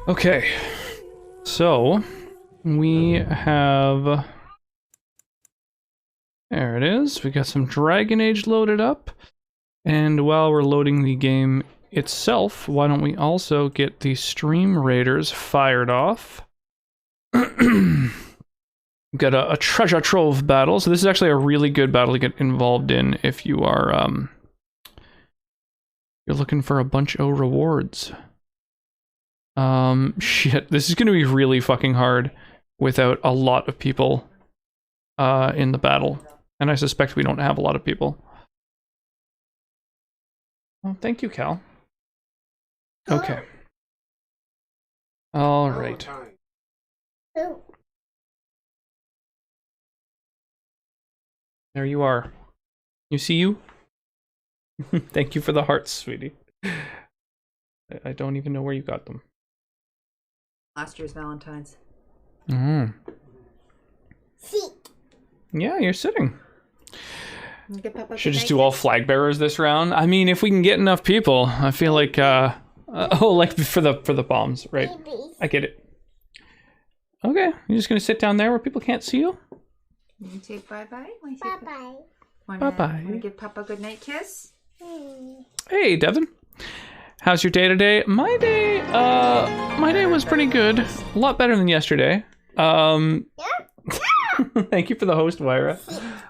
Okay, so we have, there it is, we got some Dragon Age loaded up, and while we're loading the game itself, why don't we also get the Stream Raiders fired off. We've got a treasure trove battle, so this is actually a really good battle to get involved in if you are, you're looking for a bunch of rewards. Shit, this is gonna be really fucking hard without a lot of people in the battle. And I suspect we don't have a lot of people. Well, thank you, Cal. Okay. Alright. There you are. You see you? Thank you for the hearts, sweetie. I don't even know where you got them. Last year's Valentine's. Mm. Yeah, you're sitting. Should just do all flag bearers this round. I mean, if we can get enough people, I feel like oh, like for the bombs, right? I get it. Okay, you're just gonna sit down there where people can't see you. You say bye bye. Bye bye. Bye bye. Wanna give Papa a good night kiss? Hey, Devin. How's your day today? My day was pretty good. A lot better than yesterday. Thank you for the host, Wyra.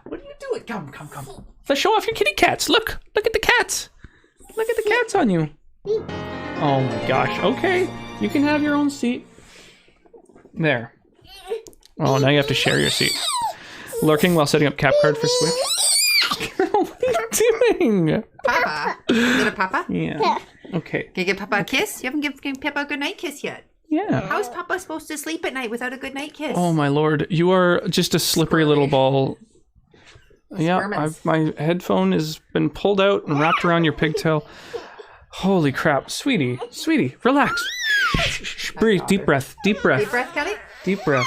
What are you doing? Come. Let's show off your kitty cats. Look at the cats. Look at the cats on you. Oh my gosh. Okay, you can have your own seat. There. Oh, now you have to share your seat. Lurking while setting up cap card for Swift. What are you doing? Papa. Is it a Papa? Yeah. Okay. Can you give Papa a kiss? You haven't given Papa a good night kiss yet. Yeah. How is Papa supposed to sleep at night without a good night kiss? Oh my lord, you are just a slippery little ball. Yeah, my headphone has been pulled out and wrapped around your pigtail. Holy crap, sweetie, relax. Breathe, deep breath. Deep breath, Kelly? Deep breath.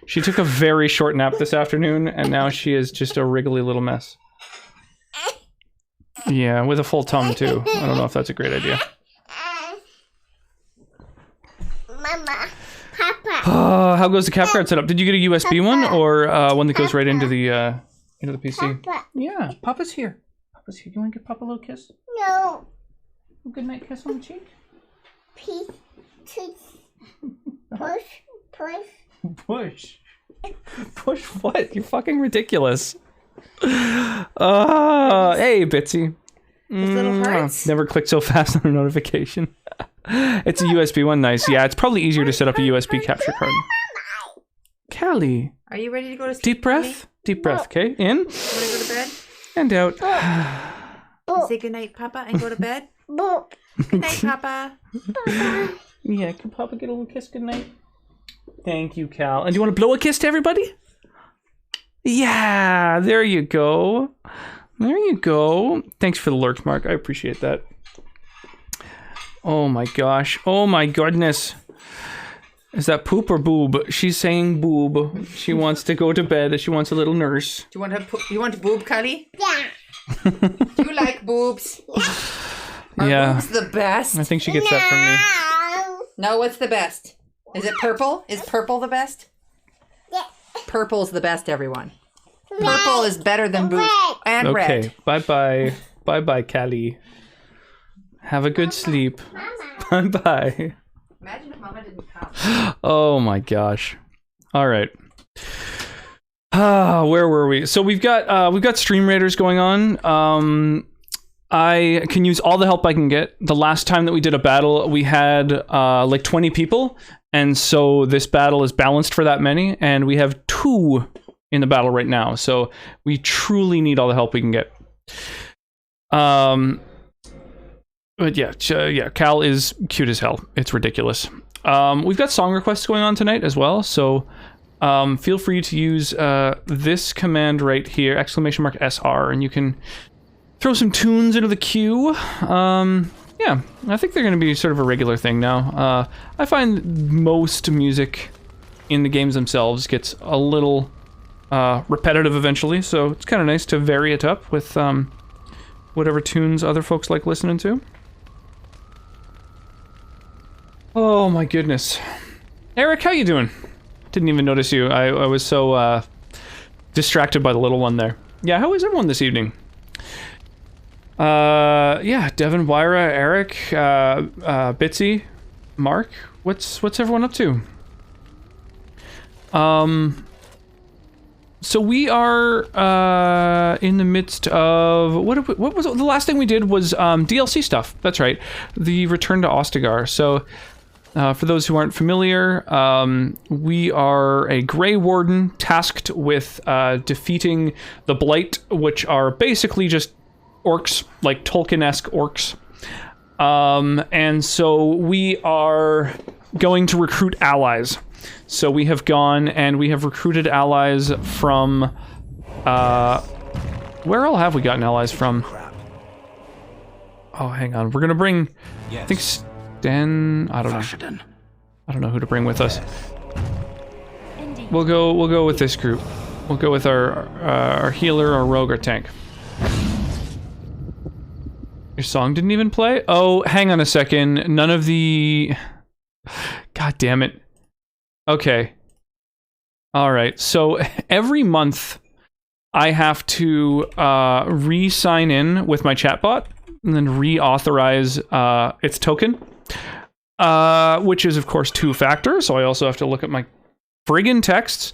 She took a very short nap this afternoon, and now she is just a wriggly little mess. Yeah, with a full tongue too. I don't know if that's a great idea. Mama, Papa. How goes the cap card setup? Did you get a USB one or one that goes right into the PC? Papa. Yeah, Papa's here. Papa's here. You want to give Papa a little kiss? No. A good night kiss on the cheek? Peace. Push. Push what? You're fucking ridiculous. Hey, Bitsy. His little hearts. Never clicked so fast on a notification. It's a USB one, nice. Yeah, it's probably easier to set up a USB capture card. Callie. Are you ready to go to sleep? Deep breath. Deep breath, okay? In. Want to go to bed? And out. Say good night, Papa, and go to bed. Boop. Good night, Papa. Yeah, can Papa get a little kiss goodnight? Thank you, Cal. And do you want to blow a kiss to everybody? Yeah, there you go. There you go. Thanks for the lurk, Mark. I appreciate that. Oh my gosh. Oh my goodness. Is that poop or boob? She's saying boob. She wants to go to bed. She wants a little nurse. Do you want a boob, Kelly? Yeah. Do you like boobs? Are Yeah. boobs the best? I think she gets that from me. No, what's the best? Is it purple? Is purple the best? Yeah. Purple's the best, everyone. Purple is better than boobs. And Okay. red. Bye-bye. Bye-bye, Callie. Have a good sleep. Bye-bye. Imagine if Mama didn't come. Oh my gosh. All right. Where were we? So we've got Stream Raiders going on. I can use all the help I can get. The last time that we did a battle, we had like 20 people, and so this battle is balanced for that many, and we have 2 in the battle right now. So we truly need all the help we can get. But yeah, Cal is cute as hell. It's ridiculous. We've got song requests going on tonight as well, so feel free to use this command right here, !SR, and you can throw some tunes into the queue. Yeah, I think they're going to be sort of a regular thing now. I find most music in the games themselves gets a little repetitive eventually, so it's kind of nice to vary it up with whatever tunes other folks like listening to. Oh my goodness. Eric, how you doing? Didn't even notice you. I was so distracted by the little one there. Yeah, how is everyone this evening? Yeah, Devin, Wyra, Eric, Bitsy, Mark. What's everyone up to? So we are in the midst of what was the last thing we did was DLC stuff. That's right, the return to Ostagar. So for those who aren't familiar, we are a Grey Warden tasked with defeating the Blight, which are basically just orcs, like Tolkien-esque orcs. And so we are going to recruit allies. So we have gone and we have recruited allies from, where all have we gotten allies from? Oh, hang on. We're gonna bring, I think Sten, I don't know. I don't know who to bring with us. We'll go with this group. We'll go with our healer, our rogue, our tank. Your song didn't even play? Oh, hang on a second. None of the... God damn it. Okay. Alright, so every month I have to re-sign in with my chatbot and then reauthorize its token, which is of course two-factor, so I also have to look at my friggin' texts.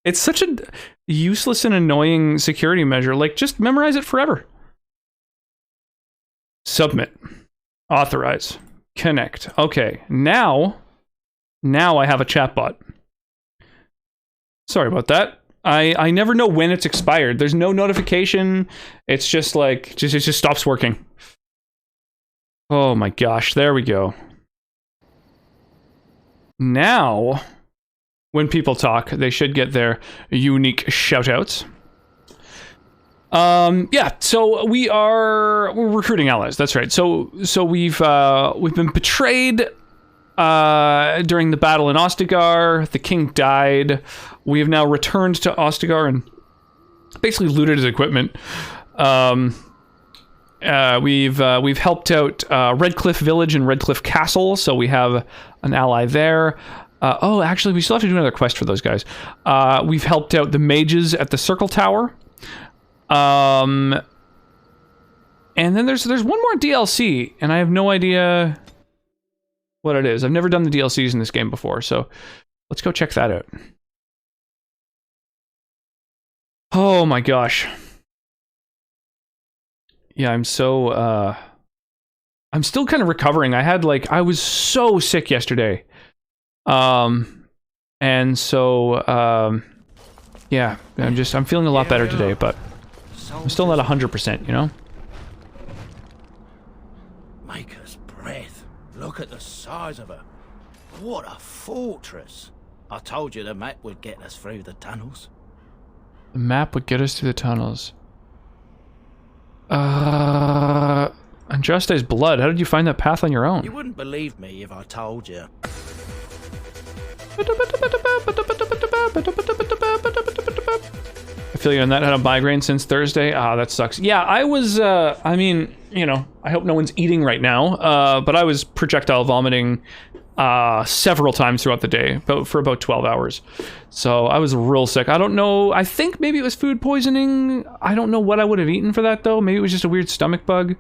It's such a useless and annoying security measure. Like, just memorize it forever. Submit. Authorize. Connect. Okay, now I have a chatbot. Sorry about that. I never know when it's expired. There's no notification. It's just like, it just stops working. Oh my gosh, there we go. Now, when people talk, they should get their unique shoutouts. Yeah, so we're recruiting allies. That's right. So we've been betrayed during the battle in Ostagar. The king died. We have now returned to Ostagar and basically looted his equipment. We've helped out Redcliffe Village and Redcliffe Castle, so we have an ally there. Oh, actually, we still have to do another quest for those guys. We've helped out the mages at the Circle Tower. And then there's one more DLC, and I have no idea what it is. I've never done the DLCs in this game before, so let's go check that out. Oh my gosh. Yeah, I'm so, I'm still kind of recovering. I was so sick yesterday. And so, yeah, I'm feeling a lot better today, but I'm still not 100%, you know? Maker's breath. Look at the size of her. What a fortress. I told you the map would get us through the tunnels. The map would get us through the tunnels. Andraste's blood. How did you find that path on your own? You wouldn't believe me if I told you. I feel you on that. I had a migraine since Thursday. Ah, that sucks. Yeah, I was, I mean, you know, I hope no one's eating right now, but I was projectile vomiting several times throughout the day, for about 12 hours. So I was real sick. I don't know. I think maybe it was food poisoning. I don't know what I would have eaten for that, though. Maybe it was just a weird stomach bug.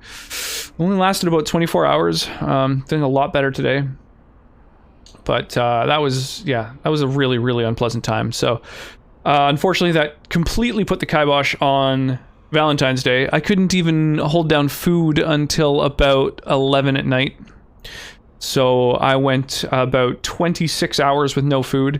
Only lasted about 24 hours. Feeling a lot better today. But that was a really, really unpleasant time. So unfortunately, that completely put the kibosh on Valentine's Day. I couldn't even hold down food until about 11 at night. So I went about 26 hours with no food.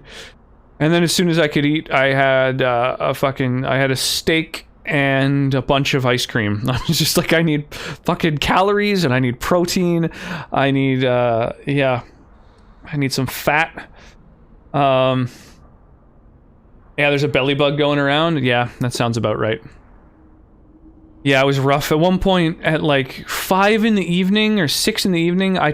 And then as soon as I could eat, I had a steak and a bunch of ice cream. I was just like, I need fucking calories and I need protein. I need, I need some fat. Yeah, there's a belly bug going around. Yeah, that sounds about right. Yeah, it was rough. At one point, at like 5 in the evening or 6 in the evening, I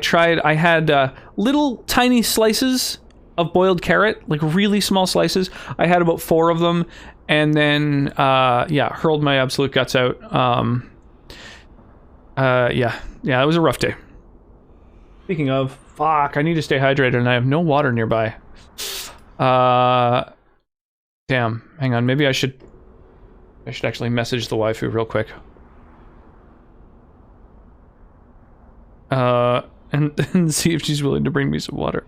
had little tiny slices of boiled carrot, like really small slices. I had about 4 of them, and then, hurled my absolute guts out. Yeah, it was a rough day. Speaking of, fuck, I need to stay hydrated and I have no water nearby. Damn, hang on, maybe I should actually message the waifu real quick. And see if she's willing to bring me some water.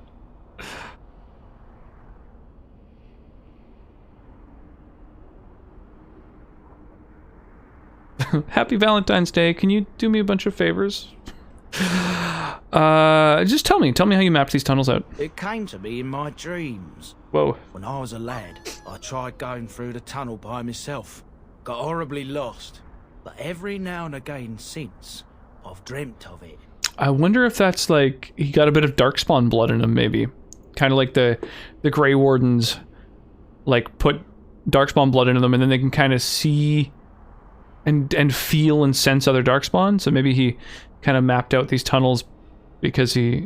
Happy Valentine's Day. Can you do me a bunch of favors? Just tell me how you mapped these tunnels out. It came to me in my dreams. Whoa. When I was a lad, I tried going through the tunnel by myself. Got horribly lost. But every now and again since, I've dreamt of it. I wonder if that's like, he got a bit of Darkspawn blood in him, maybe. Kind of like the Grey Wardens, like, put Darkspawn blood into them, and then they can kind of see and feel and sense other Darkspawn. So maybe he kind of mapped out these tunnels because he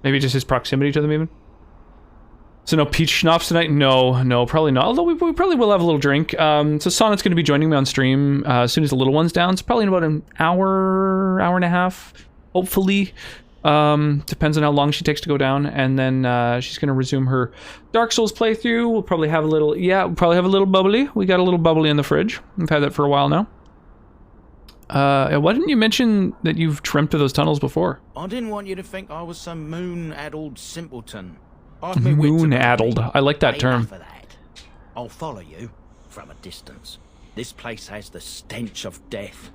maybe just his proximity to them even. So no peach schnapps tonight? No, probably not. Although we probably will have a little drink. So Sonnet's going to be joining me on stream as soon as the little one's down. It's probably in about an hour and a half, hopefully. Depends on how long she takes to go down. And then she's going to resume her Dark Souls playthrough. We'll probably have a little, bubbly. We got a little bubbly in the fridge. We've had that for a while now. Why didn't you mention that you've dreamt of those tunnels before? I didn't want you to think I was some moon-addled simpleton. Moon-addled. I like that term. Enough of that. I'll follow you from a distance. This place has the stench of death.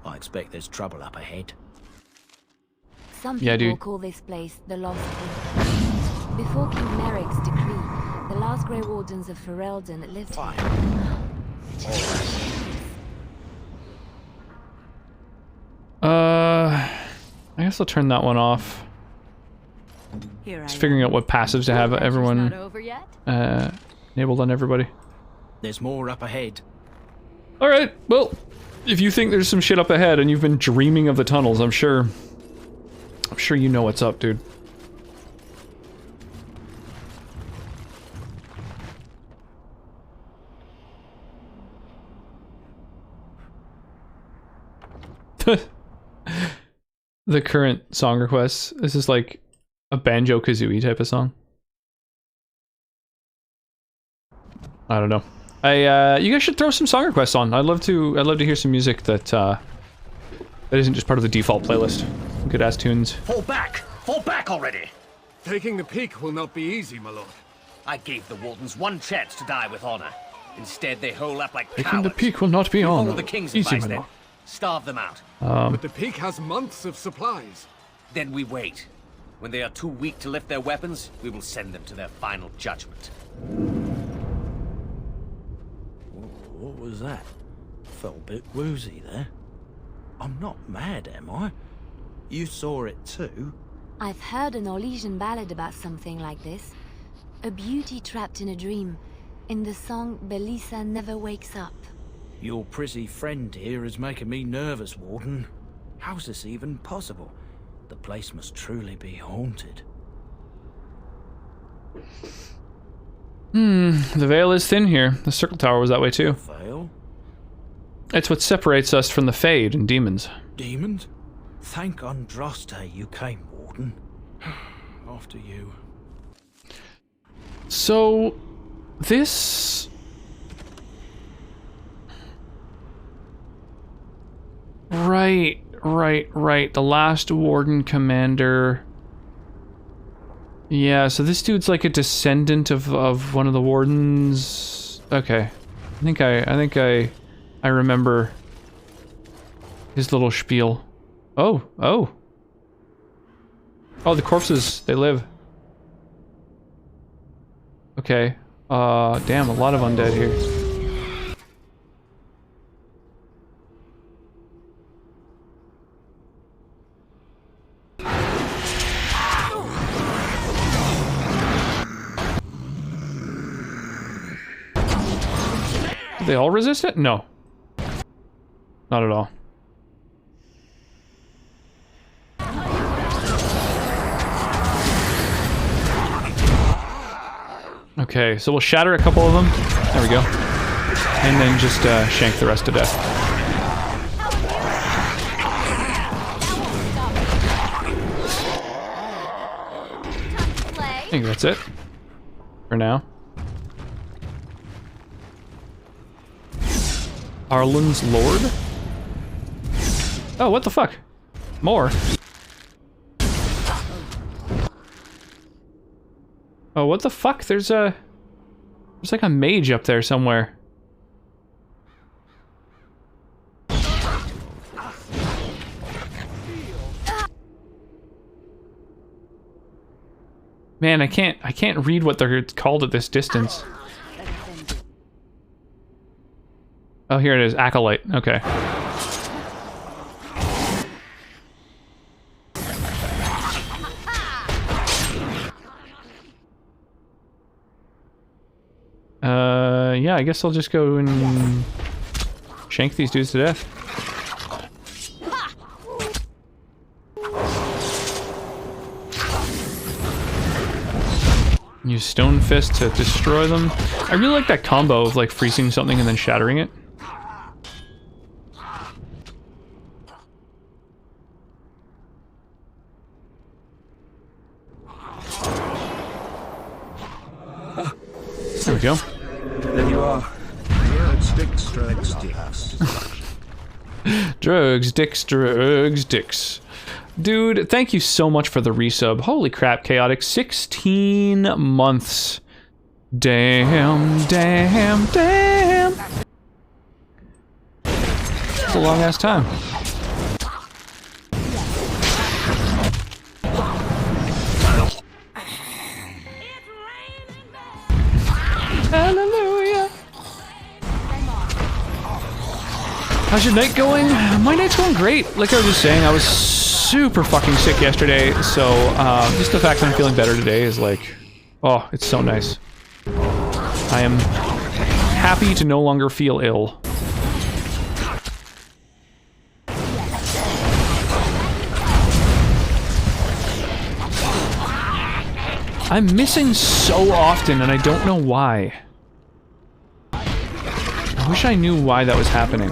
I expect there's trouble up ahead. Some people call this place the Lost King. Before King Merrick's decree, the last Grey Wardens of Ferelden lived here. I guess I'll turn that one off. Just figuring out what passives to have everyone enabled on everybody. There's more up ahead. Alright, well, if you think there's some shit up ahead and you've been dreaming of the tunnels, I'm sure you know what's up, dude. The current song requests, this is like a Banjo-Kazooie type of song. I don't know. You guys should throw some song requests on. I'd love to hear some music that isn't just part of the default playlist. Good ass tunes. Fall back already! Taking the peak will not be easy, my lord. I gave the Wardens one chance to die with honor. Instead, they hole up like cowards. Taking the peak will not be on. Follow the king's Easy, advice, my then. lord. Starve them out. But the peak has months of supplies. Then we wait. When they are too weak to lift their weapons, we will send them to their final judgment. What was that? Felt a bit woozy there. I'm not mad, am I? You saw it too? I've heard an Orlesian ballad about something like this. A beauty trapped in a dream. In the song, Belisa never wakes up. Your prissy friend here is making me nervous, Warden. How's this even possible? The place must truly be haunted. The veil is thin here. The circle tower was that way too. Veil? It's what separates us from the Fade and demons. Demons? Thank Andraste you came, Warden. After you. So, this... Right. The last Warden commander... Yeah, so this dude's like a descendant of one of the Wardens... Okay. I think I remember his little spiel. Oh. Oh, the corpses, they live. Okay. Damn, a lot of undead here. Do they all resist it? No. Not at all. Okay, so we'll shatter a couple of them. There we go. And then just shank the rest to death. think that's it. For now. Arlen's Lord? Oh, what the fuck? More. Oh, what the fuck? There's like a mage up there somewhere. Man, I can't read what they're called at this distance. Oh, here it is, Acolyte. Okay. Yeah, I guess I'll just go and shank these dudes to death. Use Stone Fist to destroy them. I really like that combo of like freezing something and then shattering it. There we go. There you are. Drugs, dicks, drugs, dicks. Drugs, dicks, drugs, dicks. Dude, thank you so much for the resub. Holy crap, Chaotic. 16 months. Damn, damn, damn. It's a long ass time. Hallelujah. How's your night going? My night's going great. Like I was just saying, I was super fucking sick yesterday, so just the fact that I'm feeling better today is like, oh, it's so nice. I am happy to no longer feel ill. I'm missing so often, and I don't know why. I wish I knew why that was happening.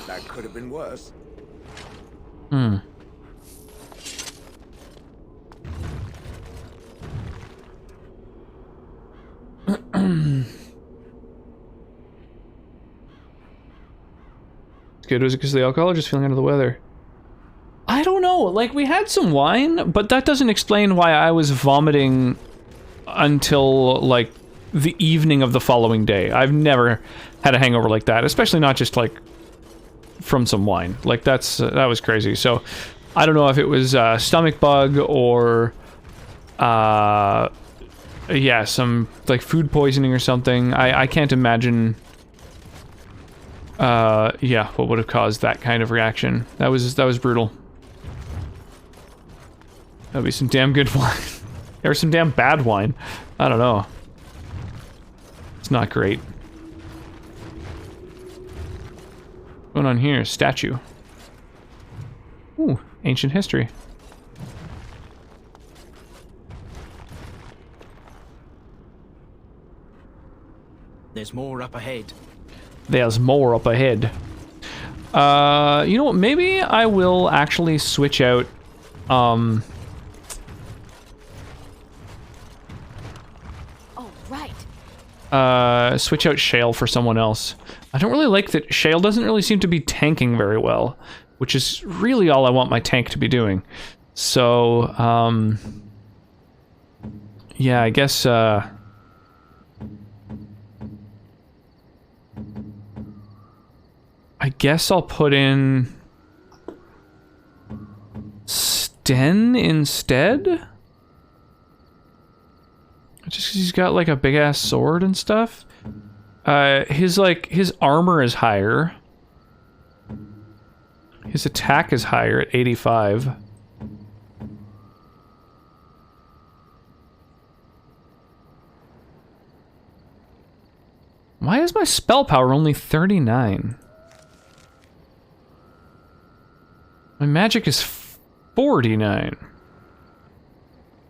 That could have been worse. Hmm. Good. Was it because of the alcohol or just feeling under the weather? I don't know. Like, we had some wine, but that doesn't explain why I was vomiting until, like, the evening of the following day. I've never had a hangover like that, especially not just, like, from some wine. Like, that was crazy. So, I don't know if it was stomach bug or, yeah, some, like, food poisoning or something. I can't imagine, yeah, what would have caused that kind of reaction. That was brutal. That'd be some damn good wine. Or some damn bad wine. I don't know. It's not great. What's going on here? Statue. Ooh, ancient history. There's more up ahead. There's more up ahead. You know what? Maybe I will actually switch out, switch out Shale for someone else. I don't really like that Shale doesn't really seem to be tanking very well, which is really all I want my tank to be doing. So, yeah, I guess, I guess I'll put in Sten instead? Just because he's got, like, a big-ass sword and stuff. His armor is higher. His attack is higher at 85. Why is my spell power only 39? My magic is 49.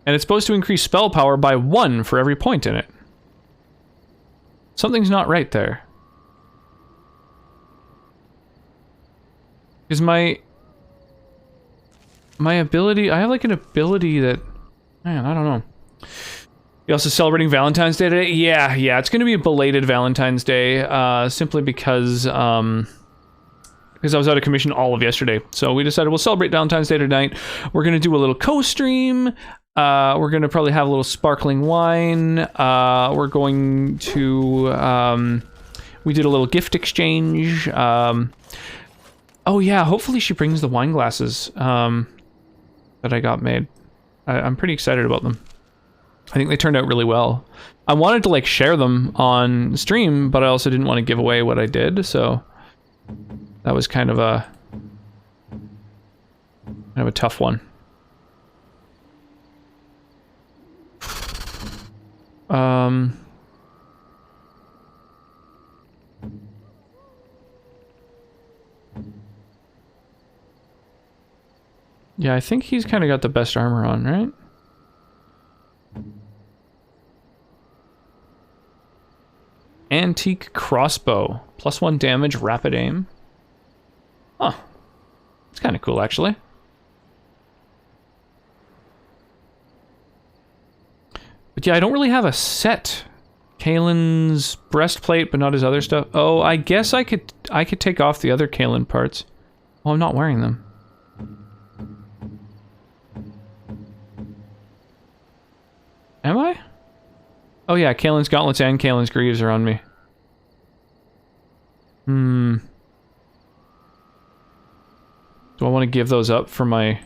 And it's supposed to increase spell power by 1 for every point in it. Something's not right there. Is my ability... I have like an ability that Man, I don't know. You also celebrating Valentine's Day today? Yeah, it's going to be a belated Valentine's Day, simply because I was out of commission all of yesterday. So we decided we'll celebrate Valentine's Day tonight. We're going to do a little co-stream. We're going to probably have a little sparkling wine. We're going to... we did a little gift exchange. Oh yeah, hopefully she brings the wine glasses that I got made. I'm pretty excited about them. I think they turned out really well. I wanted to like share them on stream, but I also didn't want to give away what I did, so that was kind of a tough one. Yeah, I think he's kind of got the best armor on, right? Antique crossbow. +1 damage, rapid aim. Huh. It's kind of cool, actually. But yeah, I don't really have a set. Kalen's breastplate, but not his other stuff. Oh, I guess I could take off the other Kalen parts. Oh, I'm not wearing them. Am I? Oh yeah, Kalen's gauntlets and Kalen's greaves are on me. Do I want to give those up for my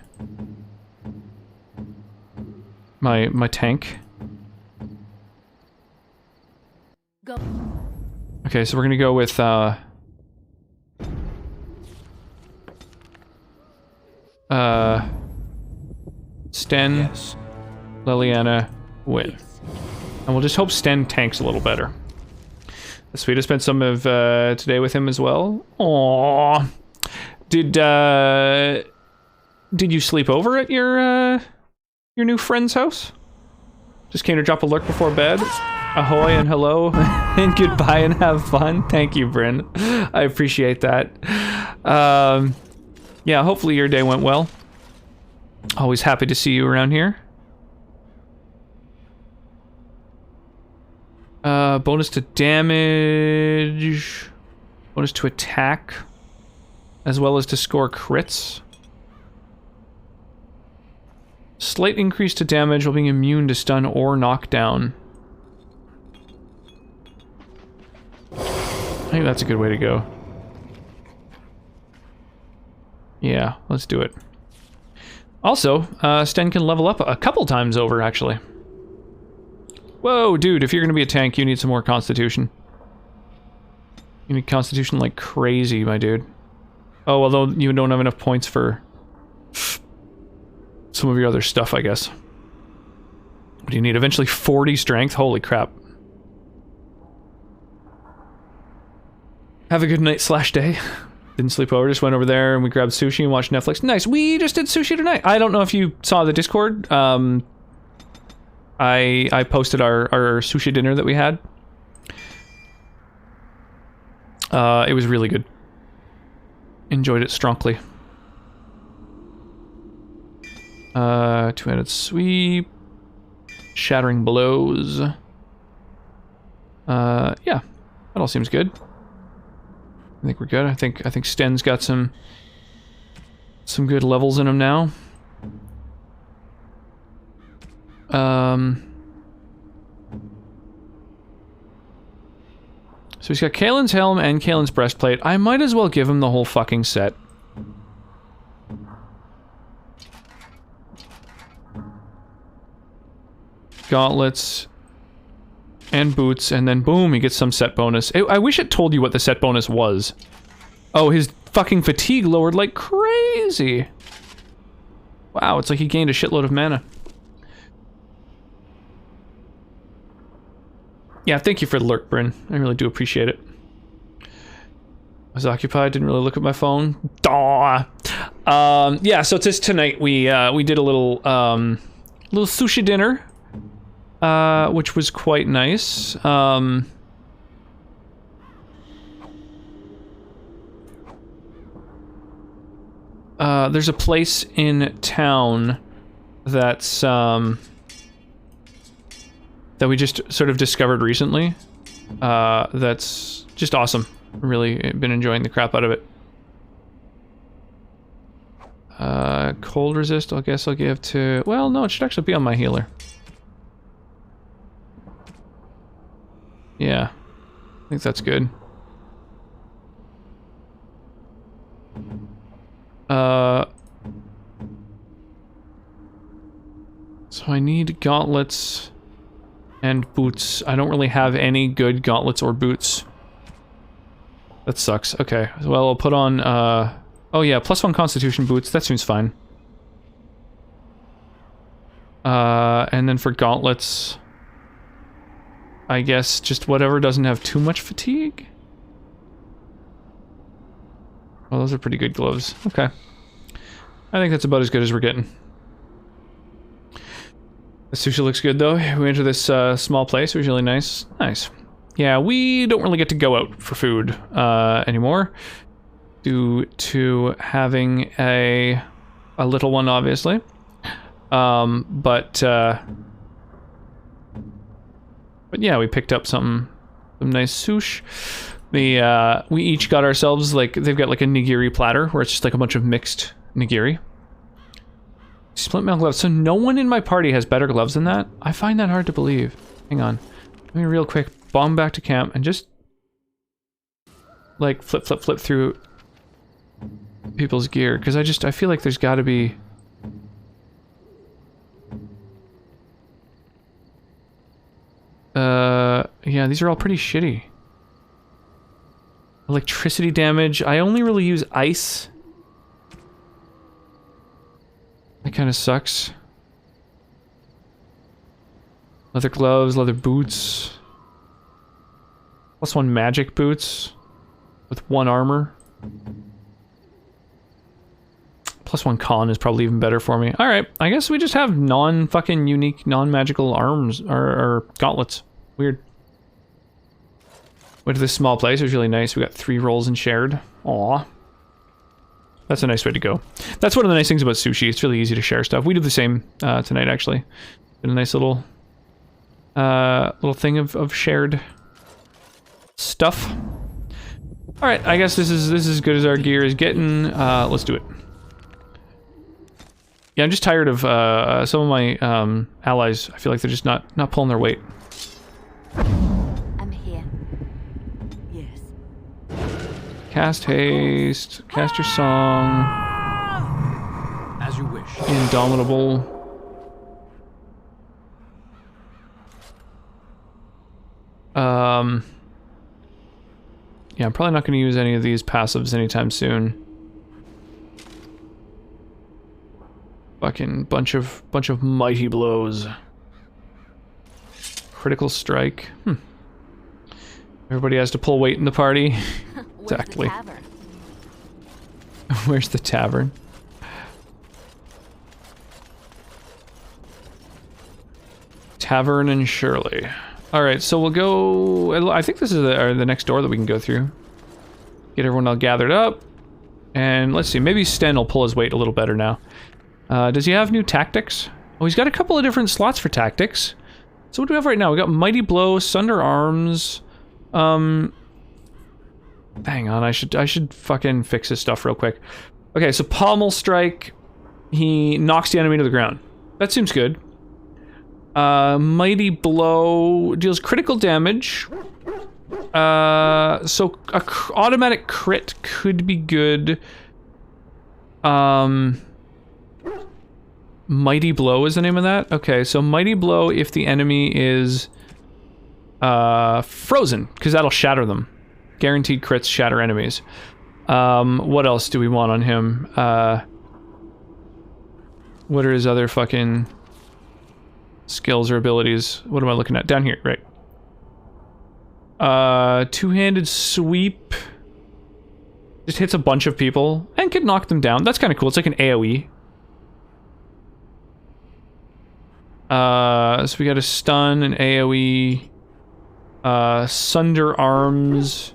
tank? Go. Okay, so we're gonna go with Sten, Yes. Liliana, Win. And we'll just hope Sten tanks a little better. Sweet, I spent some of today with him as well. Aww. Did you sleep over at your new friend's house? Just came to drop a lurk before bed. Ahoy and hello and goodbye and have fun. Thank you, Bryn. I appreciate that. Yeah, hopefully your day went well. Always happy to see you around here. Bonus to damage, bonus to attack, as well as to score crits. Slight increase to damage while being immune to stun or knockdown. I think that's a good way to go. Yeah, let's do it. Also, Sten can level up a couple times over, actually. Whoa, dude, if you're gonna be a tank, you need some more constitution. You need constitution like crazy, my dude. Oh, although you don't have enough points for some of your other stuff, I guess. What do you need? Eventually 40 strength? Holy crap. Have a good night / day. Didn't sleep over, just went over there and we grabbed sushi and watched Netflix. Nice, we just did sushi tonight. I don't know if you saw the Discord. I posted our sushi dinner that we had. It was really good. Enjoyed it strongly. Two-handed sweep. Shattering blows. Yeah. That all seems good. I think we're good. I think Sten's got some good levels in him now. So he's got Kalen's helm and Kalen's breastplate. I might as well give him the whole fucking set. Gauntlets and boots, and then boom, he gets some set bonus. I wish it told you what the set bonus was. Oh, his fucking fatigue lowered like crazy. Wow, it's like he gained a shitload of mana. Yeah, thank you for the lurk, Bryn. I really do appreciate it. I was occupied, didn't really look at my phone. Daw. Yeah, so just tonight we did a little sushi dinner, which was quite nice. There's a place in town that's that we just sort of discovered recently. That's just awesome. Really been enjoying the crap out of it. Cold resist, I guess I'll give to... Well, no, it should actually be on my healer. Yeah. I think that's good. So I need gauntlets and boots. I don't really have any good gauntlets or boots. That sucks. Okay, well, I'll put on, oh yeah, +1 constitution boots. That seems fine. And then for gauntlets, I guess just whatever doesn't have too much fatigue. Oh, those are pretty good gloves. Okay. I think that's about as good as we're getting. The sushi looks good, though. We enter this small place. It was really nice. Nice. Yeah, we don't really get to go out for food anymore, due to having a little one, obviously. But yeah, we picked up some nice sushi. We each got ourselves, like, they've got like a nigiri platter where it's just like a bunch of mixed nigiri. Split metal gloves. So no one in my party has better gloves than that? I find that hard to believe. Hang on. Let me real quick bomb back to camp and just like flip through people's gear, because I feel like there's got to be... Yeah, these are all pretty shitty. Electricity damage. I only really use ice. That kind of sucks. Leather gloves, leather boots. +1 magic boots with 1 armor. +1 con is probably even better for me. Alright, I guess we just have non-fucking unique, non-magical arms, or gauntlets. Weird. Went to this small place, it was really nice. We got 3 rolls and shared. Aw. That's a nice way to go. That's one of the nice things about sushi. It's really easy to share stuff. We do the same tonight, actually. Been a nice little thing of shared stuff. All right, I guess this is as good as our gear is getting. Let's do it. Yeah, I'm just tired of some of my allies. I feel like they're just not pulling their weight. I'm here. Yes. Cast haste. Cast your song. As you wish. Indomitable. Yeah, I'm probably not going to use any of these passives anytime soon. Fucking bunch of mighty blows. Critical strike. Everybody has to pull weight in the party. Exactly. Where's the tavern? Tavern and Shirley. Alright, so we'll go... I think this is the next door that we can go through. Get everyone all gathered up. And let's see, maybe Sten will pull his weight a little better now. Does he have new tactics? Oh, he's got a couple of different slots for tactics. So what do we have right now? We got Mighty Blow, Sunder Arms. Hang on, I should fucking fix this stuff real quick. Okay, so Pommel Strike. He knocks the enemy to the ground. That seems good. Mighty Blow deals critical damage. So a automatic crit could be good. Mighty Blow is the name of that? Okay, so Mighty Blow if the enemy is frozen, because that'll shatter them. Guaranteed crits shatter enemies. What else do we want on him? What are his other fucking skills or abilities? What am I looking at? Down here, right. Two-handed sweep. Just hits a bunch of people and can knock them down. That's kind of cool. It's like an AoE. So we got a stun, an AoE, Sunder Arms.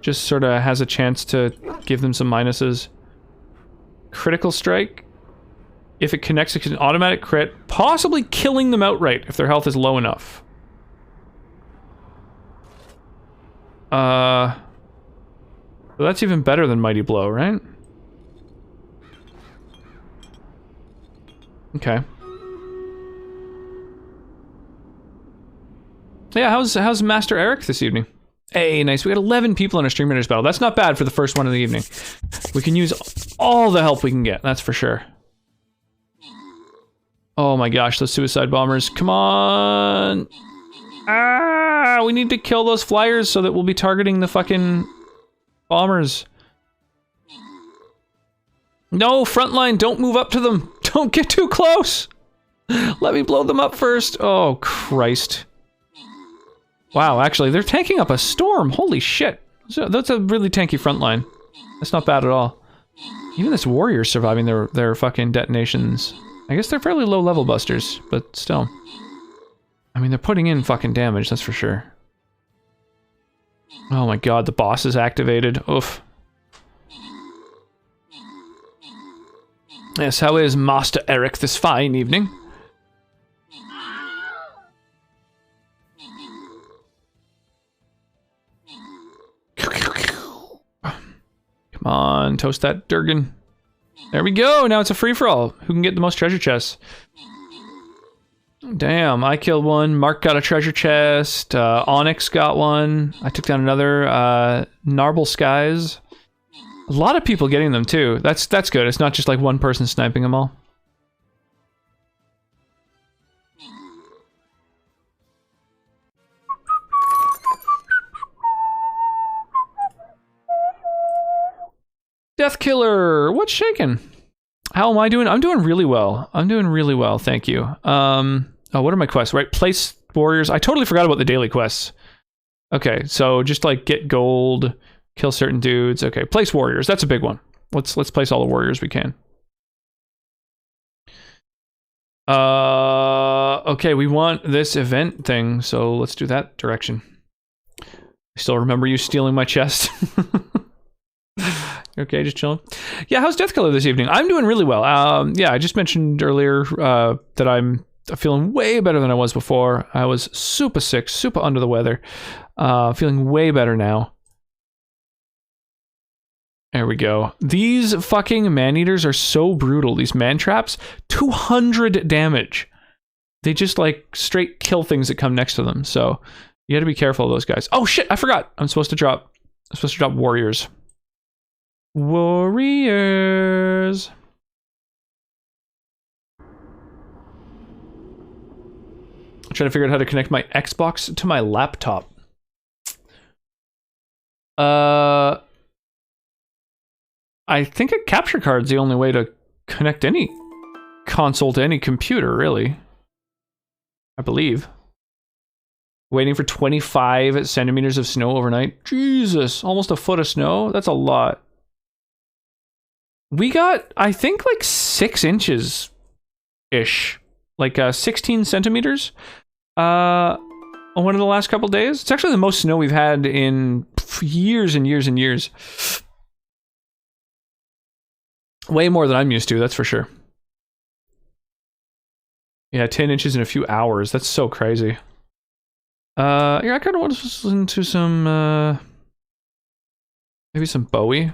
Just sort of has a chance to give them some minuses. Critical Strike. If it connects, it's an automatic crit, possibly killing them outright if their health is low enough. Well, that's even better than Mighty Blow, right? Okay. Yeah, how's Master Eric this evening? Hey, nice. We got 11 people in our Stream Raiders battle. That's not bad for the first one of the evening. We can use all the help we can get, that's for sure. Oh my gosh, those suicide bombers. Come on! Ah, we need to kill those flyers so that we'll be targeting the fucking bombers. No, frontline, don't move up to them. Don't get too close. Let me blow them up first. Oh, Christ. Wow, actually, they're tanking up a storm. Holy shit. So that's a really tanky frontline. That's not bad at all. Even this warrior's surviving their fucking detonations. I guess they're fairly low level busters, but still. I mean, they're putting in fucking damage, that's for sure. Oh my god, the boss is activated. Oof. Yes, how is Master Eric this fine evening? Come on, toast that Durgan. There we go, now it's a free-for-all. Who can get the most treasure chests? Damn, I killed one. Mark got a treasure chest. Onyx got one. I took down another. Narble Skies. A lot of people getting them too. That's good. It's not just like one person sniping them all. Death Killer, what's shaking? How am I doing? I'm doing really well. I'm doing really well, thank you. Oh, what are my quests? Right, place warriors. I totally forgot about the daily quests. Okay, so just like get gold, kill certain dudes. Okay, place warriors. That's a big one. Let's place all the warriors we can. Okay, we want this event thing, so let's do that direction. I still remember you stealing my chest. Okay, just chilling. Yeah, how's Death Killer this evening? I'm doing really well. Yeah, I just mentioned earlier that I'm feeling way better than I was before. I was super sick, super under the weather. Feeling way better now. There we go. These fucking man-eaters are so brutal. These man-traps, 200 damage. They just like straight kill things that come next to them. So you gotta be careful of those guys. Oh shit, I forgot. I'm supposed to drop warriors. Warriors. I'm trying to figure out how to connect my Xbox to my laptop. I think a capture card's the only way to connect any console to any computer, really. I believe. Waiting for 25 centimeters of snow overnight. Jesus, almost a foot of snow? That's a lot. We got, I think, like 6 inches-ish. Like 16 centimeters on one of the last couple days. It's actually the most snow we've had in years and years and years. Way more than I'm used to, that's for sure. Yeah, 10 inches in a few hours. That's so crazy. Yeah, I kind of want to listen to some, maybe some Bowie.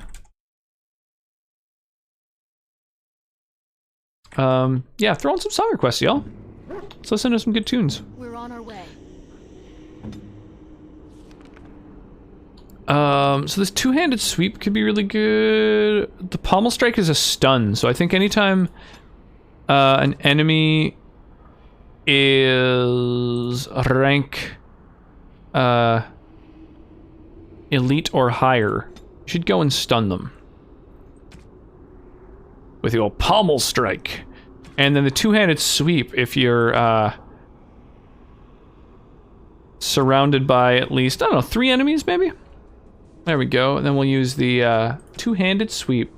Yeah, throw on some song requests, y'all. Let's listen to some good tunes. We're on our way. So this two-handed sweep could be really good. The pommel strike is a stun, so I think anytime an enemy is rank elite or higher, you should go and stun them with your pommel strike. And then the two-handed sweep, if you're surrounded by at least, I don't know, 3 enemies maybe? There we go. And then we'll use the two-handed sweep.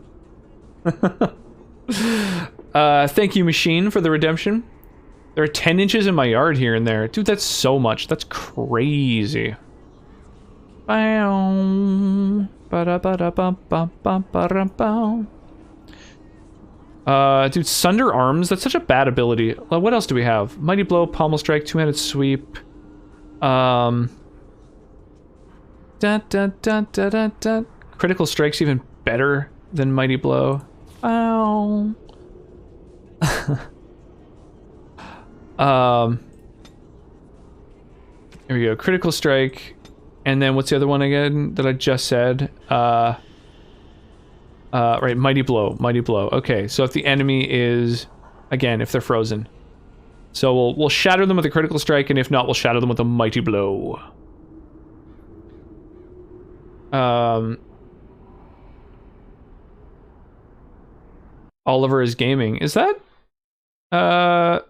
Thank you, Machine, for the redemption. There are 10 inches in my yard here and there. Dude, that's so much. That's crazy. Bow. Ba-da-ba-da-bum-bum-bum-ba-dum-bum. Dude, Sunder Arms, that's such a bad ability. What else do we have? Mighty Blow, Pommel Strike, two-handed sweep. Critical Strike's even better than Mighty Blow. Ow. Here we go. Critical Strike. And then what's the other one again that I just said? Right, Mighty Blow. Mighty Blow. Okay, so if the enemy is, again, if they're frozen. So we'll shatter them with a Critical Strike, and if not, we'll shatter them with a Mighty Blow. Oliver is gaming. Is that? No,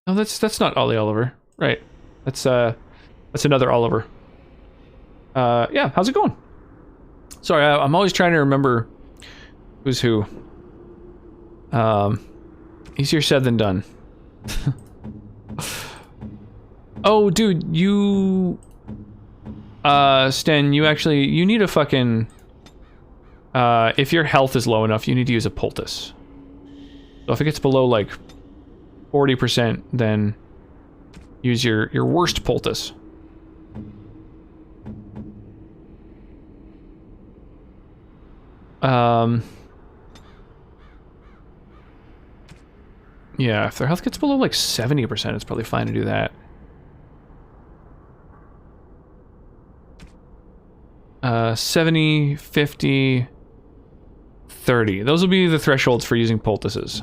that's not Ollie Oliver. Right. That's another Oliver. Yeah, how's it going? Sorry, I'm always trying to remember who's who. Easier said than done. Oh, dude, you... Sten, you need a fucking... if your health is low enough, you need to use a poultice. So if it gets below, like, 40%, then use your worst poultice. Yeah, if their health gets below, like, 70%, it's probably fine to do that. 70, 50, 30. Those will be the thresholds for using poultices.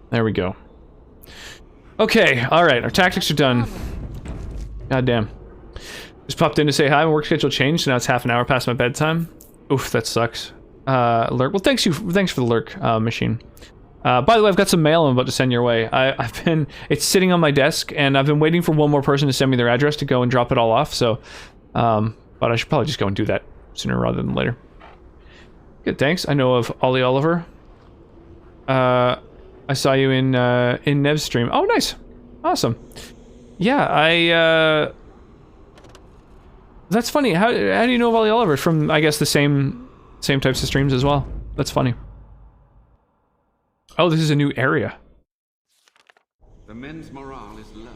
There we go. Okay, alright, our tactics are done. God damn. Just popped in to say hi, my work schedule changed, so now it's half an hour past my bedtime. Oof, that sucks. Lurk. Well, thanks for the lurk, machine. By the way, I've got some mail I'm about to send your way. It's sitting on my desk, and I've been waiting for one more person to send me their address to go and drop it all off, so, but I should probably just go and do that sooner rather than later. Good, thanks. I know of Ollie Oliver. I saw you in Nev's stream. Oh, nice. Awesome. Yeah, that's funny. How do you know of Ollie Oliver? From, I guess, the same types of streams as well. That's funny. Oh, this is a new area. The men's morale is low.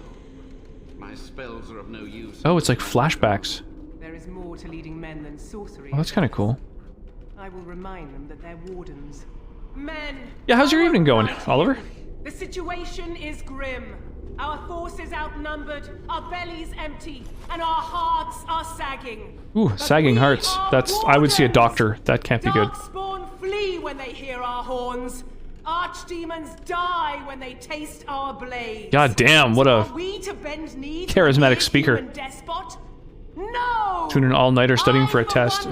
My spells are of no use. Oh, it's like flashbacks. There is more to leading men than sorcery. Oh, that's kind of cool. I will remind them that they're wardens. Men! Yeah, how's your evening going, Oliver? The situation is grim. Our forces outnumbered, our bellies empty, and our hearts are sagging. Ooh, sagging hearts. I would see a doctor. That can't be good. Darkspawn flee when they hear our horns. Archdemons die when they taste our blades. God damn, what a charismatic speaker. No! Tune an all-nighter studying for a test.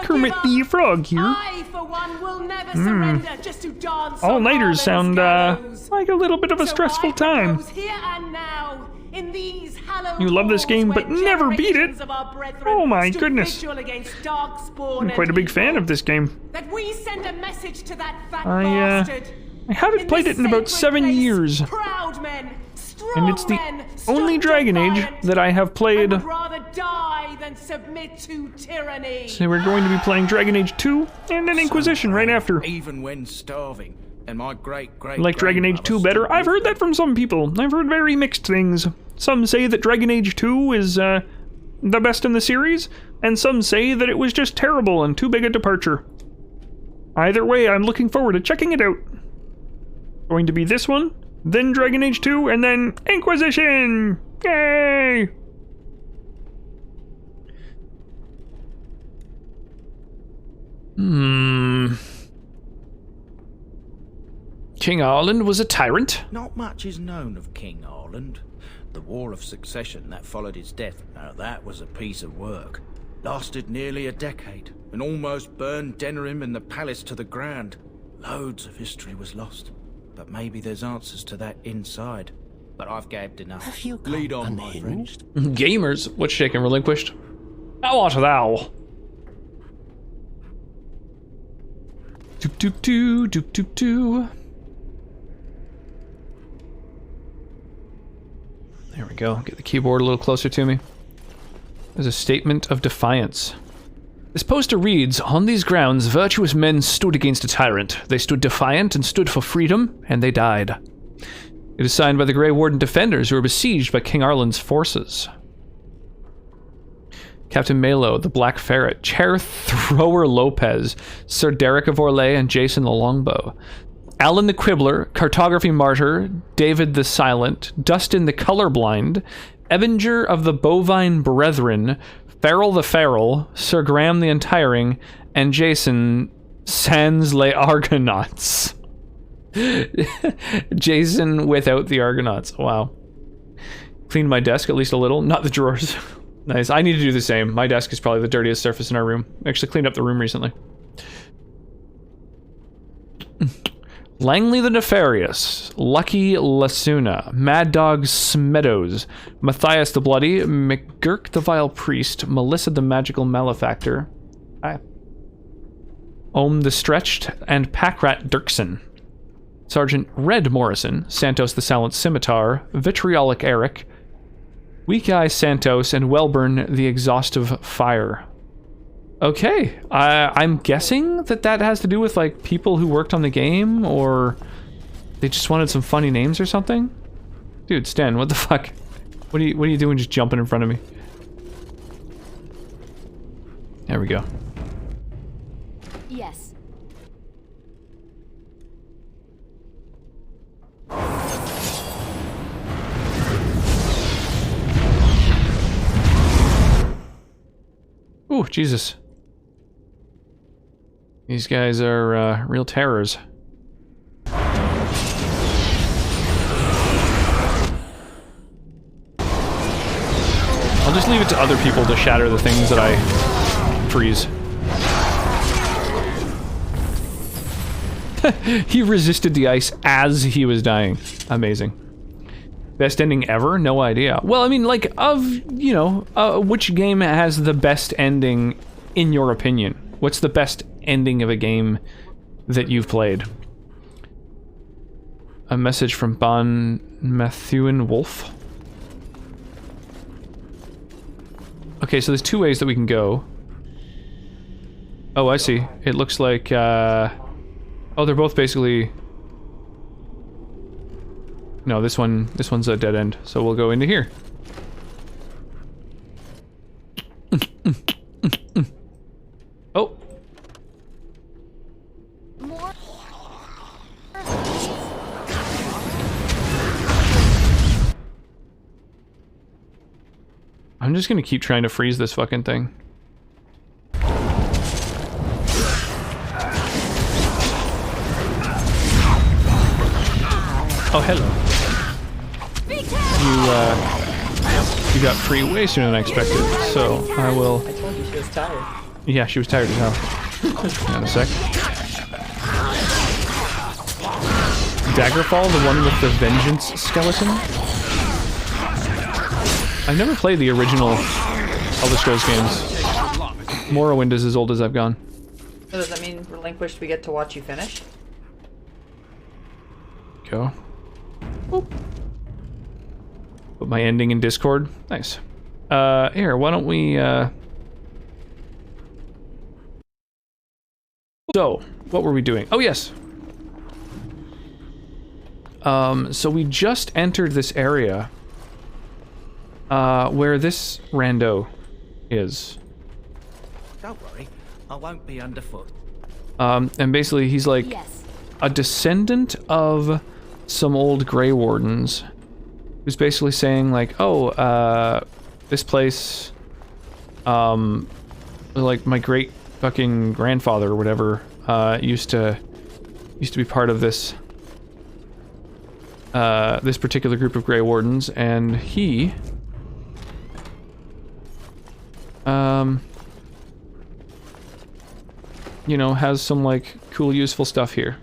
Kermit the Frog here. I, for one, will never surrender just to dance. All-nighters sound like a little bit of a stressful time. Here and now, in these you love this game, but never beat it. Oh my goodness. I'm quite a big fan of this game. That we send a message to that fat bastard. I haven't played it in about 7 years. Proud men, and it's the only Dragon Age that I have played. Would rather die than submit to tyranny. So we're going to be playing Dragon Age 2 and then Inquisition right after. Even when starving, and my great like Dragon Age 2 better? I've heard that from some people. I've heard very mixed things. Some say that Dragon Age 2 is the best in the series, and some say that it was just terrible and too big a departure. Either way, I'm looking forward to checking it out. Going to be this one, then Dragon Age 2, and then Inquisition! Yay! King Arland was a tyrant? Not much is known of King Arland. The War of Succession that followed his death, now that was a piece of work. Lasted nearly a decade, and almost burned Denerim and the palace to the ground. Loads of history was lost, but maybe there's answers to that inside. But I've gabbed enough. Have you got Lead on, my friend. Gamers, what's shaken relinquished? How art thou? Doop doop doo, doop doop doo. There we go. Get the keyboard a little closer to me. There's a statement of defiance. This poster reads, "On these grounds, virtuous men stood against a tyrant. They stood defiant and stood for freedom, and they died." It is signed by the Grey Warden defenders who were besieged by King Arlen's forces. Captain Malo, the Black Ferret, Chair Thrower Lopez, Sir Derek of Orlais, and Jason the Longbow. Alan the Quibbler, Cartography Martyr, David the Silent, Dustin the Colorblind, Ebinger of the Bovine Brethren, Farrell the Feral, Sir Graham the Untiring, and Jason sans les Argonauts. Jason without the Argonauts. Wow. Cleaned my desk at least a little, not the drawers. Nice. I need to do the same. My desk is probably the dirtiest surface in our room. I actually cleaned up the room recently. Langley the Nefarious, Lucky Lasuna, Mad Dog Smeadows, Matthias the Bloody, McGurk the Vile Priest, Melissa the Magical Malefactor, Ohm the Stretched, and Packrat Dirksen. Sergeant Red Morrison, Santos the Silent Scimitar, Vitriolic Eric, Weak Eye Santos, and Wellburn the Exhaustive Fire. Okay, I'm guessing that has to do with, like, people who worked on the game, or they just wanted some funny names or something? Dude, Stan, what the fuck? What are you doing just jumping in front of me? There we go. Yes. Ooh, Jesus. These guys are real terrors. I'll just leave it to other people to shatter the things that I freeze. He resisted the ice as he was dying. Amazing. Best ending ever? No idea. Well, I mean, like, you know, which game has the best ending in your opinion? What's the best ending of a game that you've played? A message from Bon Matthewen Wolf. Okay, so there's two ways that we can go. Oh, I see. It looks like, oh, they're both basically... No, this one's a dead end, so we'll go into here. Oh. I'm just gonna keep trying to freeze this fucking thing. Oh, hello. You got free way sooner than I expected, so I will... I told you she was tired. Yeah, she was tired as hell. Hang on a sec. Daggerfall, the one with the Vengeance skeleton? I've never played the original Elder Scrolls games. Morrowind is as old as I've gone. So does that mean, Relinquished, we get to watch you finish? Go. Oop. Put my ending in Discord. Nice. Here, why don't we, So, what were we doing? Oh, yes! So we just entered this area, where this rando is. Don't worry, I won't be underfoot. And basically he's like a descendant of some old Grey Wardens, who's basically saying like, oh, this place, like my great fucking grandfather or whatever, used to be part of this, this particular group of Grey Wardens, and he, you know, has some like cool, useful stuff here.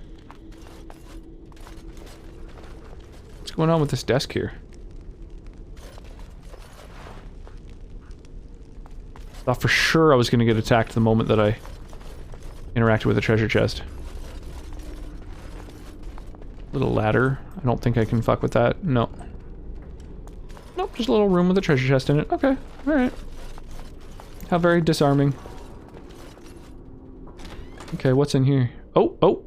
What's going on with this desk here? Thought for sure I was going to get attacked the moment that I interacted with the treasure chest. Little ladder. I don't think I can fuck with that. No. Nope. Just a little room with a treasure chest in it. Okay, alright. How very disarming. Okay, what's in here? Oh, oh!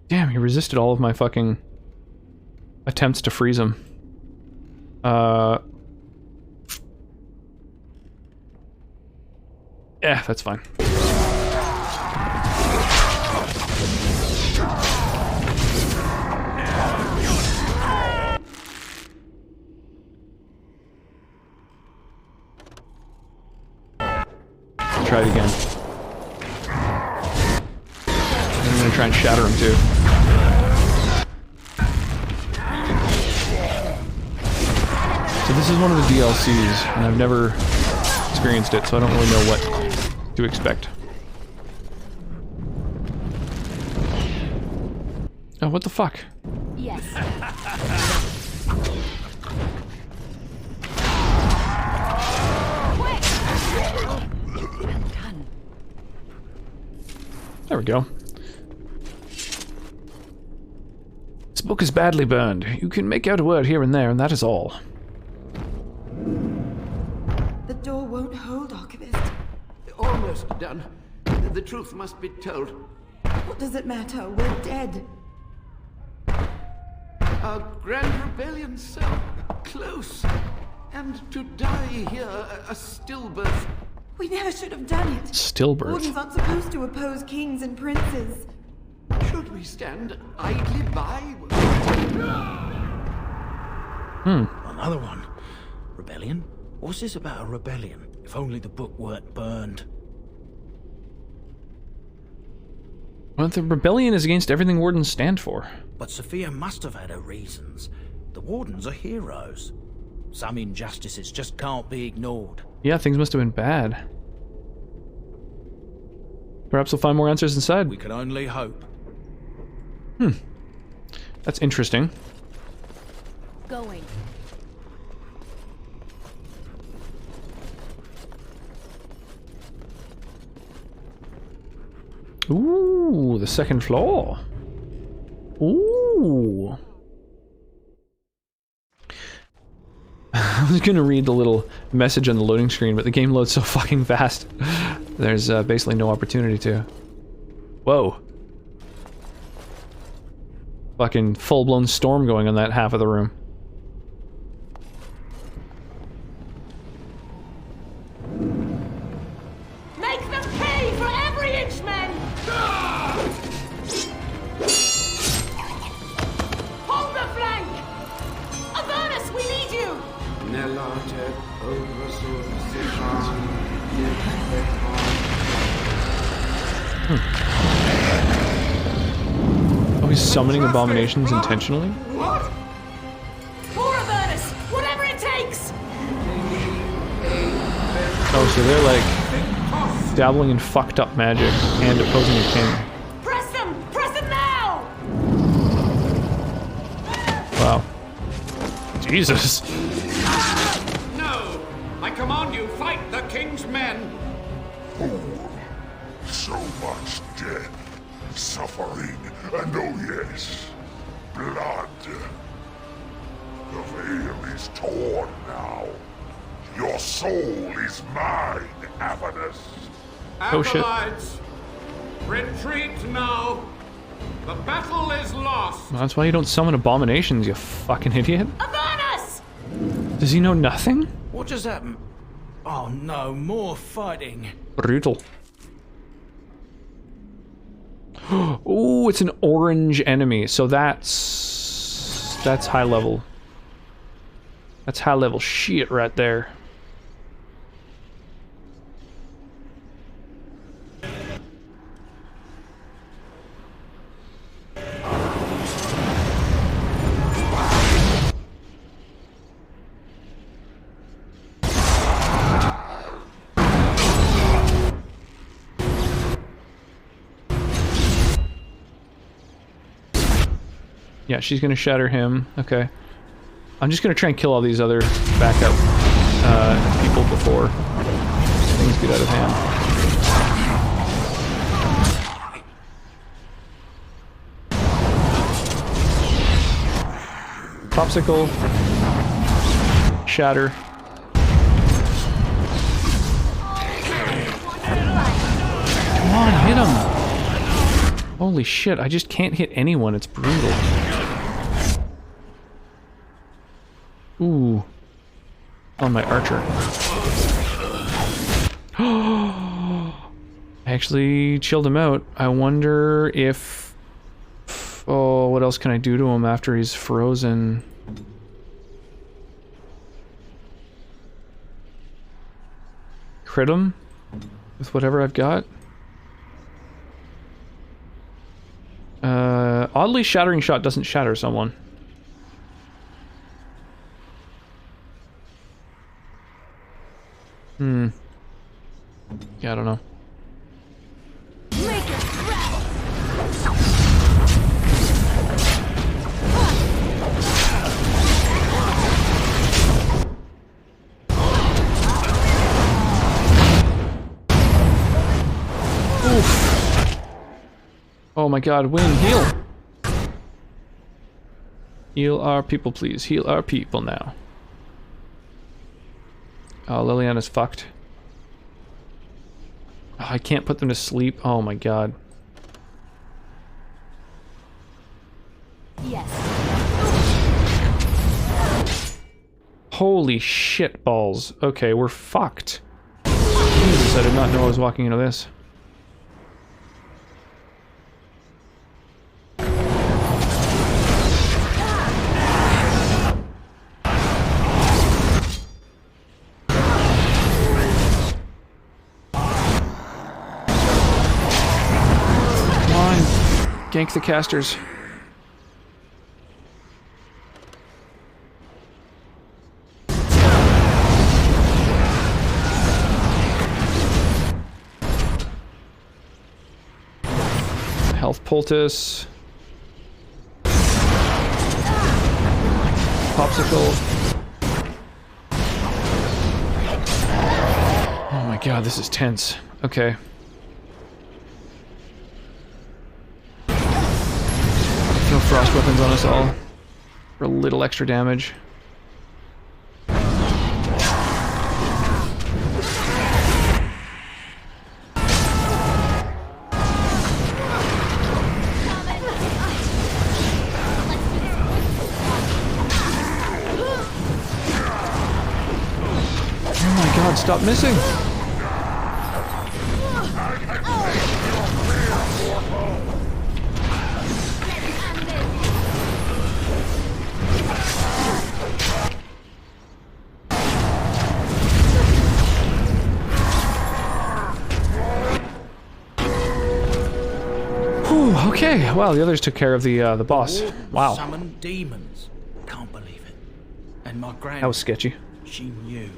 Damn, he resisted all of my fucking attempts to freeze him. Yeah, that's fine. Try it again. I'm gonna try and shatter him too. So this is one of the DLCs, and I've never experienced it, so I don't really know what to expect. Oh, what the fuck? Yes. There we go. This book is badly burned. You can make out a word here and there, and that is all. The door won't hold, Archivist. Almost done. The truth must be told. What does it matter? We're dead. Our grand rebellion so close. And to die here, a stillbirth. We never should have done it. Stillbirth. Wardens aren't supposed to oppose kings and princes. Should we stand idly by? Another one. Rebellion? What's this about a rebellion? If only the book weren't burned. Well, the rebellion is against everything Wardens stand for. But Sophia must have had her reasons. The Wardens are heroes. Some injustices just can't be ignored. Yeah, things must have been bad. Perhaps we'll find more answers inside. We can only hope. That's interesting. Going. Ooh, the second floor. Ooh. I was gonna read the little message on the loading screen, but the game loads so fucking fast. There's basically no opportunity to. Whoa. Fucking full-blown storm going on that half of the room. Make them pay for every inch, men! Hold the flank! Avernus, we need you! Oh, he's summoning abominations intentionally? What? More Avernus! Whatever it takes! Oh, so they're like dabbling in fucked up magic and opposing a king. Press them! Press them now! Wow. Jesus. No! I command you, fight the king's men! So much death, suffering, and oh yes, blood. The veil is torn now. Your soul is mine, Avernus. Oh, shit. Acolytes, retreat now. The battle is lost. Well, that's why you don't summon abominations, you fucking idiot. Avernus! Does he know nothing? What just happened? Oh no, more fighting. Brutal. Ooh, it's an orange enemy, so that's high level. That's high level shit right there. Yeah, she's gonna shatter him. Okay. I'm just gonna try and kill all these other backup people before things get out of hand. Popsicle. Shatter. Come on, hit him! Holy shit, I just can't hit anyone, it's brutal. Ooh. On my archer. I actually chilled him out. I wonder if... Oh, what else can I do to him after he's frozen? Crit him? With whatever I've got? Oddly, Shattering Shot doesn't shatter someone. Yeah, I don't know. Oof. Oh my god, win, heal! Heal our people, please. Heal our people now. Oh, Liliana's fucked. Oh, I can't put them to sleep. Oh my god. Yes. Holy shit balls. Okay, we're fucked. Jesus, I did not know I was walking into this. Gank the casters. Health poultice. Popsicle. Oh my god, this is tense. Okay. Frost weapons on us all for a little extra damage. Oh my god, stop missing! Okay, wow, the others took care of the boss. Wow. Summon demons. Can't believe it. And my grand... That was sketchy. She knew.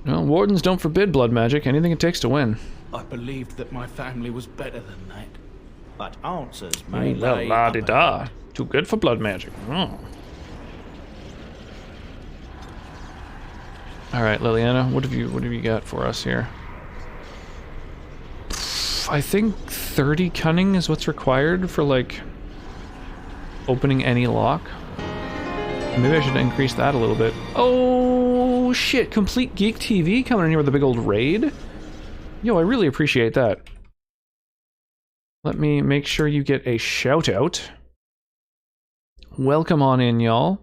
Well, wardens don't forbid blood magic. Anything it takes to win. I believed that my family was better than that. But answers may La lay la up di da. Too good for blood magic. Oh. All right, Liliana, what have you got for us here? I think 30 cunning is what's required for like opening any lock. Maybe I should increase that a little bit. Oh shit! Complete Geek TV coming in here with a big old raid. Yo, I really appreciate that. Let me make sure you get a shout out. Welcome on in, y'all.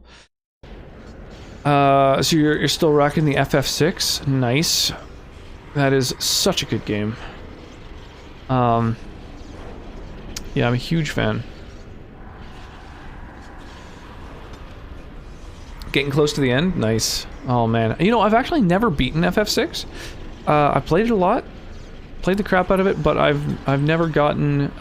So you're still rocking the FF6? Nice. That is such a good game. Yeah, I'm a huge fan. Getting close to the end? Nice. Oh man. You know, I've actually never beaten FF6. I played it a lot. Played the crap out of it, but I've never gotten,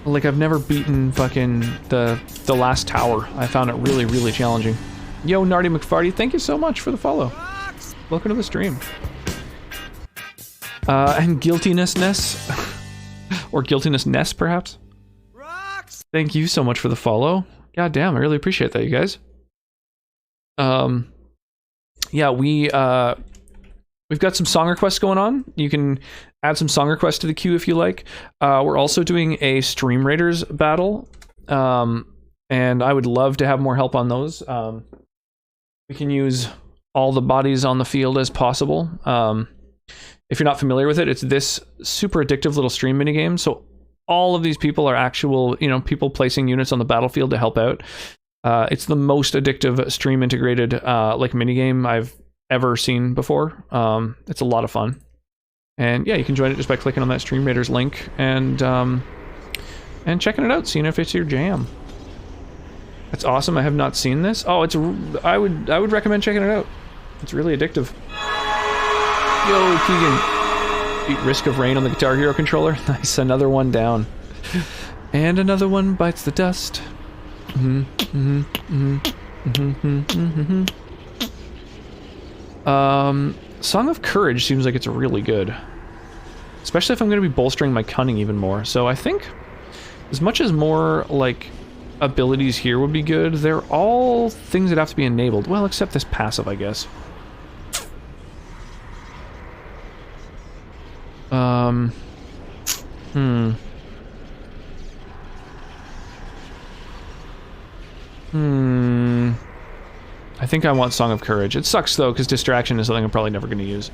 like, I've never beaten fucking the last tower. I found it really, really challenging. Yo, Nardy McFarty, thank you so much for the follow. Welcome to the stream. And guiltiness-ness. Or Guiltiness Ness, perhaps? Rocks! Thank you so much for the follow. God damn, I really appreciate that, you guys. Yeah, we've got some song requests going on. You can add some song requests to the queue if you like. We're also doing a Stream Raiders battle, and I would love to have more help on those. We can use all the bodies on the field as possible. If you're not familiar with it, it's this super addictive little stream minigame. So all of these people are actual, people placing units on the battlefield to help out. It's the most addictive stream integrated minigame I've ever seen before. It's a lot of fun. And yeah, you can join it just by clicking on that Stream Raiders link and checking it out, seeing if it's your jam. That's awesome. I have not seen this. Oh, I would recommend checking it out. It's really addictive. Yo, Keegan. Beat Risk of Rain on the Guitar Hero controller. Nice, another one down. And another one bites the dust. Song of Courage seems like it's really good. Especially if I'm going to be bolstering my cunning even more. So I think as much as more, abilities here would be good, they're all things that have to be enabled. Well, except this passive, I guess. I think I want Song of Courage. It sucks, though, because Distraction is something I'm probably never going to use.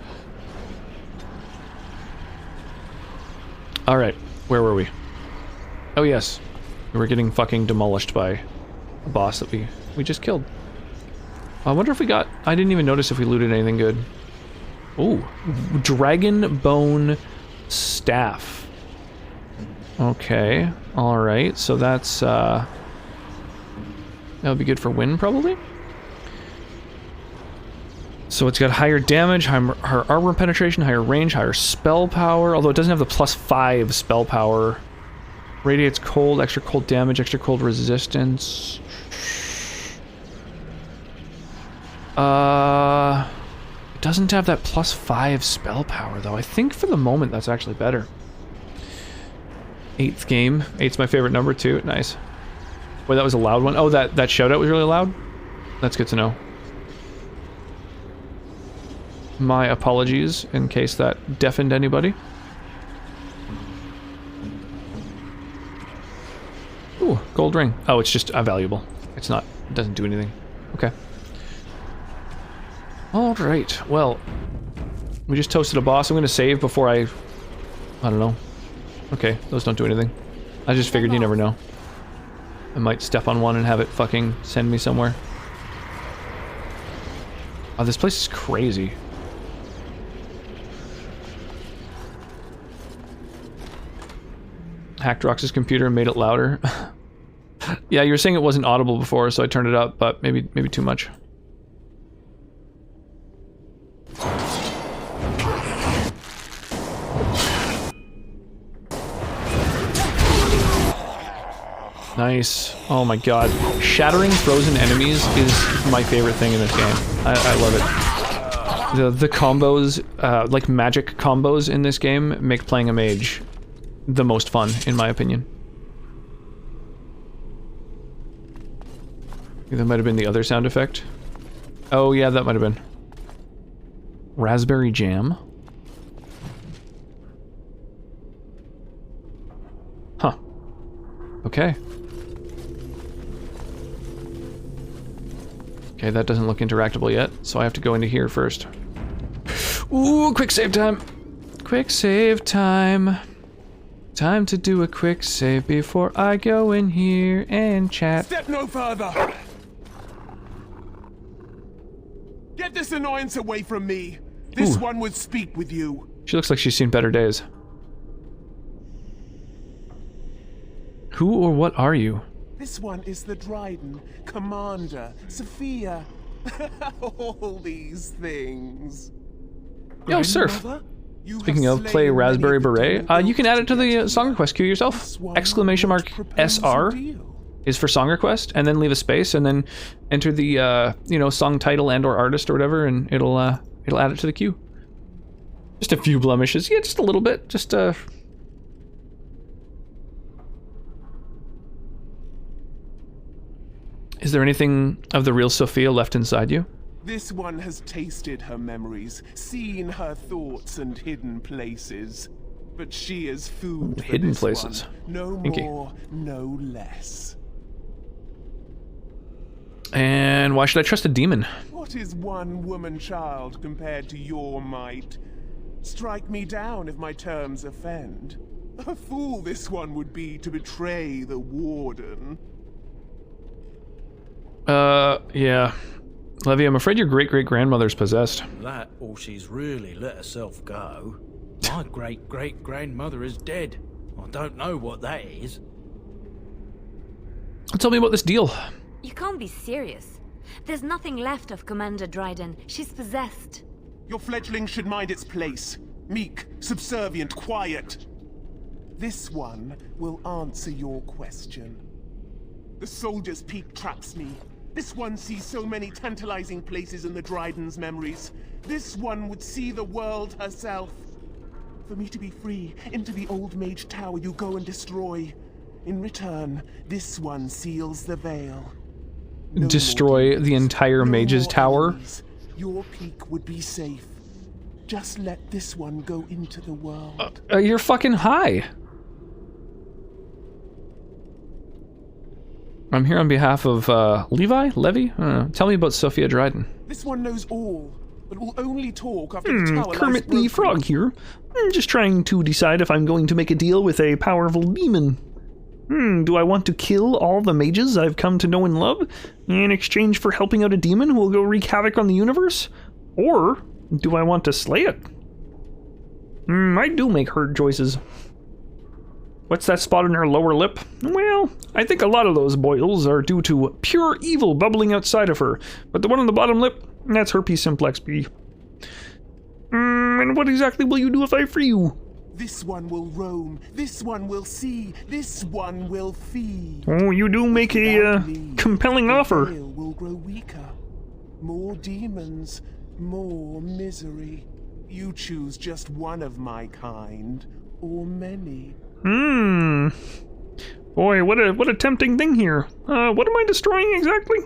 Alright, where were we? Oh, yes. We were getting fucking demolished by a boss that we just killed. I wonder if we got... I didn't even notice if we looted anything good. Ooh, Dragon Bone Staff. Okay, alright, so that's, that would be good for win, probably? So it's got higher damage, higher armor penetration, higher range, higher spell power, although it doesn't have the +5 spell power. Radiates cold, extra cold damage, extra cold resistance. It doesn't have that +5 spell power, though. I think for the moment that's actually better. 8th game. 8's my favorite number, too. Nice. Boy, that was a loud one. Oh, that shoutout was really loud? That's good to know. My apologies in case that deafened anybody. Ooh, gold ring. Oh, it's just valuable. It's not, it doesn't do anything. Okay. Alright, well, we just toasted a boss. I'm gonna save before I don't know. Okay, those don't do anything. I just figured you never know. I might step on one and have it fucking send me somewhere. Oh, this place is crazy. Hacked Rox's computer and made it louder. Yeah, you were saying it wasn't audible before, so I turned it up, but maybe too much. Nice. Oh my god. Shattering frozen enemies is my favorite thing in this game. I love it. The combos, like magic combos in this game, make playing a mage the most fun, in my opinion. That might have been the other sound effect. Oh yeah, that might have been. Raspberry jam. Huh. Okay. Okay, that doesn't look interactable yet, so I have to go into here first. Ooh, quick save time! Quick save time. Time to do a quick save before I go in here and chat. Step no further! Get this annoyance away from me! This one would speak with you. She looks like she's seen better days. Who or what are you? This one is the Dryden, Commander, Sophia. All these things. Yo, Surf. Speaking of, play Raspberry Beret. You can add it to the song request queue yourself. Exclamation mark SR is for song request, and then leave a space, and then enter the song title and or artist or whatever, and it'll add it to the queue. Just a few blemishes, yeah, just a little bit, just Is there anything of the real Sophia left inside you? This one has tasted her memories, seen her thoughts and hidden places. But she is food for Hidden this places. one. No Thank more, no less. And why should I trust a demon? What is one woman child compared to your might? Strike me down if my terms offend. A fool this one would be to betray the Warden. Yeah. Levy, I'm afraid your great-great-grandmother's possessed. That, or she's really let herself go. My great-great-grandmother is dead. I don't know what that is. Tell me about this deal. You can't be serious. There's nothing left of Commander Dryden. She's possessed. Your fledgling should mind its place. Meek, subservient, quiet. This one will answer your question. The Soldier's Peak traps me. This one sees so many tantalizing places in the Dryden's memories. This one would see the world herself. For me to be free, into the Old Mage Tower you go and destroy. In return, this one seals the veil. No Destroy the entire Mage's Tower? enemies. Your peak would be safe. Just let this one go into the world. You're fucking high. I'm here on behalf of, Levy? Tell me about Sophia Dryden. This one knows all, but will only talk after the tower lies Kermit the broken. Frog here. I'm just trying to decide if I'm going to make a deal with a powerful demon. Do I want to kill all the mages I've come to know and love in exchange for helping out a demon who will go wreak havoc on the universe? Or do I want to slay it? I do make hard choices. What's that spot on her lower lip? Well, I think a lot of those boils are due to pure evil bubbling outside of her, but the one on the bottom lip, that's herpes simplex B. And what exactly will you do if I free you? This one will roam, this one will see, this one will feed. Oh, you do make a compelling offer. The veil will grow weaker. More demons, more misery. You choose just one of my kind, or many. Boy, what a tempting thing here. What am I destroying exactly?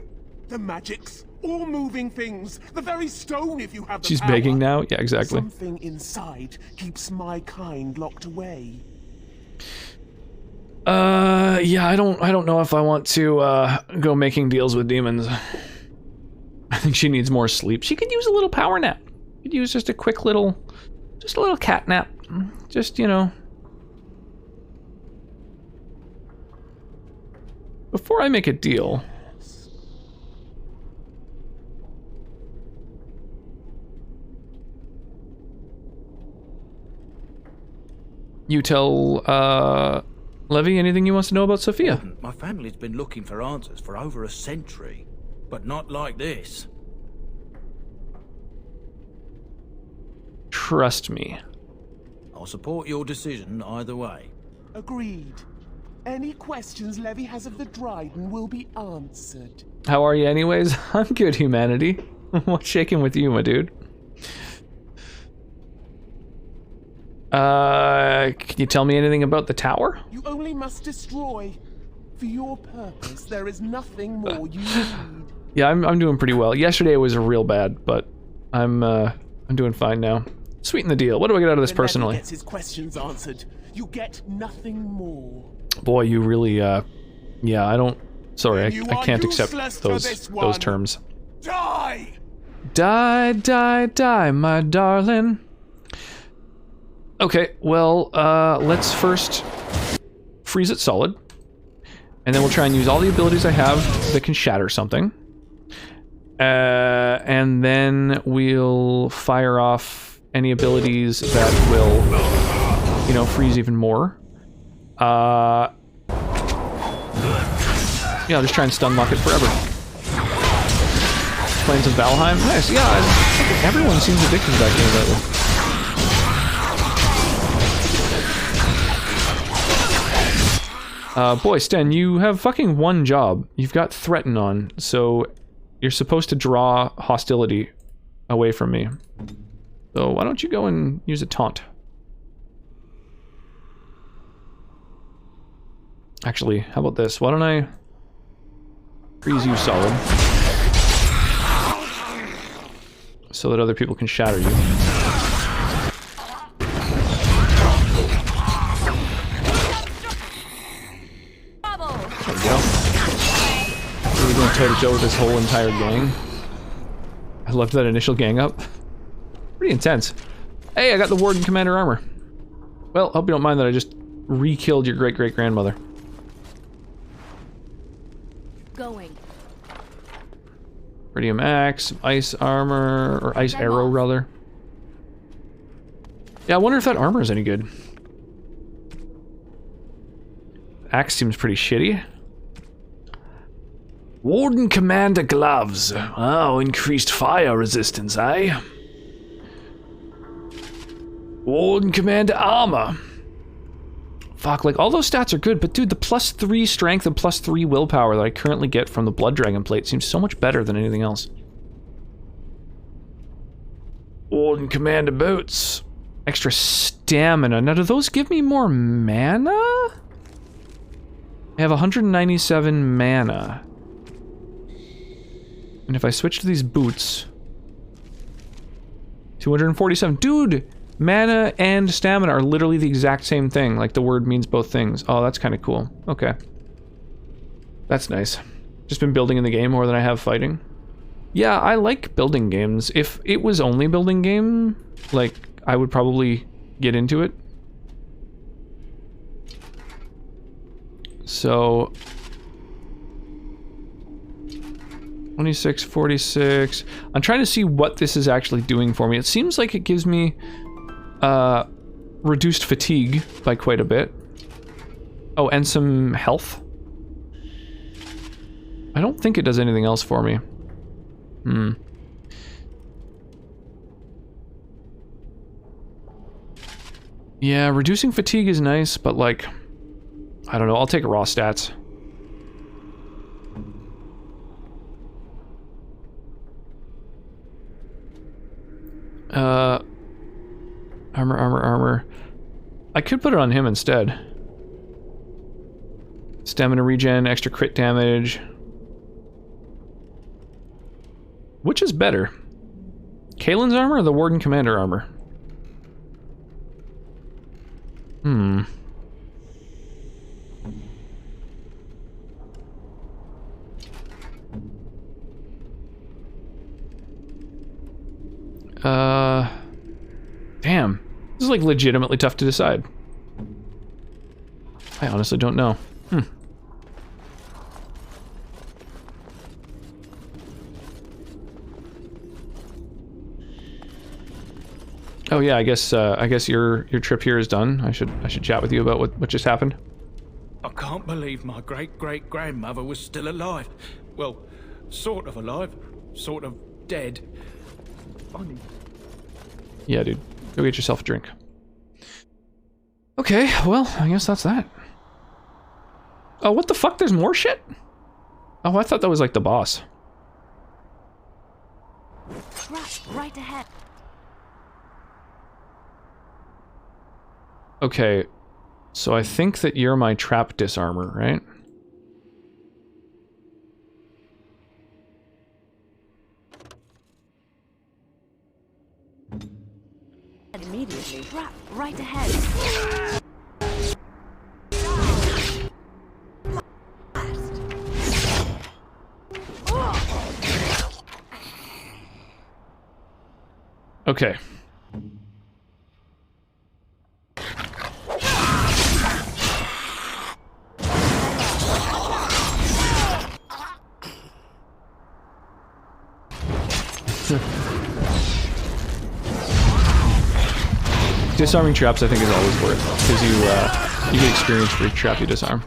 The magics, all moving things, the very stone if you have the She's power. begging now? Yeah, exactly. Something inside keeps my kind locked away. Yeah, I don't know if I want to, go making deals with demons. I think she needs more sleep. She could use a little power nap. Could use just a quick little, just a little cat nap. Just, you know. Before I make a deal... You tell, Levy anything he wants to know about Sophia? Warden, my family's been looking for answers for over a century, but not like this. Trust me. I'll support your decision either way. Agreed. Any questions Levy has of the Dryden will be answered. How are you anyways? I'm good, humanity. What's shaking with you, my dude? Can you tell me anything about the tower? You only must destroy. For your purpose, there is nothing more you need. Yeah, I'm doing pretty well. Yesterday was real bad, but I'm doing fine now. Sweeten the deal. What do I get out of this personally? Levy gets his questions answered. You get nothing more. Boy, you really, yeah, I don't... Sorry, I can't accept those terms. Die! Die, die, die, my darling. Okay, well, let's first freeze it solid. And then we'll try and use all the abilities I have that can shatter something. And then we'll fire off any abilities that will, you know, freeze even more. Yeah, I'll just try and stun lock it forever. Playing some Valheim? Nice, yeah, everyone seems addicted to that game lately. Boy, Sten, you have fucking one job. You've got Threaten on, so you're supposed to draw hostility away from me. So why don't you go and use a taunt? Actually, how about this? Why don't I... Freeze you solid. So that other people can shatter you. There we go. We're going toe-to-toe with this whole entire gang. I loved that initial gang up. Pretty intense. Hey, I got the Warden Commander armor. Well, hope you don't mind that I just re-killed your great-great-grandmother. Going. Iridium axe, ice armor, or ice arrow rather. Yeah, I wonder if that armor is any good. Axe seems pretty shitty. Warden Commander gloves. Oh, increased fire resistance, eh? Warden Commander armor. Fuck, like, all those stats are good, but dude, the +3 strength and +3 willpower that I currently get from the Blood Dragon plate seems so much better than anything else. Warden Commander boots. Extra stamina. Now, do those give me more mana? I have 197 mana. And if I switch to these boots... 247. Dude! Mana and stamina are literally the exact same thing. Like, the word means both things. Oh, that's kind of cool. Okay. That's nice. Just been building in the game more than I have fighting. Yeah, I like building games. If it was only building game, like, I would probably get into it. So... 26, 46... I'm trying to see what this is actually doing for me. It seems like it gives me... reduced fatigue by quite a bit. Oh, and some health. I don't think it does anything else for me. Yeah, reducing fatigue is nice, but like... I don't know, I'll take raw stats. Armor. I could put it on him instead. Stamina regen, extra crit damage. Which is better? Kaelin's armor or the Warden Commander armor? Damn. This is like legitimately tough to decide. I honestly don't know. Oh yeah, I guess your trip here is done. I should chat with you about what just happened. I can't believe my great-great-grandmother was still alive. Well, sort of alive, sort of dead. Funny. Yeah, dude. Go get yourself a drink. Okay, well, I guess that's that. Oh, what the fuck? There's more shit? Oh, I thought that was like the boss. Right ahead. Okay, so I think that you're my trap disarmer, right? Immediately. Right ahead. Okay. Disarming traps I think is always worth, because you get experience for each trap you disarm.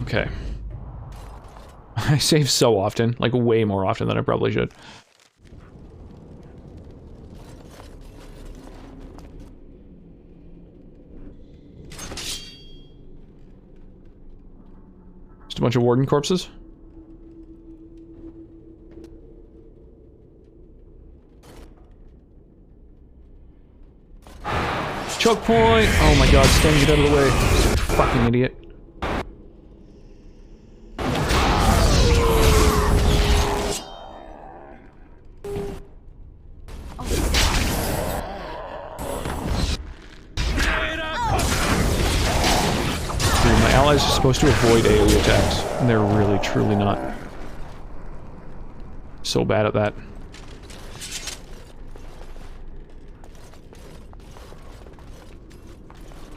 Okay. I save so often, like way more often than I probably should. Just a bunch of Warden corpses. Choke point! Oh my god, Stan, get out of the way. Fucking idiot. Dude, my allies are supposed to avoid AoE attacks, and they're really, truly not. So bad at that.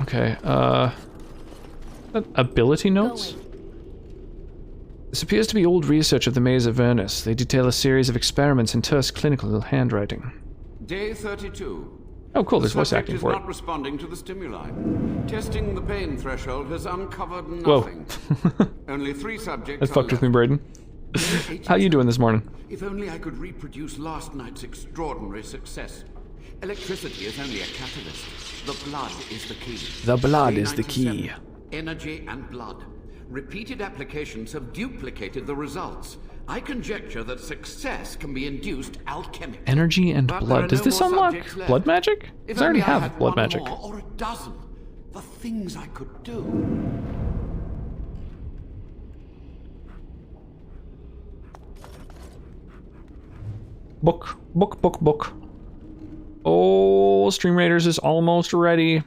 Okay, ability notes? This appears to be old research of the Maze of Vernus. They detail a series of experiments in terse clinical handwriting. Day 32. Oh, cool, there's voice acting for it. Not responding to the stimuli. Testing the pain threshold has uncovered Whoa. nothing. Only 3 subjects That fucked with me, Braden. How you doing this morning? If only I could reproduce last night's extraordinary success. Electricity is only a catalyst. The blood is the key. The blood is the key. Energy and blood. Repeated applications have duplicated the results. I conjecture that success can be induced alchemically. Energy and blood. Does this unlock blood magic? Because I already have blood magic. Or a dozen. The things I could do. Book. Oh, Stream Raiders is almost ready.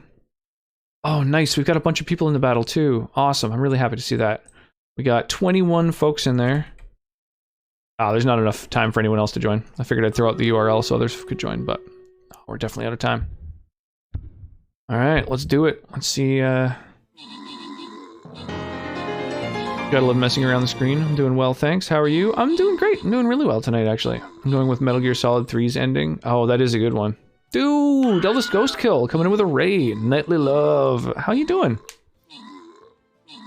Oh, nice. We've got a bunch of people in the battle, too. Awesome. I'm really happy to see that. We got 21 folks in there. Ah, there's not enough time for anyone else to join. I figured I'd throw out the URL so others could join, but we're definitely out of time. All right, let's do it. Let's see. Gotta love messing around the screen. I'm doing well, thanks. How are you? I'm doing great. I'm doing really well tonight, actually. I'm going with Metal Gear Solid 3's ending. Oh, that is a good one. Dude, Eldest Ghost Kill coming in with a raid. Nightly Love. How you doing?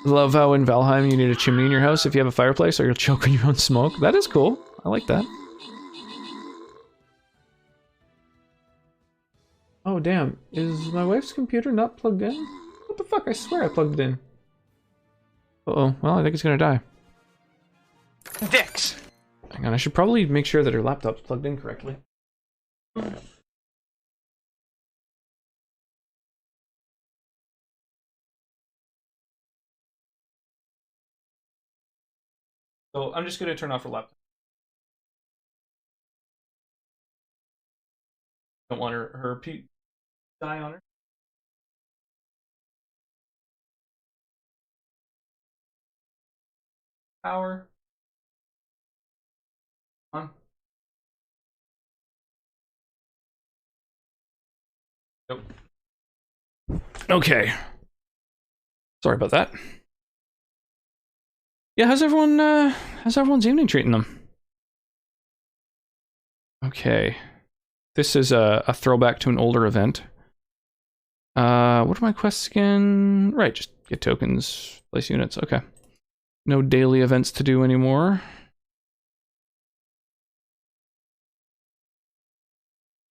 Love how in Valheim you need a chimney in your house if you have a fireplace or you'll choke on your own smoke. That is cool. I like that. Oh, damn. Is my wife's computer not plugged in? What the fuck? I swear I plugged it in. Uh-oh. Well, I think it's gonna die. Dicks! Hang on, I should probably make sure that her laptop's plugged in correctly. So I'm just gonna turn off her laptop. Don't want her die on her. Power. On. Nope. Okay. Sorry about that. Yeah, how's everyone's evening treating them? Okay. This is a throwback to an older event. What are my quests again? Right, just get tokens, place units, okay. No daily events to do anymore.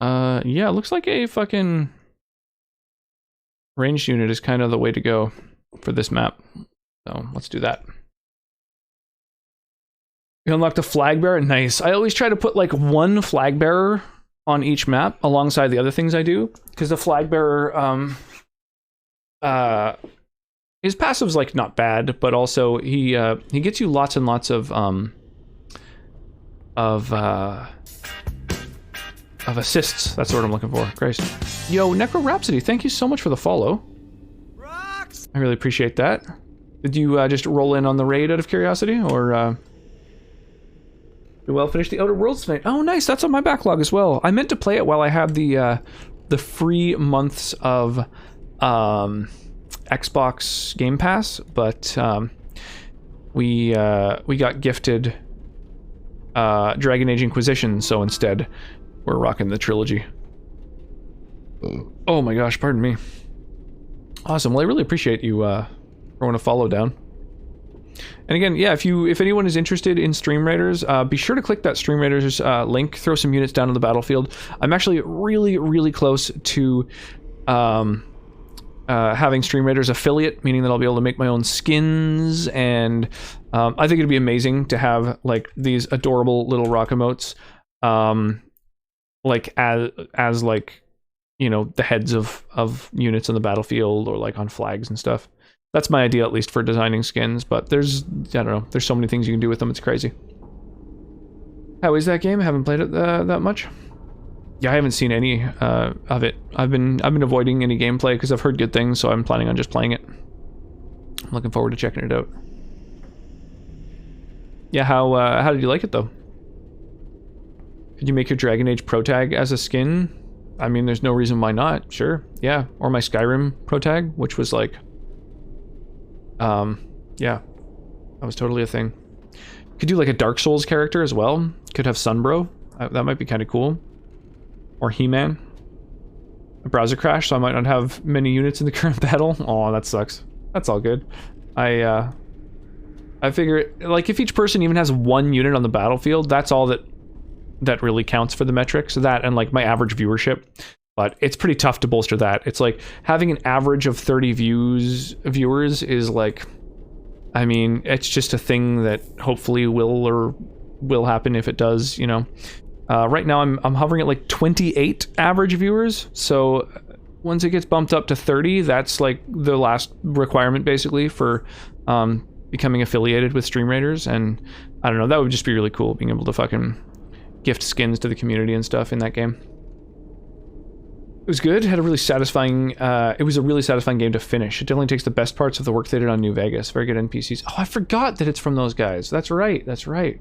Yeah, it looks like a fucking ranged unit is kind of the way to go for this map. So let's do that. We unlocked a flag bearer. Nice. I always try to put like one flag bearer on each map alongside the other things I do, because the flag bearer, his passive's like not bad, but also he gets you lots and lots of assists. That's what I'm looking for. Great. Yo, Necro Rhapsody, thank you so much for the follow. Rocks! I really appreciate that. Did you just roll in on the raid out of curiosity, or you well finished the Outer Worlds tonight? Oh, nice. That's on my backlog as well. I meant to play it while I had the free months of Xbox Game Pass, but we got gifted Dragon Age Inquisition, so instead we're rocking the trilogy. Oh my gosh, pardon me. Awesome. Well, I really appreciate you throwing a follow down. And again, yeah, if anyone is interested in Stream Raiders, be sure to click that Stream Raiders link, throw some units down on the battlefield. I'm actually really close to having Stream Raiders affiliate, meaning that I'll be able to make my own skins, and I think it'd be amazing to have like these adorable little rock emotes like as like you know, the heads of units on the battlefield or like on flags and stuff. That's my idea, at least, for designing skins, but there's, I don't know, there's so many things you can do with them, it's crazy. How is that game? I haven't played it that much. Yeah, I haven't seen any of it. I've been avoiding any gameplay because I've heard good things, so I'm planning on just playing it. I'm looking forward to checking it out. Yeah, how did you like it though? Could you make your Dragon Age protag as a skin? I mean, there's no reason why not. Sure, yeah. Or my Skyrim protag, which was like, yeah, that was totally a thing. Could do like a Dark Souls character as well. Could have Sunbro. That might be kind of cool. Or He-Man. A browser crash, so I might not have many units in the current battle. Oh, that sucks. That's all good. I figure, like, if each person even has one unit on the battlefield, that's all that really counts for the metric. So that and like my average viewership. But it's pretty tough to bolster that. It's like having an average of 30 viewers is like, I mean, it's just a thing that hopefully will happen if it does, you know. Right now I'm hovering at like 28 average viewers. So once it gets bumped up to 30, that's like the last requirement basically for becoming affiliated with Stream Raiders. And I don't know, that would just be really cool, being able to fucking gift skins to the community and stuff in that game. It was good. Had a really satisfying. It was a really satisfying game to finish. It definitely takes the best parts of the work they did on New Vegas. Very good NPCs. Oh, I forgot that it's from those guys. That's right. That's right.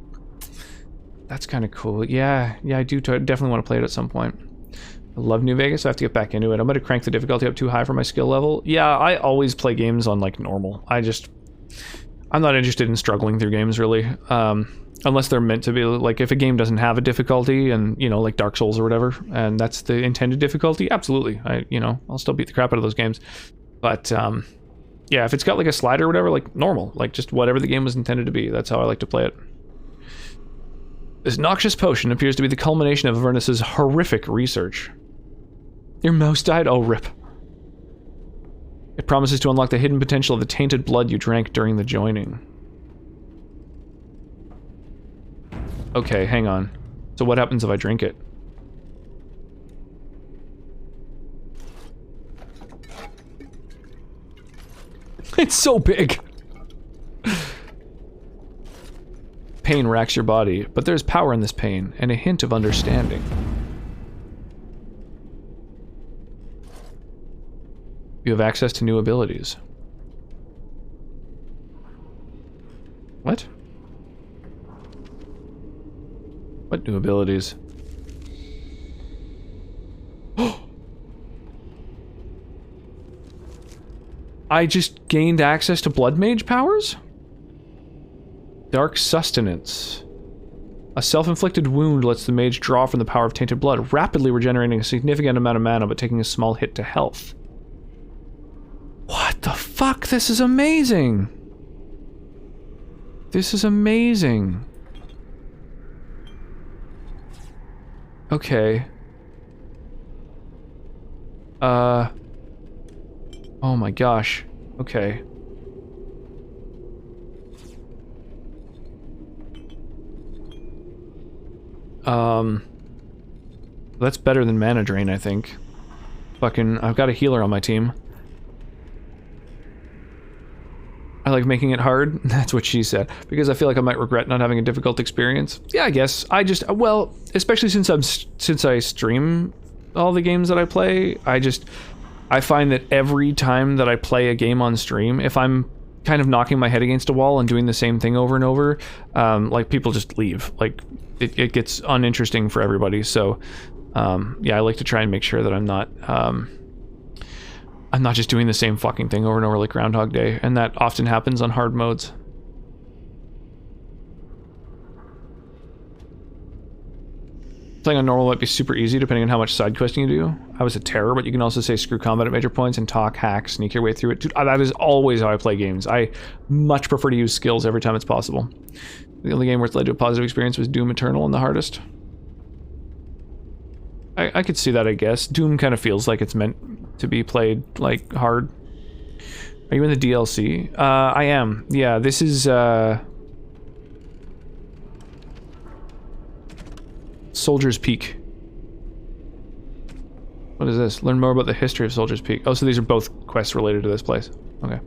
That's kind of cool. Yeah, I do definitely want to play it at some point. I love New Vegas. So I have to get back into it. I'm going to crank the difficulty up too high for my skill level. Yeah, I always play games on like normal. I'm not interested in struggling through games really. Unless they're meant to be, like if a game doesn't have a difficulty and, you know, like Dark Souls or whatever, and that's the intended difficulty, absolutely. I'll still beat the crap out of those games. But, yeah, if it's got like a slider or whatever, like normal, like just whatever the game was intended to be, that's how I like to play it. This noxious potion appears to be the culmination of Avernus's horrific research. Your mouse died? Oh, rip. It promises to unlock the hidden potential of the tainted blood you drank during the joining. Okay, hang on. So what happens if I drink it? It's so big! Pain racks your body, but there's power in this pain, and a hint of understanding. You have access to new abilities. What? What new abilities? I just gained access to Blood Mage powers? Dark Sustenance. A self-inflicted wound lets the mage draw from the power of tainted blood, rapidly regenerating a significant amount of mana but taking a small hit to health. What the fuck? This is amazing! This is amazing. Okay. Oh my gosh. Okay. That's better than mana drain, I think. Fucking, I've got a healer on my team. I like making it hard. That's what she said. Because I feel like I might regret not having a difficult experience. Yeah, I guess. Well, especially since I stream all the games that I play, I find that every time that I play a game on stream, if I'm kind of knocking my head against a wall and doing the same thing over and over, like people just leave. Like it gets uninteresting for everybody. So yeah, I like to try and make sure that I'm not just doing the same fucking thing over and over like Groundhog Day, and that often happens on hard modes. Playing on normal might be super easy depending on how much side questing you do. I was a terror, but you can also say screw combat at major points and talk, hack, sneak your way through it. Dude, that is always how I play games. I much prefer to use skills every time it's possible. The only game where it's led to a positive experience was Doom Eternal on the hardest. I could see that, I guess. Doom kind of feels like it's meant to be played, like, hard. Are you in the DLC? I am. Yeah, this is, Soldier's Peak. What is this? Learn more about the history of Soldier's Peak. Oh, so these are both quests related to this place. Okay.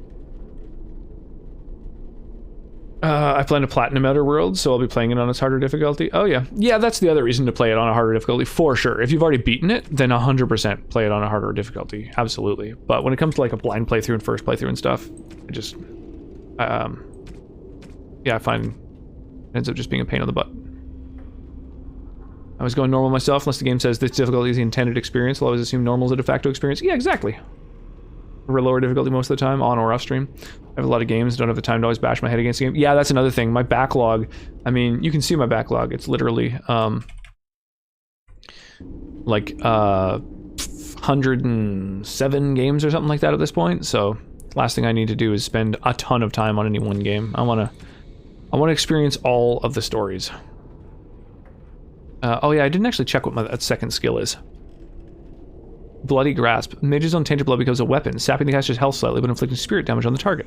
I plan to platinum Outer Worlds, so I'll be playing it on its harder difficulty. Oh yeah. Yeah, that's the other reason to play it on a harder difficulty, for sure. If you've already beaten it, then 100% play it on a harder difficulty. Absolutely. But when it comes to like a blind playthrough and first playthrough and stuff, I just... yeah, I find it ends up just being a pain in the butt. I was going normal myself, unless the game says this difficulty is the intended experience. I'll always assume normal is a de facto experience. Yeah, exactly. We're lower difficulty most of the time, on or off stream. I have a lot of games, don't have the time to always bash my head against the game. Yeah, that's another thing. My backlog, I mean, you can see my backlog. It's literally, like, 107 games or something like that at this point. So, last thing I need to do is spend a ton of time on any one game. I want to experience all of the stories. Oh yeah, I didn't actually check what my second skill is. Bloody Grasp. Mages don't tainted blood becomes a weapon, sapping the caster's health slightly but inflicting spirit damage on the target.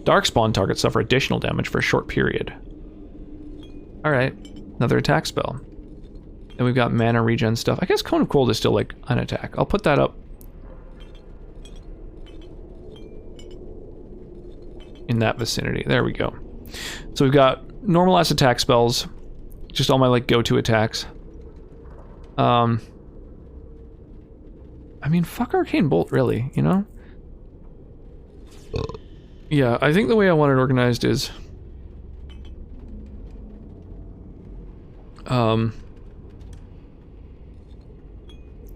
Darkspawn targets suffer additional damage for a short period. Alright, another attack spell. Then we've got mana regen stuff. I guess Cone of Cold is still like an attack. I'll put that up in that vicinity. There we go. So we've got normal ass attack spells, just all my like go-to attacks. I mean, fuck Arcane Bolt, really, you know? Yeah, I think the way I want it organized is...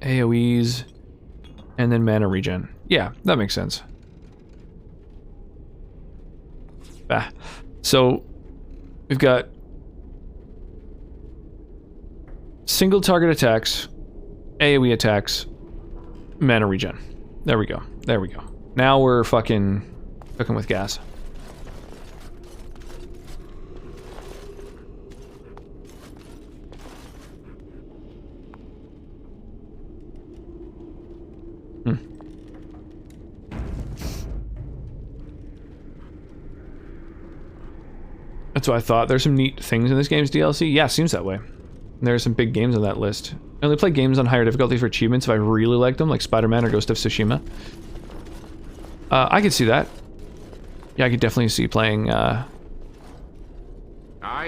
AoEs, and then mana regen. Yeah, that makes sense. Bah. So, we've got... single target attacks, AoE attacks, mana regen. There we go. There we go. Now we're fucking cooking with gas. That's what I thought. There's some neat things in this game's DLC. Yeah, seems that way. There are some big games on that list. I only play games on higher difficulty for achievements if I really like them, like Spider-Man or Ghost of Tsushima. I could see that. Yeah, I could definitely see playing, I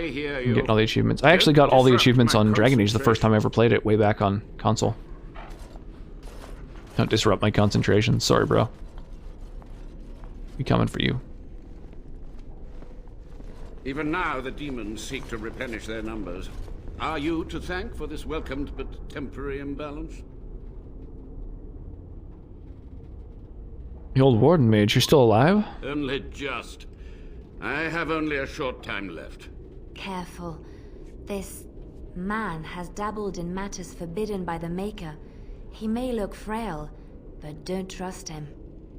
hear you. Getting all the achievements. I actually got all the achievements on Dragon Age the first time I ever played it, way back on console. Don't disrupt my concentration. Sorry, bro. Be coming for you. Even now, the demons seek to replenish their numbers. Are you to thank for this welcomed but temporary imbalance? The old Warden mage, you're still alive? Only just. I have only a short time left. Careful. This man has dabbled in matters forbidden by the Maker. He may look frail, but don't trust him.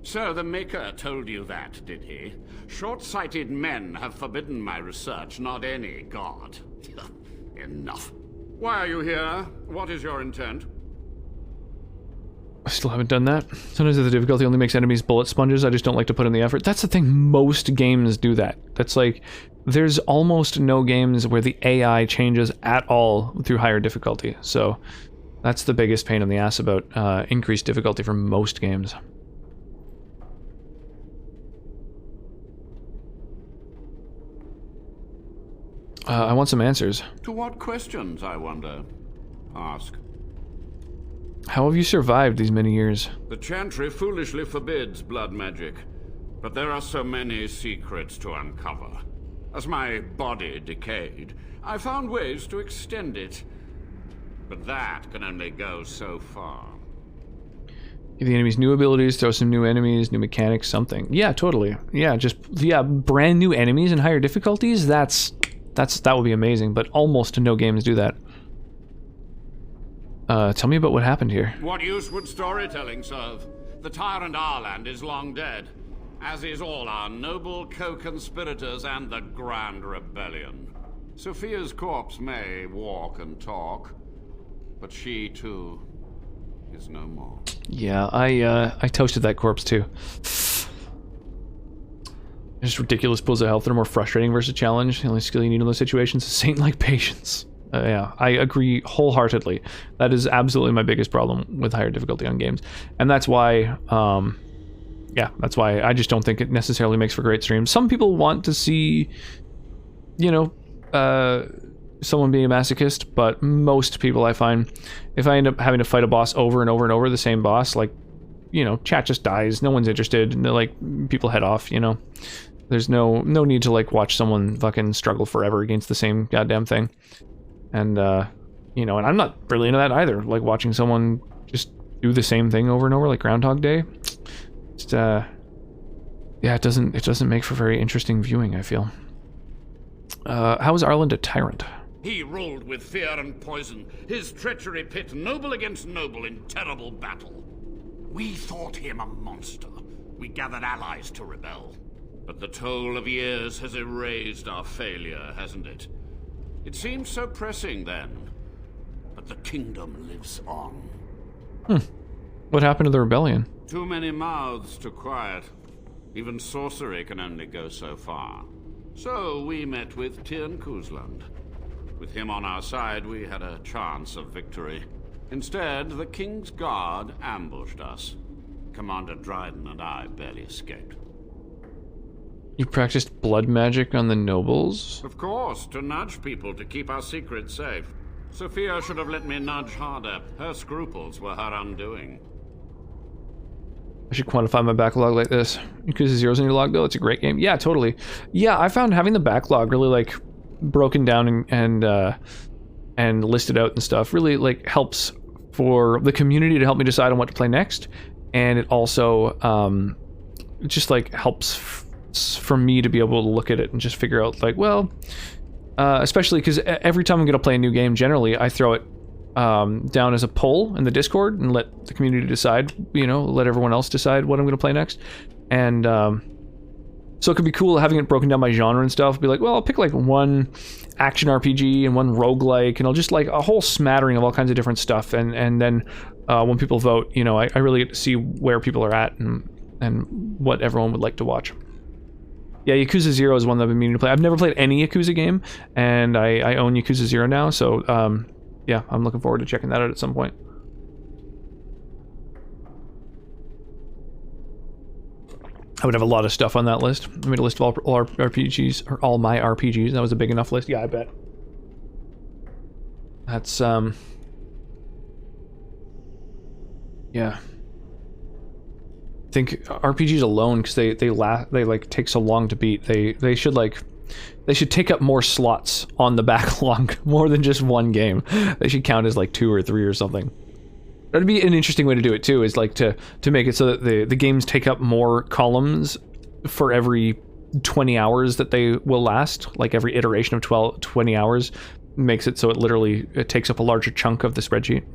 So the Maker told you that, did he? Short-sighted men have forbidden my research, not any god. Enough. Why are you here? What is your intent? I still haven't done that. Sometimes the difficulty only makes enemies bullet sponges. I just don't like to put in the effort. That's the thing. Most games do that. That's like, there's almost no games where the AI changes at all through higher difficulty. So that's the biggest pain in the ass about increased difficulty for most games. I want some answers. To what questions, I wonder? Ask. How have you survived these many years? The Chantry foolishly forbids blood magic, but there are so many secrets to uncover. As my body decayed, I found ways to extend it. But that can only go so far. Give the enemies new abilities, throw some new enemies, new mechanics, something. Yeah, totally. Yeah, brand new enemies and higher difficulties, that would be amazing, but almost no games do that. Tell me about what happened here. What use would storytelling serve? The tyrant Arland is long dead, as is all our noble co-conspirators and the Grand Rebellion. Sophia's corpse may walk and talk, but she, too, is no more. Yeah, I toasted that corpse, too. Just ridiculous pools of health that are more frustrating versus challenge. The only skill you need in those situations is saint-like patience. Yeah, I agree wholeheartedly. That is absolutely my biggest problem with higher difficulty on games. And that's why, yeah, that's why I just don't think it necessarily makes for great streams. Some people want to see, you know, someone being a masochist, but most people I find, if I end up having to fight a boss over and over and over, the same boss, like, you know, chat just dies, no one's interested, and like, people head off, you know. There's no need to like watch someone fucking struggle forever against the same goddamn thing. And, you know, and I'm not really into that either, like watching someone just do the same thing over and over, like Groundhog Day. Just, yeah, it doesn't make for very interesting viewing, I feel. How is Arland a tyrant? He ruled with fear and poison, his treachery pit noble against noble in terrible battle. We thought him a monster. We gathered allies to rebel. But the toll of years has erased our failure, hasn't it? It seemed so pressing then, but the kingdom lives on. What happened to the rebellion? Too many mouths to quiet. Even sorcery can only go so far. So we met with Tyrn Kuzland. With him on our side, we had a chance of victory. Instead, the King's Guard ambushed us. Commander Dryden and I barely escaped. You practiced blood magic on the nobles? Of course, to nudge people to keep our secrets safe. Sophia should have let me nudge harder. Her scruples were her undoing. I should quantify my backlog like this. Because zeros in your log, though, it's a great game. Yeah, totally. Yeah, I found having the backlog really, like, broken down and listed out and stuff really, like, helps for the community to help me decide on what to play next. And it also, just, like, helps for me to be able to look at it and just figure out, like, well, especially because every time I'm going to play a new game, generally, I throw it down as a poll in the Discord and let the community decide, you know, let everyone else decide what I'm going to play next. And so it could be cool having it broken down by genre and stuff. Be like, well, I'll pick like one action RPG and one roguelike, and I'll just like a whole smattering of all kinds of different stuff. And then when people vote, you know, I really get to see where people are at and what everyone would like to watch. Yeah, Yakuza 0 is one that I've been meaning to play. I've never played any Yakuza game, and I own Yakuza 0 now, so yeah, I'm looking forward to checking that out at some point. I would have a lot of stuff on that list. I made a list of all our RPGs, or all my RPGs. That was a big enough list. Yeah, I bet. That's, yeah. I think RPGs alone, because they like take so long to beat. They should take up more slots on the backlog, more than just one game. They should count as like 2 or 3 or something. That'd be an interesting way to do it too, is like to make it so that the games take up more columns for every 20 hours that they will last. Like every iteration of 20 hours makes it so it takes up a larger chunk of the spreadsheet.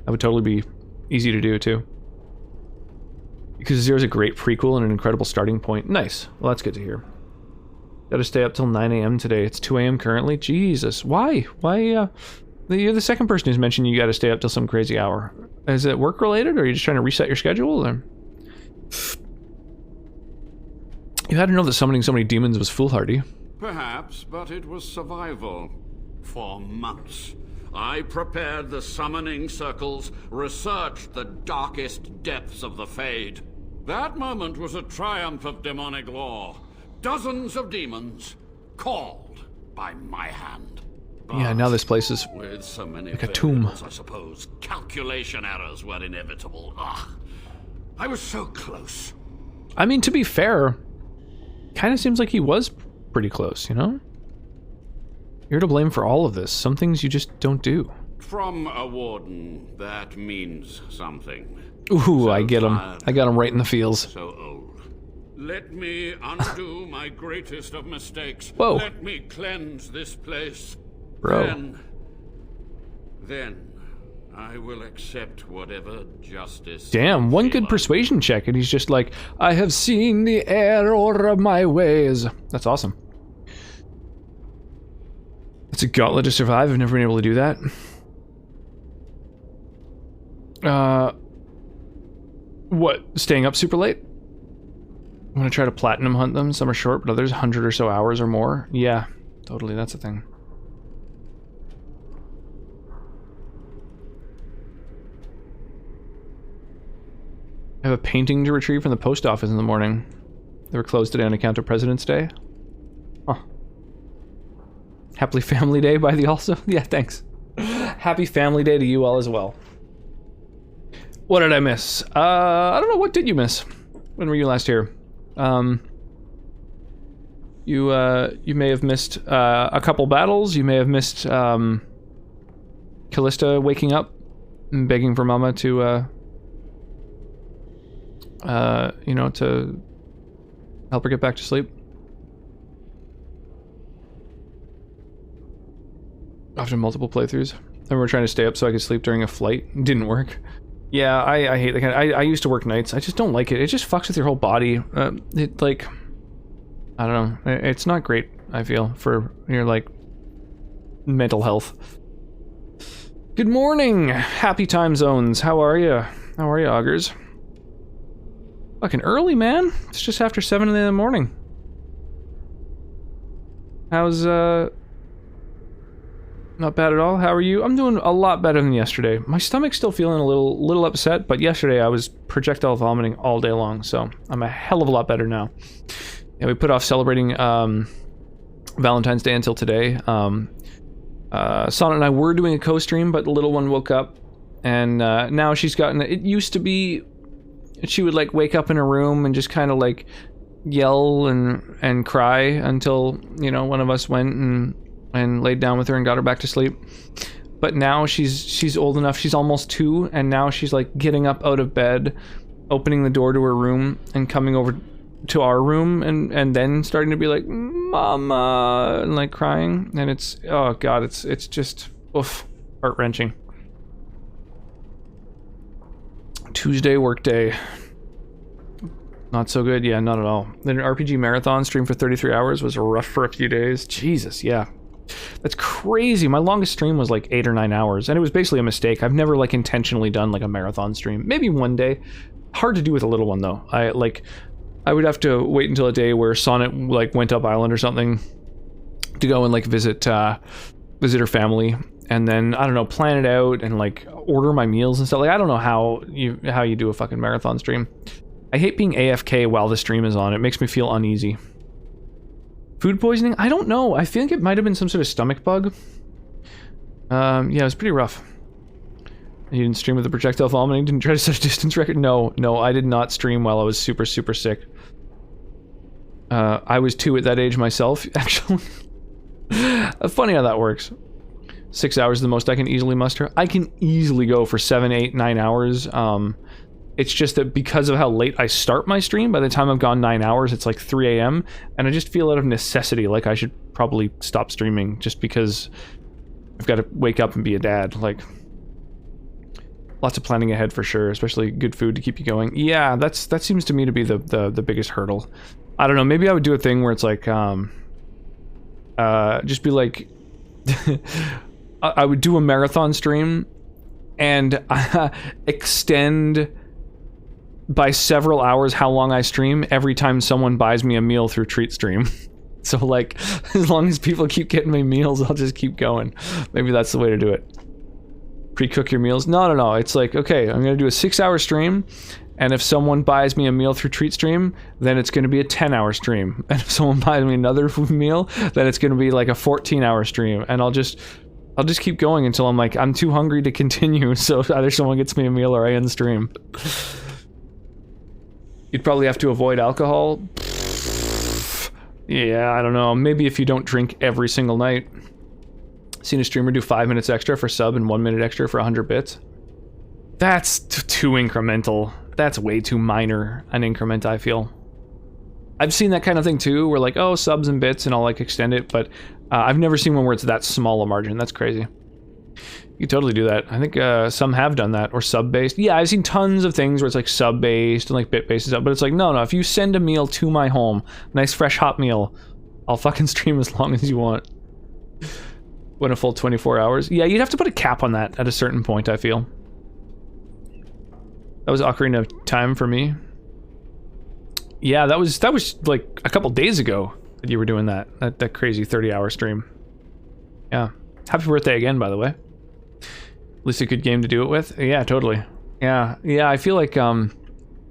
That would totally be easy to do too. Because Zero is a great prequel and an incredible starting point. Nice. Well, that's good to hear. Gotta stay up till 9 a.m. today. It's 2 a.m. currently. Jesus. Why? Why, you're the second person who's mentioned you gotta stay up till some crazy hour. Is it work related, or are you just trying to reset your schedule? Or... You had to know that summoning so many demons was foolhardy. Perhaps, but it was survival. For months. I prepared the summoning circles, researched the darkest depths of the Fade. That moment was a triumph of demonic law. Dozens of demons, called by my hand. But yeah, now this place is with so many like a tomb. I suppose calculation errors were inevitable. I was so close. I mean, to be fair, kind of seems like he was pretty close, you know? You're to blame for all of this. Some things you just don't do. From a warden, that means something. Ooh, so I get him. I got him right in the feels. So old. Let me undo my greatest of mistakes. Whoa. Let me cleanse this place. Bro. Then I will accept whatever justice. Damn, one good persuasion check, and he's just like, I have seen the error of my ways. That's awesome. It's a gauntlet to survive. I've never been able to do that. What? Staying up super late? I'm gonna try to platinum hunt them. Some are short, but others 100 or so hours or more. Yeah, totally. That's a thing. I have a painting to retrieve from the post office in the morning. They were closed today on account of President's Day. Huh. Happy Family Day by the also? Yeah, thanks. Happy Family Day to you all as well. What did I miss? I don't know. What did you miss? When were you last here? You may have missed a couple battles. You may have missed Callista waking up and begging for Mama to you know, to help her get back to sleep. After multiple playthroughs. I remember trying to stay up so I could sleep during a flight. It didn't work. Yeah, I hate that kind of, I used to work nights. I just don't like it. It just fucks with your whole body. It, like, I don't know. It's not great, I feel, for your, like, mental health. Good morning, happy time zones. How are you? How are you, Augers? Fucking early, man. It's just after 7 in the morning. How's, not bad at all. How are you? I'm doing a lot better than yesterday. My stomach's still feeling a little upset, but yesterday I was projectile vomiting all day long, so I'm a hell of a lot better now. Yeah, we put off celebrating Valentine's Day until today. Sonnet and I were doing a co-stream, but the little one woke up, and now she's gotten... It used to be she would like wake up in her room and just kind of like yell and cry until, you know, one of us went and laid down with her and got her back to sleep. But now she's old enough, she's almost 2, and now she's like getting up out of bed, opening the door to her room and coming over to our room and then starting to be like, Mama, and like crying. And it's, oh god, it's just oof, heart-wrenching. Tuesday work day. Not so good. Yeah, not at all. Then an RPG marathon stream for 33 hours was rough for a few days. Jesus, yeah. That's crazy. My longest stream was like 8 or 9 hours, and it was basically a mistake. I've never like intentionally done like a marathon stream. Maybe one day. Hard to do with a little one though. I would have to wait until a day where Sonnet like went up island or something to go and like visit her family, and then I don't know, plan it out and like order my meals and stuff. Like I don't know how you do a fucking marathon stream. I hate being AFK while the stream is on. It makes me feel uneasy. Food poisoning? I don't know. I feel like it might have been some sort of stomach bug. Yeah, it was pretty rough. You didn't stream with the projectile vomiting? Didn't try to set a distance record? No, I did not stream while I was super sick. I was 2 at that age myself, actually. Funny how that works. 6 hours is the most I can easily muster. I can easily go for 7, 8, 9 hours. It's just that because of how late I start my stream, by the time I've gone 9 hours, it's like 3 a.m. And I just feel out of necessity like I should probably stop streaming just because I've got to wake up and be a dad. Like, lots of planning ahead for sure, especially good food to keep you going. Yeah, that seems to me to be the biggest hurdle. I don't know, maybe I would do a thing where it's like, just be like, I would do a marathon stream and extend by several hours how long I stream every time someone buys me a meal through Treat Stream. So like, as long as people keep getting me meals, I'll just keep going. Maybe that's the way to do it. Pre-cook your meals? No. It's like, okay, I'm gonna do a 6-hour stream, and if someone buys me a meal through Treat Stream, then it's gonna be a 10-hour stream. And if someone buys me another meal, then it's gonna be like a 14-hour stream. And I'll just keep going until I'm like, I'm too hungry to continue, so either someone gets me a meal or I end stream. You'd probably have to avoid alcohol. Yeah, I don't know. Maybe if you don't drink every single night. Seen a streamer do 5 minutes extra for sub and 1 minute extra for 100 bits. That's too incremental. That's way too minor an increment, I feel. I've seen that kind of thing too, where like, oh, subs and bits and I'll like extend it, but I've never seen one where it's that small a margin. That's crazy. You could totally do that. I think some have done that, or sub-based. Yeah, I've seen tons of things where it's like sub-based and like bit-based and stuff, but it's like, no, if you send a meal to my home, nice fresh hot meal, I'll fucking stream as long as you want. When a full 24 hours. Yeah, you'd have to put a cap on that at a certain point, I feel. That was Ocarina of Time for me. Yeah, that was like a couple days ago that you were doing that crazy 30-hour stream. Yeah. Happy birthday again, by the way. At least a good game to do it with. Yeah, totally. Yeah, I feel like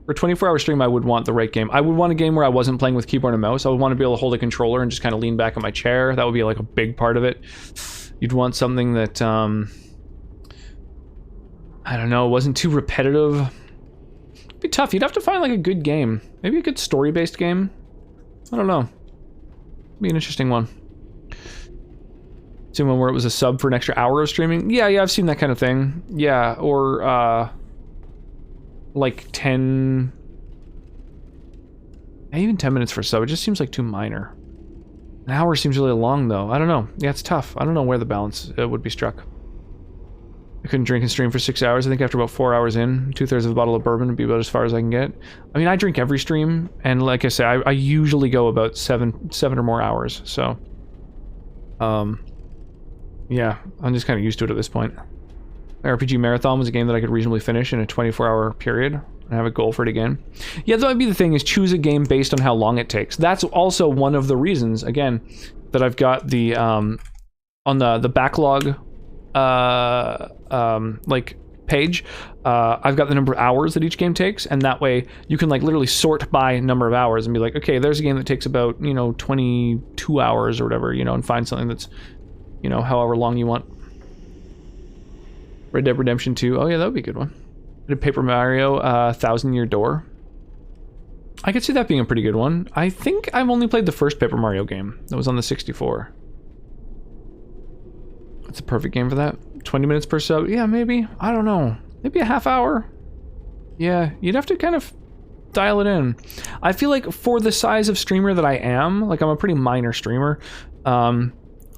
For a 24-hour stream, I would want the right game. I would want a game where I wasn't playing with keyboard and mouse. I would want to be able to hold a controller and just kind of lean back on my chair. That would be like a big part of it. You'd want something that, I don't know, wasn't too repetitive. It'd be tough. You'd have to find like a good game. Maybe a good story-based game. I don't know. It'd be an interesting one. Seen one where it was a sub for an extra hour of streaming. Yeah, I've seen that kind of thing. Yeah, or, like 10... Even 10 minutes for a sub, it just seems like too minor. An hour seems really long, though. I don't know. Yeah, it's tough. I don't know where the balance would be struck. I couldn't drink and stream for 6 hours. I think after about 4 hours in, 2/3 of a bottle of bourbon would be about as far as I can get. I mean, I drink every stream, and like I say, I usually go about seven or more hours, so... yeah, I'm just kind of used to it at this point. RPG Marathon was a game that I could reasonably finish in a 24-hour period. And have a goal for it again. Yeah, that might be the thing, is choose a game based on how long it takes. That's also one of the reasons, again, that I've got the, on the backlog, like, page, I've got the number of hours that each game takes, and that way you can, like, literally sort by number of hours and be like, okay, there's a game that takes about, you know, 22 hours or whatever, you know, and find something that's, you know, however long you want. Red Dead Redemption 2. Oh yeah, that would be a good one. I did Paper Mario, 1,000 Year Door. I could see that being a pretty good one. I think I've only played the first Paper Mario game. That was on the 64. That's a perfect game for that. 20 minutes per sub? Yeah, maybe. I don't know. Maybe a half hour? Yeah, you'd have to kind of dial it in. I feel like for the size of streamer that I am, like I'm a pretty minor streamer,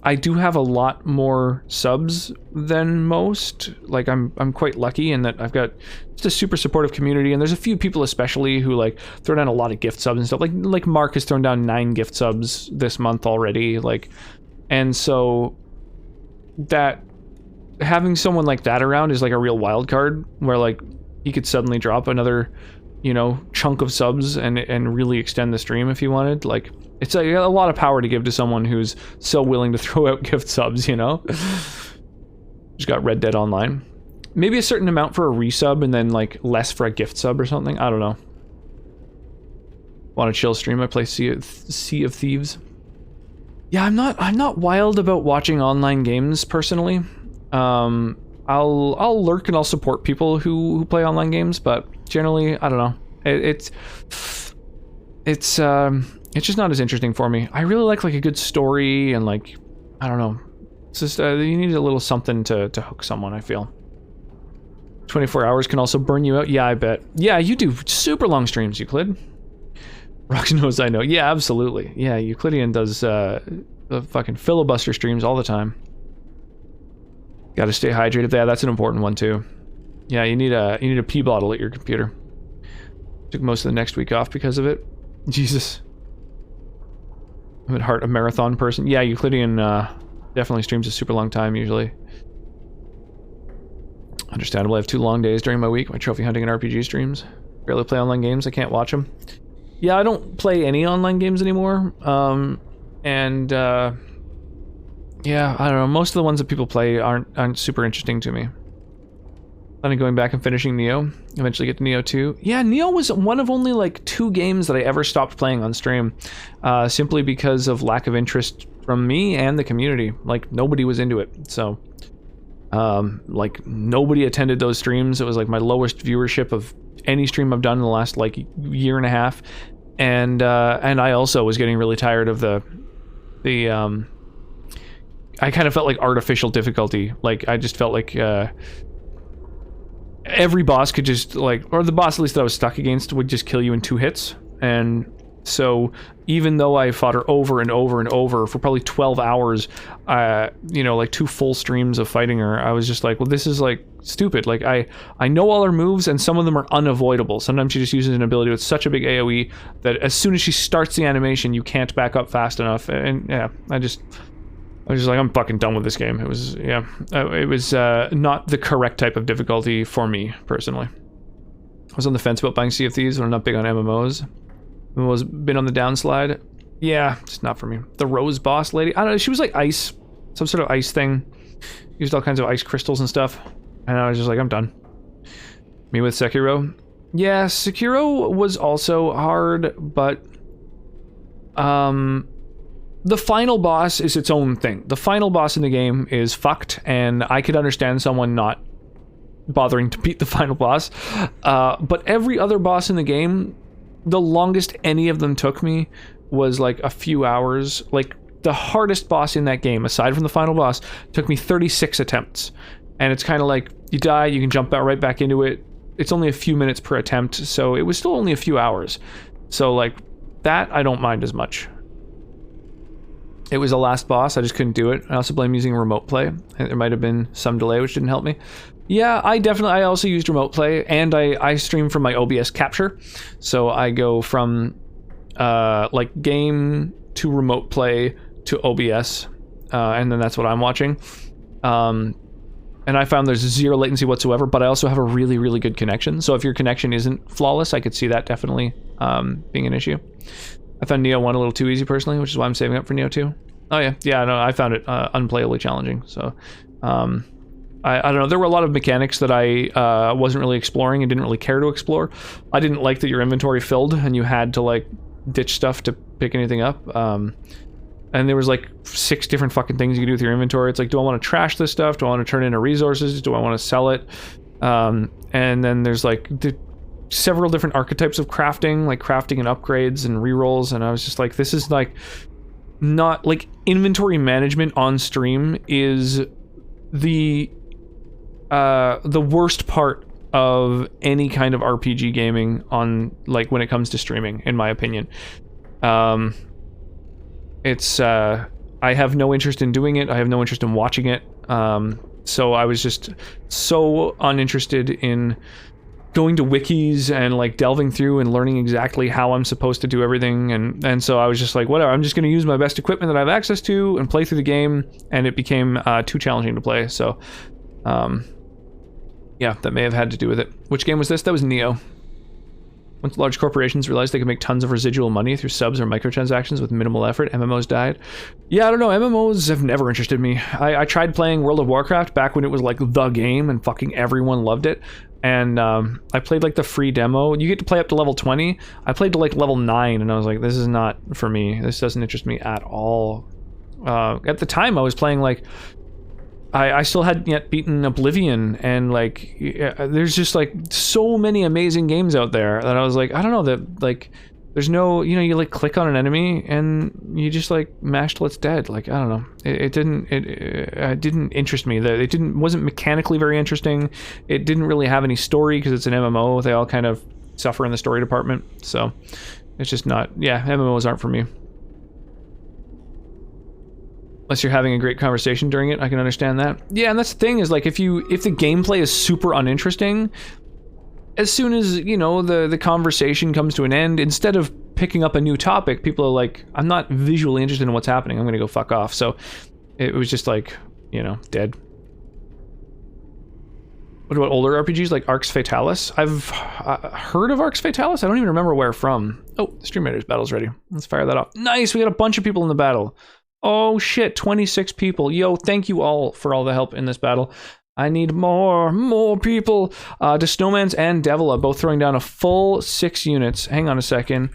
I do have a lot more subs than most. Like I'm quite lucky in that I've got just a super supportive community, and there's a few people especially who like throw down a lot of gift subs and stuff. Like Mark has thrown down 9 gift subs this month already. Like, and so that having someone like that around is like a real wild card where like he could suddenly drop another, you know, chunk of subs and really extend the stream if he wanted. Like, it's a lot of power to give to someone who's so willing to throw out gift subs, you know? Just got Red Dead Online. Maybe a certain amount for a resub and then like less for a gift sub or something. I don't know. Want a chill stream? I play Sea of Thieves. Yeah, I'm not wild about watching online games personally. I'll lurk and I'll support people who play online games, but generally, I don't know. It's just not as interesting for me. I really like a good story and like, I don't know. It's just, you need a little something to hook someone, I feel. 24 hours can also burn you out. Yeah, I bet. Yeah, you do super long streams, Euclid. Rox knows I know. Yeah, absolutely. Yeah, Euclidean does the fucking filibuster streams all the time. Gotta stay hydrated. Yeah, that's an important one too. Yeah, you need a pee bottle at your computer. Took most of the next week off because of it. Jesus. I'm at heart a marathon person. Yeah, Euclidean definitely streams a super long time usually. Understandable. I have 2 long days during my week. My trophy hunting and RPG streams. Barely play online games. I can't watch them. Yeah, I don't play any online games anymore. Yeah, I don't know. Most of the ones that people play aren't super interesting to me. Planning going back and finishing Neo. Eventually get to Neo 2. Yeah, Neo was one of only like 2 games that I ever stopped playing on stream. Simply because of lack of interest from me and the community. Like, nobody was into it. So, like, nobody attended those streams. It was like my lowest viewership of any stream I've done in the last like year and a half. And I also was getting really tired of the I kind of felt like artificial difficulty. Like, I just felt like every boss could just, like, or the boss at least that I was stuck against would just kill you in 2 hits. And so even though I fought her over and over and over for probably 12 hours, you know, like 2 full streams of fighting her, I was just like, well, this is like stupid. Like, I know all her moves and some of them are unavoidable. Sometimes she just uses an ability with such a big AoE that as soon as she starts the animation, you can't back up fast enough. And yeah, I was just like, I'm fucking done with this game. It was, yeah, it was not the correct type of difficulty for me, personally. I was on the fence about buying Sea of Thieves, but I'm not big on MMOs. MMO's been on the downslide. Yeah, just not for me. The Rose boss lady, I don't know, she was like ice, some sort of ice thing. Used all kinds of ice crystals and stuff. And I was just like, I'm done. Me with Sekiro. Yeah, Sekiro was also hard, but the final boss is its own thing. The final boss in the game is fucked, and I could understand someone not bothering to beat the final boss. But every other boss in the game, the longest any of them took me was like a few hours. Like the hardest boss in that game, aside from the final boss, took me 36 attempts. And it's kind of like, you die, you can jump out right back into it. It's only a few minutes per attempt, so it was still only a few hours. So like, that I don't mind as much. It was the last boss, I just couldn't do it. I also blame using remote play. There might have been some delay, which didn't help me. Yeah, I also used remote play, and I stream from my OBS capture. So I go from like game to remote play to OBS, and then that's what I'm watching. And I found there's zero latency whatsoever, but I also have a really, really good connection. So if your connection isn't flawless, I could see that definitely being an issue. I found Neo 1 a little too easy personally, which is why I'm saving up for Neo 2. Oh yeah, no, I found it unplayably challenging. So I don't know, there were a lot of mechanics that I wasn't really exploring and didn't really care to explore. I didn't like that your inventory filled and you had to like ditch stuff to pick anything up. And there was like 6 different fucking things you could do with your inventory. It's like, do I want to trash this stuff? Do I want to turn it into resources? Do I want to sell it? And then there's like several different archetypes of crafting, like crafting and upgrades and rerolls. And I was just like, this is like not like inventory management on stream is the worst part of any kind of RPG gaming on like when it comes to streaming, in my opinion. It's I have no interest in doing it. I have no interest in watching it. So I was just so uninterested in going to wikis and like delving through and learning exactly how I'm supposed to do everything. And so I was just like, whatever, I'm just going to use my best equipment that I have access to and play through the game. And it became too challenging to play. So yeah, that may have had to do with it. Which game was this? That was Neo. Once large corporations realized they could make tons of residual money through subs or microtransactions with minimal effort, MMOs died. Yeah, I don't know. MMOs have never interested me. I tried playing World of Warcraft back when it was like the game and fucking everyone loved it. And I played like the free demo. You get to play up to level 20. I played to like level 9 and I was like, this is not for me. This doesn't interest me at all. At the time I was playing like, I still hadn't yet beaten Oblivion, and like there's just like so many amazing games out there that I was like, I don't know, that like there's no, you know, you like click on an enemy and you just like mash till it's dead. Like I don't know, it didn't interest me. It wasn't mechanically very interesting. It didn't really have any story because it's an MMO. They all kind of suffer in the story department, so it's just not. Yeah, MMOs aren't for me. Unless you're having a great conversation during it, I can understand that. Yeah, and that's the thing is like if the gameplay is super uninteresting, as soon as, you know, the conversation comes to an end, instead of picking up a new topic, people are like, I'm not visually interested in what's happening, I'm gonna go fuck off. So it was just like, you know, dead. What about older RPGs like Arx Fatalis? I've heard of Arx Fatalis. I don't even remember where from. Oh, the Stream Raiders battle's ready. Let's fire that up. Nice, we got a bunch of people in the battle. Oh shit, 26 people. Yo, thank you all for all the help in this battle. I need more people. The Snowmans and Devil are both throwing down a full 6 units. Hang on a second.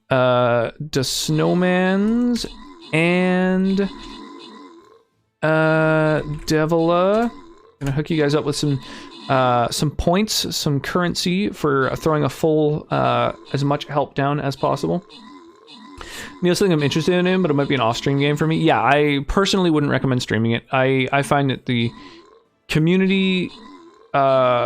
The Snowmans and Devila. Gonna hook you guys up with some points, some currency for throwing a full as much help down as possible. You know, something I'm interested in, but it might be an off-stream game for me. Yeah, I personally wouldn't recommend streaming it. I find that the community that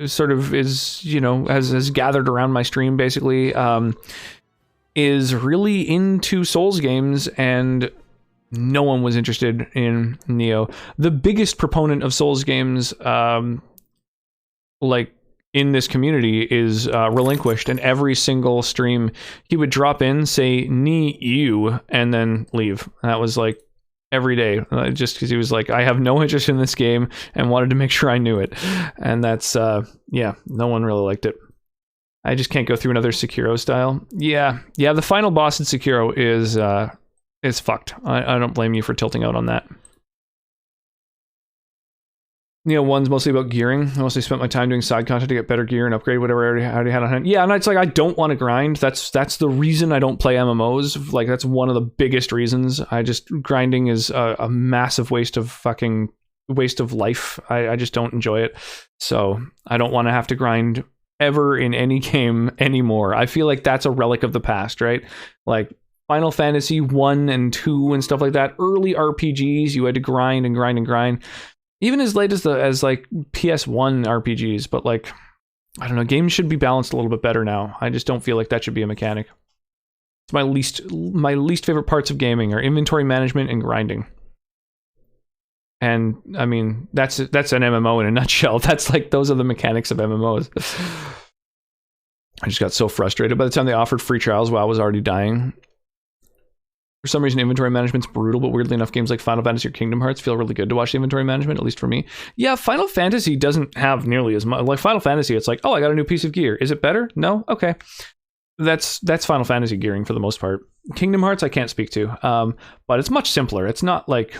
sort of is, you know, has gathered around my stream basically, is really into Souls games, and no one was interested in Neo. The biggest proponent of Souls games, like in this community, is Relinquished, and every single stream he would drop in, say "Ni you," and then leave. That was like every day, just because he was like, I have no interest in this game and wanted to make sure I knew it. And that's yeah, no one really liked it. I just can't go through another Sekiro style. Yeah, the final boss in Sekiro is fucked. I don't blame you for tilting out on that. one's mostly about gearing. I mostly spent my time doing side content to get better gear and upgrade whatever I already had on hand. Yeah, and it's like I don't want to grind. That's the reason I don't play MMOs. Like that's one of the biggest reasons. Grinding is a massive waste of life. I just don't enjoy it. So I don't want to have to grind ever in any game anymore. I feel like that's a relic of the past, right? Like Final Fantasy 1 and 2 and stuff like that. Early RPGs, you had to grind and grind and grind. Even as late as like PS1 RPGs, but like I don't know, games should be balanced a little bit better now. I just don't feel like that should be a mechanic. It's my least favorite parts of gaming are inventory management and grinding. And I mean, that's an MMO in a nutshell. That's like those are the mechanics of MMOs. I just got so frustrated. By the time they offered free trials, WoW was already dying. For some reason, inventory management's brutal, but weirdly enough, games like Final Fantasy or Kingdom Hearts feel really good to watch the inventory management, at least for me. Yeah, Final Fantasy doesn't have nearly as much. Like Final Fantasy, it's like, oh, I got a new piece of gear. Is it better? No? Okay. That's Final Fantasy gearing for the most part. Kingdom Hearts, I can't speak to, but it's much simpler. It's not like,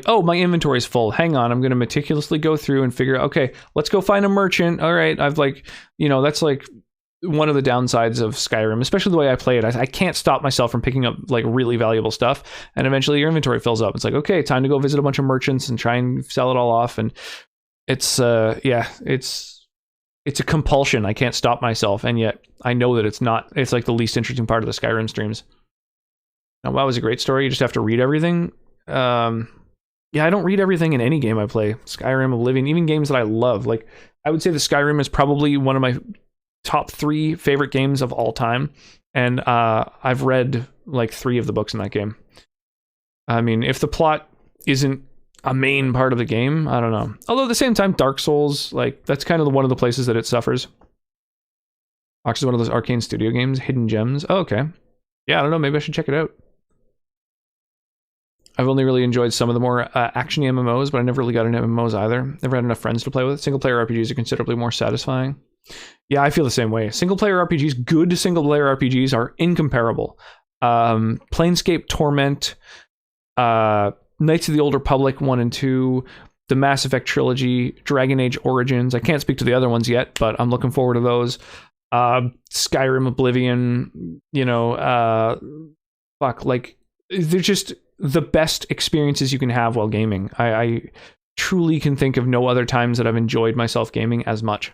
oh, my inventory is full. Hang on, I'm going to meticulously go through and figure out, okay, let's go find a merchant. All right, I've like, that's like one of the downsides of Skyrim, especially the way I play it. I can't stop myself from picking up like really valuable stuff, and eventually your inventory fills up. It's like, okay, time to go visit a bunch of merchants and try and sell it all off. And it's it's a compulsion. I can't stop myself, and yet I know that it's not. It's like the least interesting part of the Skyrim streams. Now, WoW is a great story. You just have to read everything. Yeah, I don't read everything in any game I play. Skyrim, Oblivion, even games that I love. Like, I would say that Skyrim is probably one of my top 3 favorite games of all time. And I've read like 3 of the books in that game. I mean, if the plot isn't a main part of the game, I don't know. Although at the same time, Dark Souls, like, that's kind of one of the places that it suffers. Ox is one of those Arcane Studio games, Hidden Gems. Oh, okay. Yeah, I don't know. Maybe I should check it out. I've only really enjoyed some of the more action-y MMOs, but I never really got into MMOs either. Never had enough friends to play with. Single-player RPGs are considerably more satisfying. Yeah, I feel the same way. Single-player RPGs, good single-player RPGs are incomparable. Planescape Torment, Knights of the Old Republic 1 and 2, the Mass Effect trilogy, Dragon Age Origins. I can't speak to the other ones yet, but I'm looking forward to those. Skyrim, Oblivion, they're just the best experiences you can have while gaming. I truly can think of no other times that I've enjoyed myself gaming as much.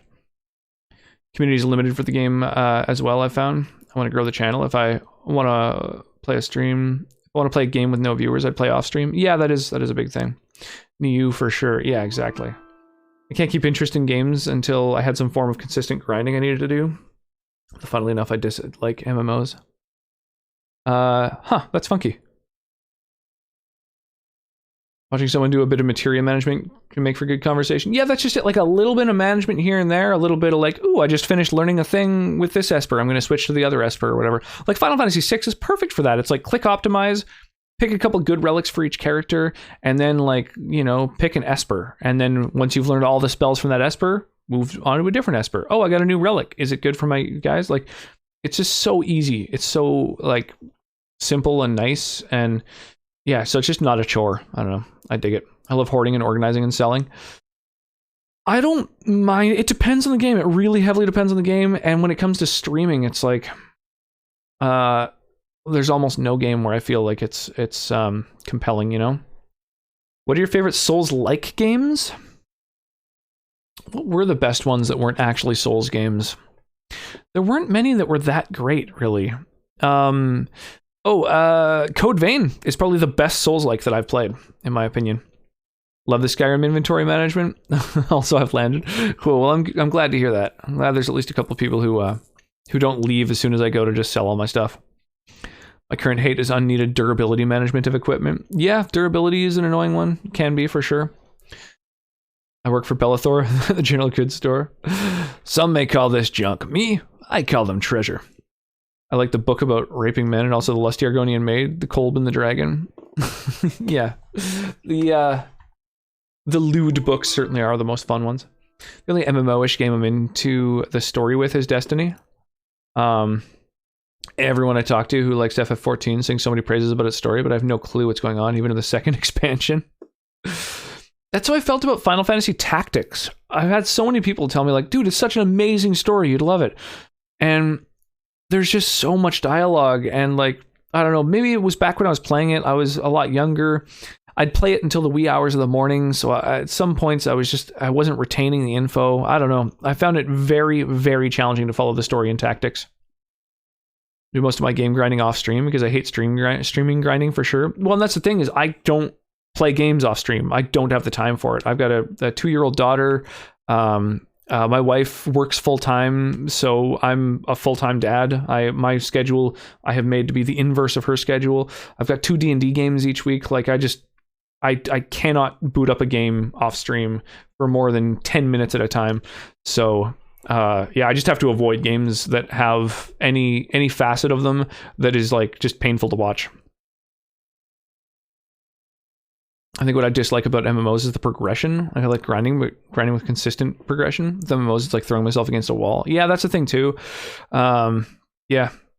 Community is limited for the game as well, I've found. I want to grow the channel. If I want to play a stream, if I want to play a game with no viewers, I'd play off stream. Yeah, that is a big thing. You for sure. Yeah, exactly. I can't keep interest in games until I had some form of consistent grinding I needed to do. Funnily enough, I dislike MMOs. That's funky. Watching someone do a bit of materia management can make for good conversation. Yeah, that's just it. Like a little bit of management here and there, a little bit of like, ooh, I just finished learning a thing with this Esper. I'm going to switch to the other Esper or whatever. Like Final Fantasy VI is perfect for that. It's like click optimize, pick a couple good relics for each character, and then like, pick an Esper. And then once you've learned all the spells from that Esper, move on to a different Esper. Oh, I got a new relic. Is it good for my guys? Like, it's just so easy. It's so like simple and nice, and yeah, so it's just not a chore. I don't know. I dig it. I love hoarding and organizing and selling. I don't mind. It depends on the game. It really heavily depends on the game. And when it comes to streaming, it's like, there's almost no game where I feel like it's compelling, What are your favorite Souls-like games? What were the best ones that weren't actually Souls games? There weren't many that were that great, really. Code Vein is probably the best Souls-like that I've played, in my opinion. Love the Skyrim inventory management. Also, I've landed. Cool. Well, I'm glad to hear that. I'm glad there's at least a couple of people who don't leave as soon as I go to just sell all my stuff. My current hate is unneeded durability management of equipment. Yeah, durability is an annoying one. Can be, for sure. I work for Bellathor, the general goods store. Some may call this junk. Me, I call them treasure. I like the book about raping men, and also the lusty Argonian maid, the Kolb the dragon. Yeah. The lewd books certainly are the most fun ones. The only MMO-ish game I'm into the story with is Destiny. Everyone I talk to who likes FF14 sings so many praises about its story, but I have no clue what's going on, even in the second expansion. That's how I felt about Final Fantasy Tactics. I've had so many people tell me like, dude, it's such an amazing story. You'd love it. And there's just so much dialogue. And like, I don't know, maybe it was back when I was playing it. I was a lot younger. I'd play it until the wee hours of the morning. So at some points I wasn't retaining the info. I don't know. I found it very, very challenging to follow the story in Tactics. Do most of my game grinding off stream because I hate streaming grinding for sure. Well, and that's the thing is I don't play games off stream. I don't have the time for it. I've got a 2-year-old daughter. My wife works full time, so I'm a full time dad. My schedule I have made to be the inverse of her schedule. I've got 2 D&D games each week. Like I cannot boot up a game off stream for more than 10 minutes at a time. So yeah, I just have to avoid games that have any facet of them that is like just painful to watch. I think what I dislike about MMOs is the progression. I like grinding, but grinding with consistent progression. With MMOs, it's like throwing myself against a wall. Yeah, that's a thing too. Yeah,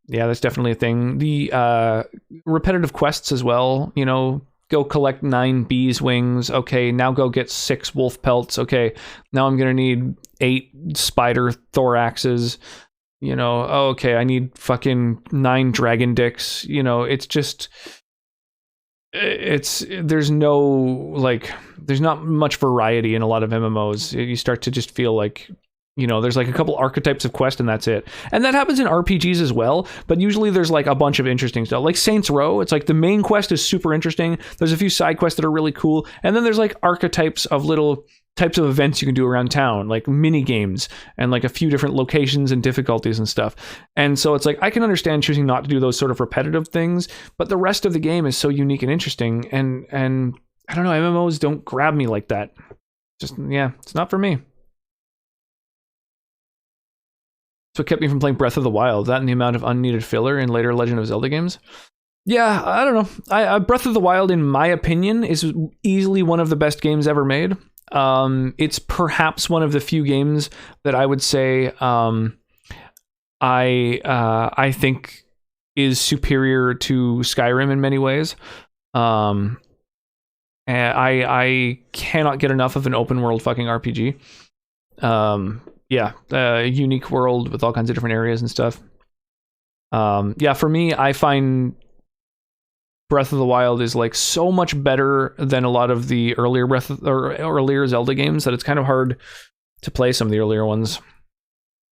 that's definitely a thing. The repetitive quests as well. You know, go collect 9 bees' wings. Okay, now go get 6 wolf pelts. Okay, now I'm gonna need 8 spider thoraxes. You know, oh, okay, I need fucking 9 dragon dicks. You know, it's just. There's not much variety in a lot of MMOs. You start to just feel like, you know, there's like a couple archetypes of quest and that's it. And that happens in RPGs as well, but usually there's like a bunch of interesting stuff. Like Saints Row, it's like the main quest is super interesting. There's a few side quests that are really cool. And then there's like archetypes of little types of events you can do around town, like mini games and like a few different locations and difficulties and stuff. And so it's like, I can understand choosing not to do those sort of repetitive things, but the rest of the game is so unique and interesting. And I don't know, MMOs don't grab me like that. Just, yeah, it's not for me. So it kept me from playing Breath of the Wild, that and the amount of unneeded filler in later Legend of Zelda games. Yeah, I don't know. Breath of the Wild, in my opinion, is easily one of the best games ever made. It's perhaps one of the few games that I would say I think is superior to Skyrim in many ways. And I cannot get enough of an open world fucking RPG. Yeah, a unique world with all kinds of different areas and stuff. Yeah, for me, I find Breath of the Wild is like so much better than a lot of the earlier earlier Zelda games that it's kind of hard to play some of the earlier ones.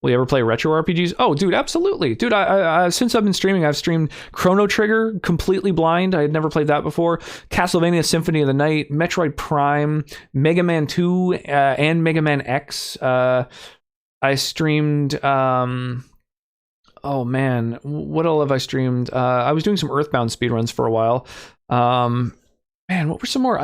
Will you ever play retro RPGs? Oh, dude, absolutely. Dude, I since I've been streaming, I've streamed Chrono Trigger completely blind. I had never played that before. Castlevania Symphony of the Night, Metroid Prime, Mega Man 2, and Mega Man X. I streamed... oh man, what all have I streamed? I was doing some Earthbound speedruns for a while. Man, what were some more?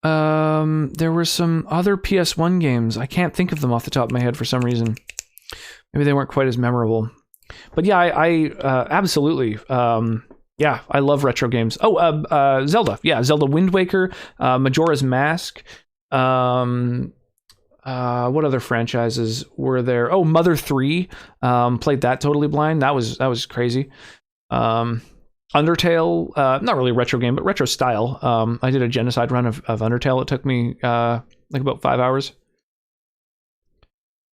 There were some other PS1 games. I can't think of them off the top of my head for some reason. Maybe they weren't quite as memorable. But yeah, I absolutely. Yeah, I love retro games. Oh, Zelda. Yeah, Zelda Wind Waker, Majora's Mask. What other franchises were there? Oh, Mother 3. Played that totally blind. That was crazy. Undertale, not really a retro game, but retro style. I did a genocide run of Undertale. It took me like about 5 hours.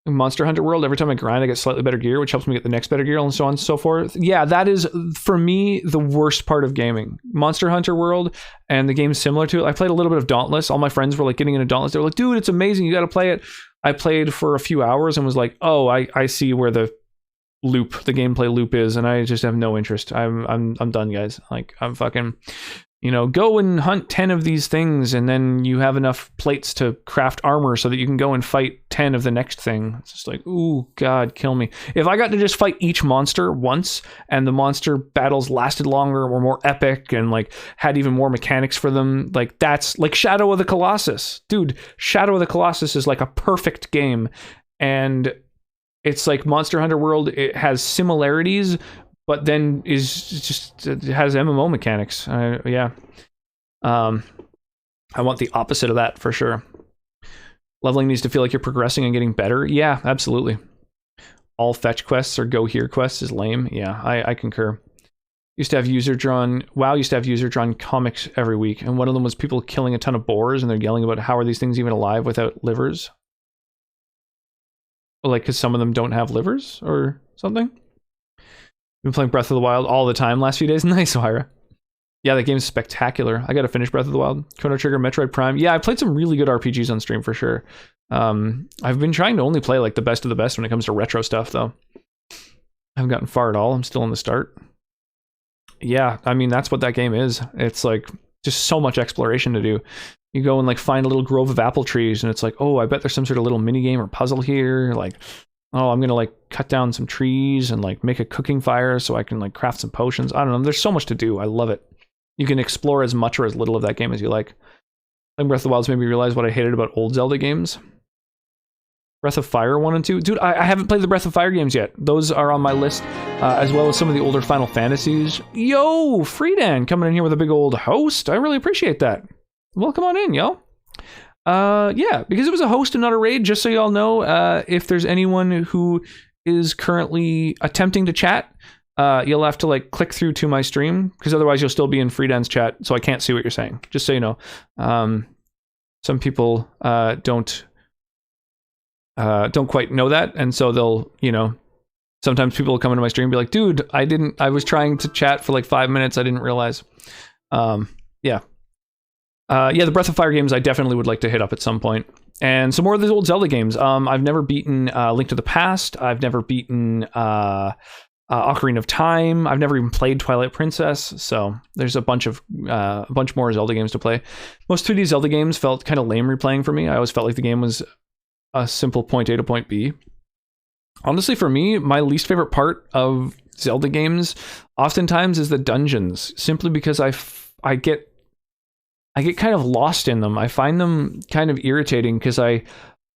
Monster Hunter World, every time I grind, I get slightly better gear, which helps me get the next better gear, and so on and so forth. Yeah, that is, for me, the worst part of gaming. Monster Hunter World, and the games similar to it. I played a little bit of Dauntless. All my friends were like getting into Dauntless. They were like, dude, it's amazing. You got to play it. I played for a few hours and was like, oh, I see where the gameplay loop is, and I just have no interest. I'm done, guys. Like, I'm fucking... You know, go and hunt 10 of these things, and then you have enough plates to craft armor so that you can go and fight 10 of the next thing. It's just like, ooh, God, kill me. If I got to just fight each monster once, and the monster battles lasted longer, were more epic, and like had even more mechanics for them, like that's like Shadow of the Colossus. Dude, Shadow of the Colossus is like a perfect game. And it's like Monster Hunter World, it has similarities, but then it has MMO mechanics. Yeah. I want the opposite of that for sure. Leveling needs to feel like you're progressing and getting better. Yeah, absolutely. All fetch quests or go here quests is lame. Yeah, I concur. used to have user-drawn... WoW used to have user-drawn comics every week, and one of them was people killing a ton of boars, and they're yelling about how are these things even alive without livers? Like, because some of them don't have livers or something? Been playing Breath of the Wild all the time last few days. Nice, Ohira. Yeah, that game's spectacular. I gotta finish Breath of the Wild. Chrono Trigger, Metroid Prime. Yeah, I played some really good RPGs on stream for sure. I've been trying to only play like the best of the best when it comes to retro stuff, though. I haven't gotten far at all. I'm still in the start. Yeah, I mean, that's what that game is. It's like just so much exploration to do. You go and like find a little grove of apple trees, and it's like, oh, I bet there's some sort of little mini game or puzzle here. Like, oh, I'm gonna like cut down some trees and like make a cooking fire so I can like craft some potions. I don't know. There's so much to do. I love it. You can explore as much or as little of that game as you like. Playing Breath of the Wild's made me realize what I hated about old Zelda games. Breath of Fire 1 and 2. Dude, I haven't played the Breath of Fire games yet. Those are on my list, as well as some of the older Final Fantasies. Yo, Friedan coming in here with a big old host. I really appreciate that. Welcome on in, yo. Yeah, because it was a host and not a raid, just so y'all know, if there's anyone who is currently attempting to chat, you'll have to like click through to my stream, because otherwise you'll still be in Friedan's chat, so I can't see what you're saying. Just so you know. Some people don't quite know that, and so they'll, you know, sometimes people will come into my stream and be like, dude, I was trying to chat for like 5 minutes, I didn't realize. Yeah, the Breath of Fire games I definitely would like to hit up at some point, and some more of those old Zelda games. I've never beaten Link to the Past. I've never beaten Ocarina of Time. I've never even played Twilight Princess, so there's a bunch more Zelda games to play. Most 2D Zelda games felt kind of lame replaying for me. I always felt like the game was a simple point A to point B. Honestly, for me, my least favorite part of Zelda games oftentimes is the dungeons, simply because I get kind of lost in them. I find them kind of irritating because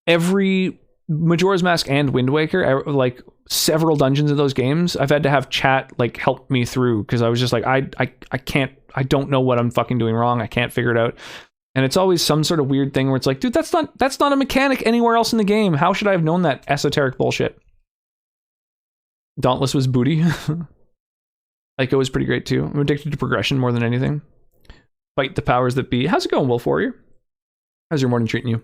every Majora's Mask and Wind Waker, like several dungeons of those games, I've had to have chat like help me through, because I was just like, I don't know what I'm fucking doing wrong. I can't figure it out. And it's always some sort of weird thing where it's like, dude, that's not a mechanic anywhere else in the game. How should I have known that esoteric bullshit? Dauntless was booty. Ico was pretty great too. I'm addicted to progression more than anything. Fight the powers that be. How's it going, Wolf Warrior? How's your morning treating you?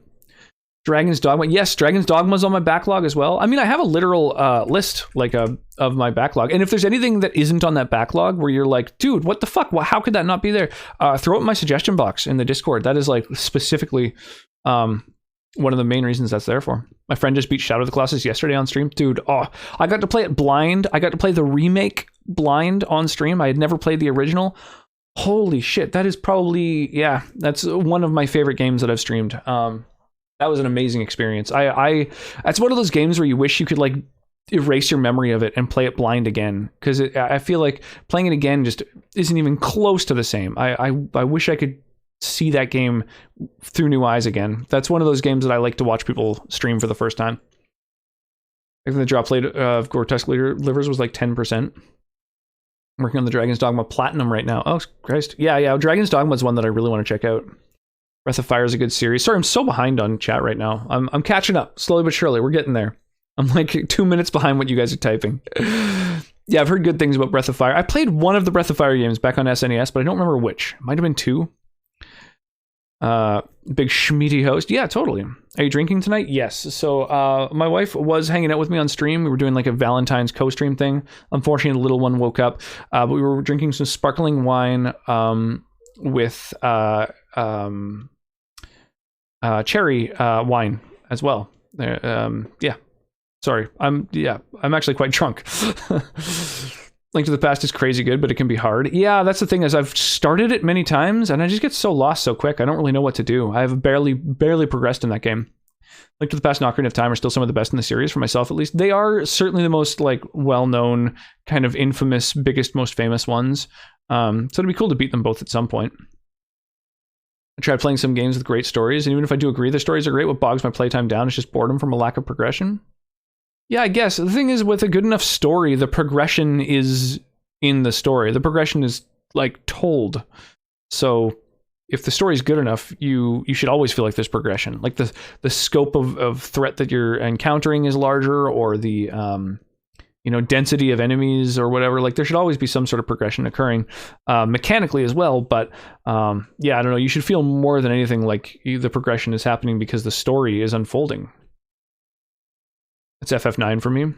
Dragon's Dogma. Yes, Dragon's Dogma's on my backlog as well. I mean, I have a literal list like of my backlog. And if there's anything that isn't on that backlog where you're like, dude, what the fuck? Well, how could that not be there? Throw it in my suggestion box in the Discord. That is like specifically one of the main reasons that's there for. My friend just beat Shadow of the Colossus yesterday on stream. Dude, I got to play it blind. I got to play the remake blind on stream. I had never played the original. Holy shit. That is probably, yeah, that's one of my favorite games that I've streamed. That was an amazing experience. That's one of those games where you wish you could like erase your memory of it and play it blind again, because I feel like playing it again just isn't even close to the same. I wish I could see that game through new eyes again. That's one of those games that I like to watch people stream for the first time. I think the drop rate of Gore-Tusk livers was like 10%. I'm working on the Dragon's Dogma Platinum right now. Oh, Christ. Yeah. Dragon's Dogma is one that I really want to check out. Breath of Fire is a good series. Sorry, I'm so behind on chat right now. I'm catching up slowly but surely. We're getting there. I'm like 2 minutes behind what you guys are typing. Yeah, I've heard good things about Breath of Fire. I played one of the Breath of Fire games back on SNES, but I don't remember which. It might have been 2. Big schmeaty host. Yeah, totally. Are you drinking tonight? Yes. So my wife was hanging out with me on stream. We were doing like a Valentine's co-stream thing. Unfortunately, the little one woke up. But we were drinking some sparkling wine with cherry wine as well. Yeah. Sorry. I'm actually quite drunk. Link to the Past is crazy good, but it can be hard. Yeah, that's the thing, is I've started it many times and I just get so lost so quick. I don't really know what to do. I've barely progressed in that game. Link to the Past and Ocarina of Time are still some of the best in the series, for myself at least. They are certainly the most like well-known, kind of infamous, biggest, most famous ones. So it'd be cool to beat them both at some point. I tried playing some games with great stories, and even if I do agree the stories are great, what bogs my playtime down is just boredom from a lack of progression. Yeah, I guess. The thing is, with a good enough story, the progression is in the story. The progression is, like, told. So, if the story is good enough, you should always feel like there's progression. Like, the scope of threat that you're encountering is larger, or the you know, density of enemies or whatever. Like there should always be some sort of progression occurring mechanically as well. But yeah, I don't know. You should feel more than anything like the progression is happening because the story is unfolding. It's FF9 for me.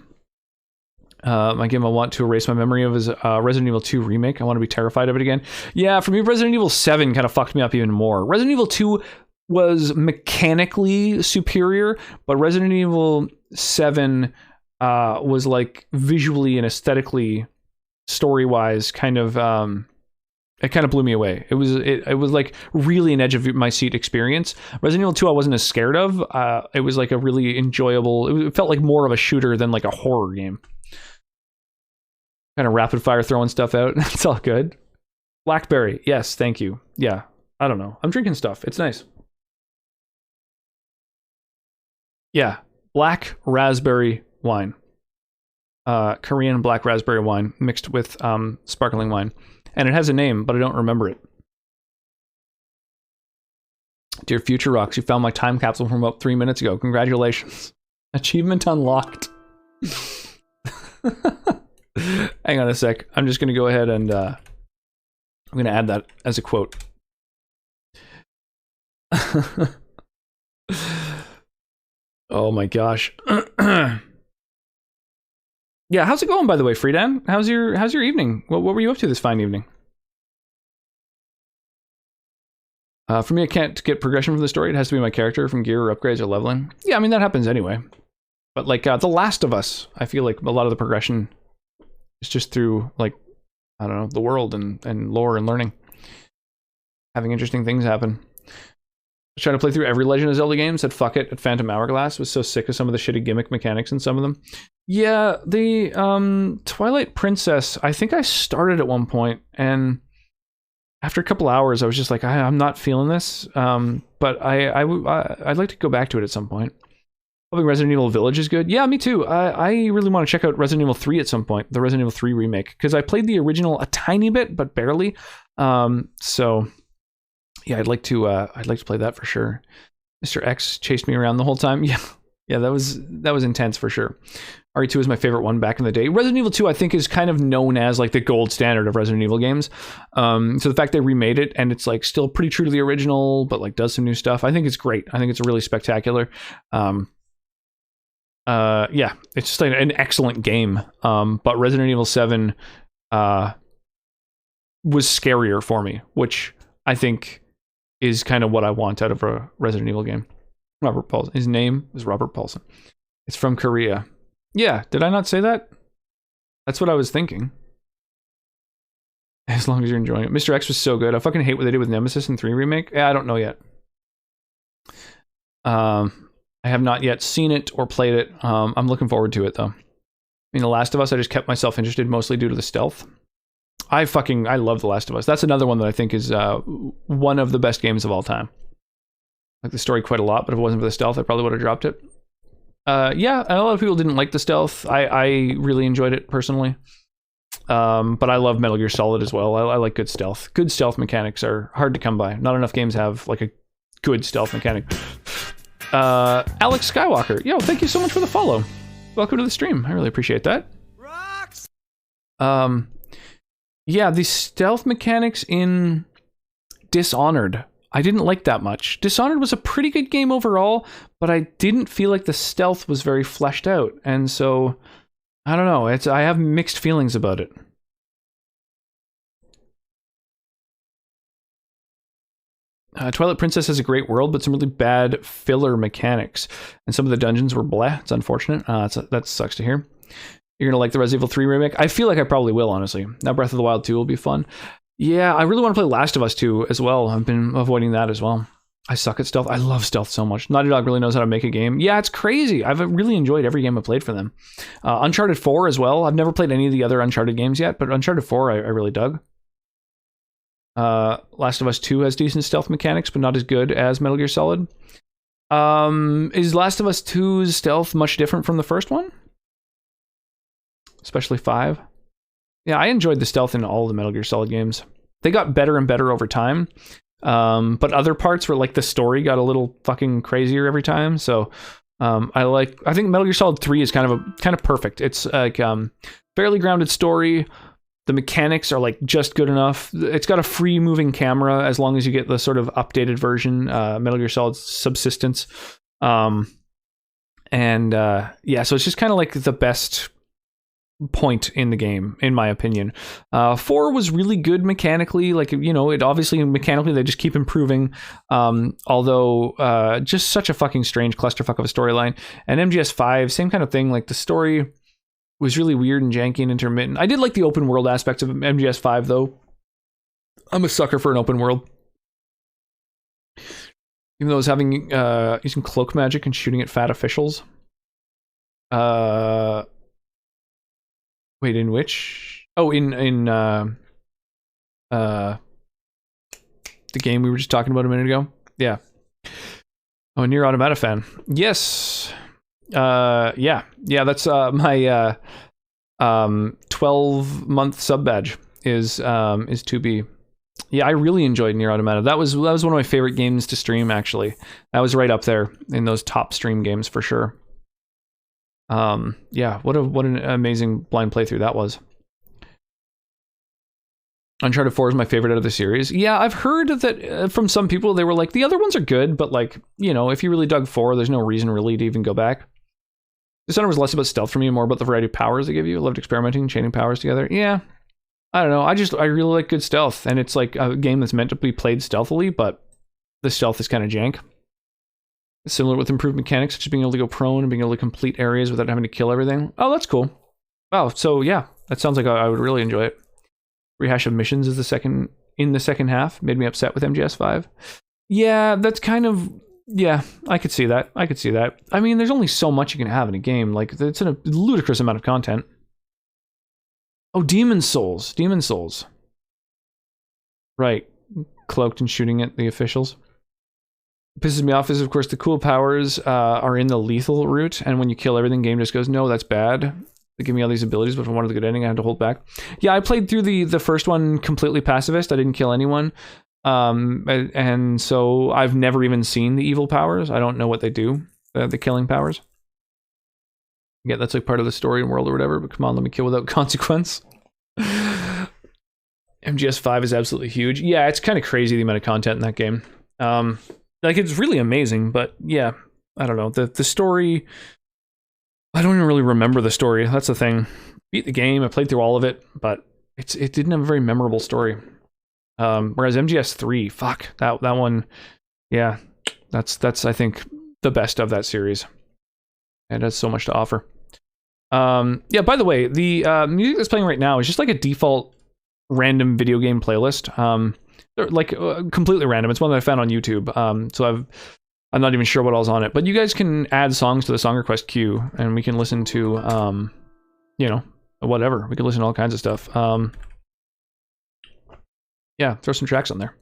My game I want to erase my memory of is Resident Evil 2 Remake. I want to be terrified of it again. Yeah, for me, Resident Evil 7 kind of fucked me up even more. Resident Evil 2 was mechanically superior, but Resident Evil 7 was like visually and aesthetically, story-wise, kind of it kind of blew me away. It was like really an edge of my seat experience. Resident Evil 2 I wasn't as scared of. It was like a really enjoyable. It felt like more of a shooter than like a horror game. Kind of rapid fire throwing stuff out. It's all good. Blackberry, yes, thank you. Yeah, I don't know. I'm drinking stuff. It's nice. Yeah, black raspberry wine. Korean black raspberry wine mixed with sparkling wine. And it has a name, but I don't remember it. Dear Future Rocks, you found my time capsule from about 3 minutes ago. Congratulations. Achievement unlocked. Hang on a sec. I'm just going to go ahead and I'm going to add that as a quote. Oh my gosh. Yeah, how's it going, by the way, Friedan? How's your evening? What were you up to this fine evening? For me, I can't get progression from the story. It has to be my character from gear or upgrades or leveling. Yeah, I mean, that happens anyway. But like The Last of Us, I feel like a lot of the progression is just through, like, I don't know, the world and lore and learning. Having interesting things happen. I was trying to play through every Legend of Zelda game, said fuck it at Phantom Hourglass. Was so sick of some of the shitty gimmick mechanics in some of them. Yeah, the Twilight Princess, I think I started at one point, and after a couple hours, I was just like, I'm not feeling this. But I'd like to go back to it at some point. Hoping Resident Evil Village is good. Yeah, me too. I really want to check out Resident Evil 3 at some point, the Resident Evil 3 remake, because I played the original a tiny bit, but barely. So yeah, I'd like to play that for sure. Mr. X chased me around the whole time. Yeah, that was intense for sure. RE2 is my favorite one back in the day. Resident Evil 2, I think, is kind of known as like the gold standard of Resident Evil games. So the fact they remade it and it's like still pretty true to the original, but like does some new stuff, I think it's great. I think it's really spectacular. Yeah, it's just like an excellent game. But Resident Evil 7 was scarier for me, which I think is kind of what I want out of a Resident Evil game. Robert Paulson. His name is Robert Paulson. It's from Korea. Yeah, did I not say that? That's what I was thinking. As long as you're enjoying it. Mr. X was so good. I fucking hate what they did with Nemesis in 3 Remake. Yeah, I don't know yet. I have not yet seen it or played it. I'm looking forward to it, though. I mean, The Last of Us, I just kept myself interested mostly due to the stealth. I love The Last of Us. That's another one that I think is one of the best games of all time. I like the story quite a lot, but if it wasn't for the stealth, I probably would have dropped it. Yeah, a lot of people didn't like the stealth. I really enjoyed it personally. But I love Metal Gear Solid as well. I like good stealth. Good stealth mechanics are hard to come by. Not enough games have like a good stealth mechanic. Alex Skywalker. Yo, thank you so much for the follow. Welcome to the stream. I really appreciate that. Rocks. Yeah, the stealth mechanics in Dishonored, I didn't like that much. Dishonored was a pretty good game overall, but I didn't feel like the stealth was very fleshed out. And so, I don't know. I have mixed feelings about it. Twilight Princess has a great world, but some really bad filler mechanics. And some of the dungeons were bleh. It's unfortunate. That sucks to hear. You're going to like the Resident Evil 3 remake? I feel like I probably will, honestly. Now Breath of the Wild 2 will be fun. Yeah, I really want to play Last of Us 2 as well. I've been avoiding that as well. I suck at stealth. I love stealth so much. Naughty Dog really knows how to make a game. Yeah, it's crazy. I've really enjoyed every game I've played for them. Uncharted 4 as well. I've never played any of the other Uncharted games yet, but Uncharted 4 I really dug. Last of Us 2 has decent stealth mechanics, but not as good as Metal Gear Solid. Is Last of Us 2's stealth much different from the first one? Especially 5? Yeah, I enjoyed the stealth in all the Metal Gear Solid games. They got better and better over time. But other parts where like the story got a little fucking crazier every time. So I think Metal Gear Solid 3 is kind of perfect. It's like fairly grounded story. The mechanics are like just good enough. It's got a free moving camera as long as you get the sort of updated version, Metal Gear Solid Subsistence. Yeah, so it's just kind of like the best point in the game, in my opinion. 4 was really good mechanically, like, you know, it obviously mechanically they just keep improving, although just such a fucking strange clusterfuck of a storyline. And MGS5, same kind of thing, like the story was really weird and janky and intermittent. I did like the open world aspects of MGS5 though. I'm a sucker for an open world. Even though I was having using cloak magic and shooting at fat officials. Wait, in which? Oh, in the game we were just talking about a minute ago. Yeah. Oh, a Nier Automata fan. Yes. Yeah. That's my 12-month sub badge is 2B. Yeah, I really enjoyed Nier Automata. That was one of my favorite games to stream. Actually, that was right up there in those top stream games for sure. Yeah, what an amazing blind playthrough that was. Uncharted 4 is my favorite out of the series. Yeah, I've heard that from some people, they were like, the other ones are good, but like, you know, if you really dug 4, there's no reason really to even go back. Dishonored was less about stealth for me and more about the variety of powers they give you. I loved experimenting, chaining powers together. Yeah, I don't know. I really like good stealth, and it's like a game that's meant to be played stealthily, but the stealth is kind of jank. Similar with improved mechanics, such as being able to go prone and being able to complete areas without having to kill everything. Oh, that's cool. Wow, so yeah, that sounds like I would really enjoy it. Rehash of missions is in the second half. Made me upset with MGS5. Yeah, that's kind of... Yeah, I could see that. I mean, there's only so much you can have in a game. Like, it's a ludicrous amount of content. Oh, Demon Souls. Right. Cloaked and shooting at the officials. Pisses me off is, of course, the cool powers are in the lethal route, and when you kill everything, game just goes, no, that's bad. They give me all these abilities, but if I wanted a good ending, I had to hold back. Yeah, I played through the first one completely pacifist. I didn't kill anyone. And so I've never even seen the evil powers. I don't know what they do, the killing powers. Yeah, that's like part of the story and world or whatever, but come on, let me kill without consequence. MGS5 is absolutely huge. Yeah, it's kind of crazy the amount of content in that game. Like, it's really amazing, but yeah, I don't know. The story, I don't even really remember the story. That's the thing. Beat the game, I played through all of it, but it didn't have a very memorable story. Whereas MGS3, fuck, that one, yeah, that's I think the best of that series. It has so much to offer. Yeah, by the way, the music that's playing right now is just like a default random video game playlist. They're like completely random. It's one that I found on YouTube. So I'm not even sure what all's on it, but you guys can add songs to the song request queue, and we can listen to, you know, whatever. We can listen to all kinds of stuff. Yeah, throw some tracks on there.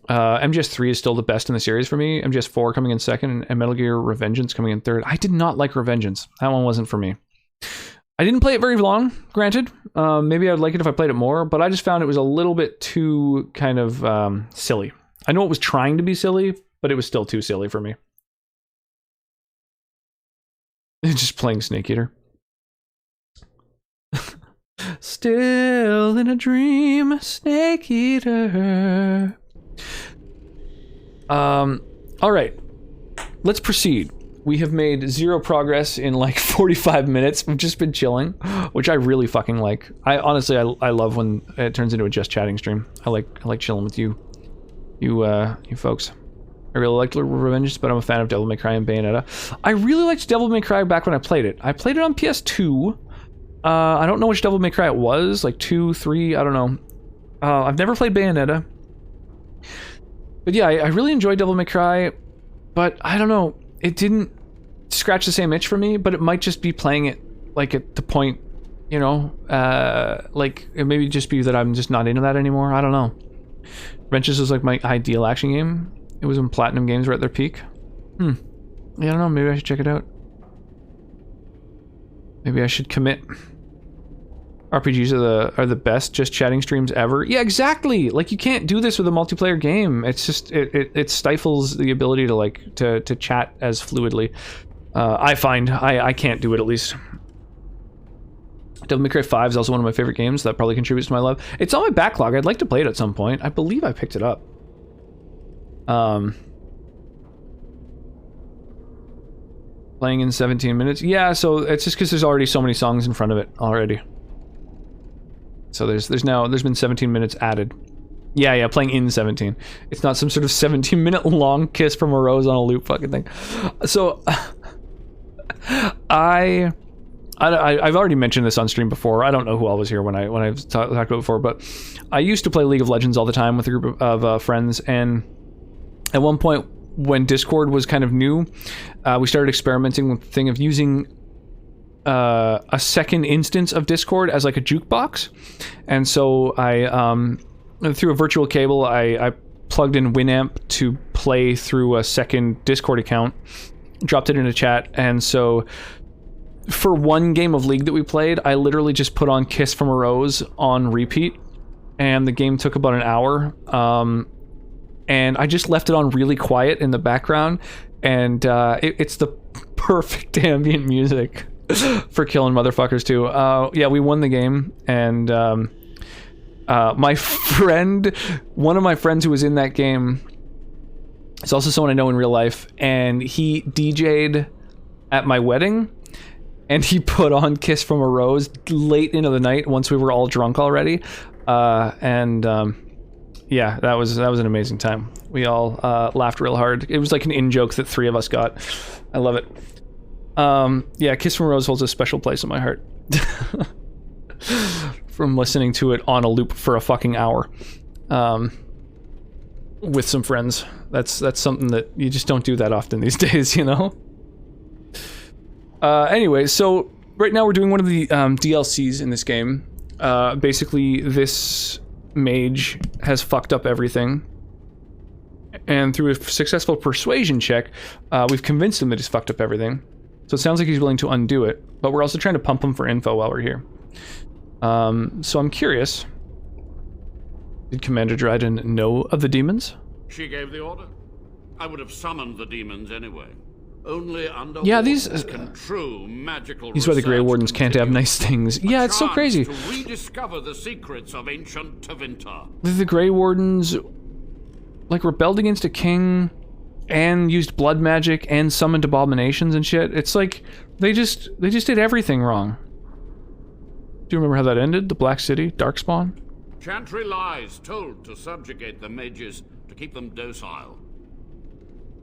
MGS3 is still the best in the series for me. MGS4 coming in second, and Metal Gear Revengeance coming in third. I did not like Revengeance. That one wasn't for me. I didn't play it very long, granted. Maybe I'd like it if I played it more, but I just found it was a little bit too kind of silly. I know it was trying to be silly, but it was still too silly for me. Just playing Snake Eater. Still in a dream, Snake Eater. All right, let's proceed. We have made zero progress in like 45 minutes. We've just been chilling, which I really fucking like. I honestly love when it turns into a just chatting stream. I like chilling with you folks. I really liked Revenge, but I'm a fan of Devil May Cry and Bayonetta. I really liked Devil May Cry back when I played it. I played it on PS2. I don't know which Devil May Cry it was, like 2, 3, I don't know. I've never played Bayonetta. But yeah, I really enjoyed Devil May Cry, but I don't know, it didn't scratch the same itch for me, but it might just be playing it like at the point, you know, like it maybe just be that I'm just not into that anymore. I don't know. Wrenches was like my ideal action game. It was when Platinum Games were at their peak. Yeah, I don't know, maybe I should check it out. Maybe I should commit. RPGs are the best just chatting streams ever. Yeah, exactly. Like, you can't do this with a multiplayer game. It's just it stifles the ability to like to chat as fluidly. I find I can't do it, at least. Devil May Cry 5 is also one of my favorite games. That probably contributes to my love. It's on my backlog. I'd like to play it at some point. I believe I picked it up. Playing in 17 minutes. Yeah, so it's just because there's already so many songs in front of it already. So there's been 17 minutes added. Yeah, playing in 17. It's not some sort of 17-minute long kiss from a rose on a loop fucking thing. So I've already mentioned this on stream before. I don't know who all was here when I've talked about it before, but I used to play League of Legends all the time with a group of friends, and at one point when Discord was kind of new, we started experimenting with the thing of using a second instance of Discord as like a jukebox. And so I through a virtual cable, I plugged in Winamp to play through a second Discord account, dropped it in a chat, and so for one game of League that we played, I literally just put on Kiss from a Rose on repeat, and the game took about an hour, and I just left it on really quiet in the background, and it's the perfect ambient music for killing motherfuckers too. Yeah, we won the game, and my friend, one of my friends who was in that game, is also someone I know in real life, and he DJ'd at my wedding, and he put on Kiss from a Rose late into the night once we were all drunk already, yeah, that was an amazing time. We all laughed real hard. It was like an in-joke that 3 of us got. I love it. Yeah, Kiss from a Rose holds a special place in my heart. From listening to it on a loop for a fucking hour. With some friends. That's something that you just don't do that often these days, you know? Anyway, so right now we're doing one of the DLCs in this game. Basically, this mage has fucked up everything. And through a successful persuasion check, we've convinced him that he's fucked up everything. So it sounds like he's willing to undo it, but we're also trying to pump him for info while we're here. So I'm curious. Did Commander Dryden know of the demons? She gave the order. I would have summoned the demons anyway. Only under these can true magical These are why the Grey Wardens can't have nice things. Yeah, it's so crazy. To rediscover the secrets of ancient Tevinter. The Grey Wardens like rebelled against a king and used blood magic and summoned abominations and shit. It's like they just did everything wrong. Do you remember how that ended? The Black City, Darkspawn? Chantry lies told to subjugate the mages to keep them docile.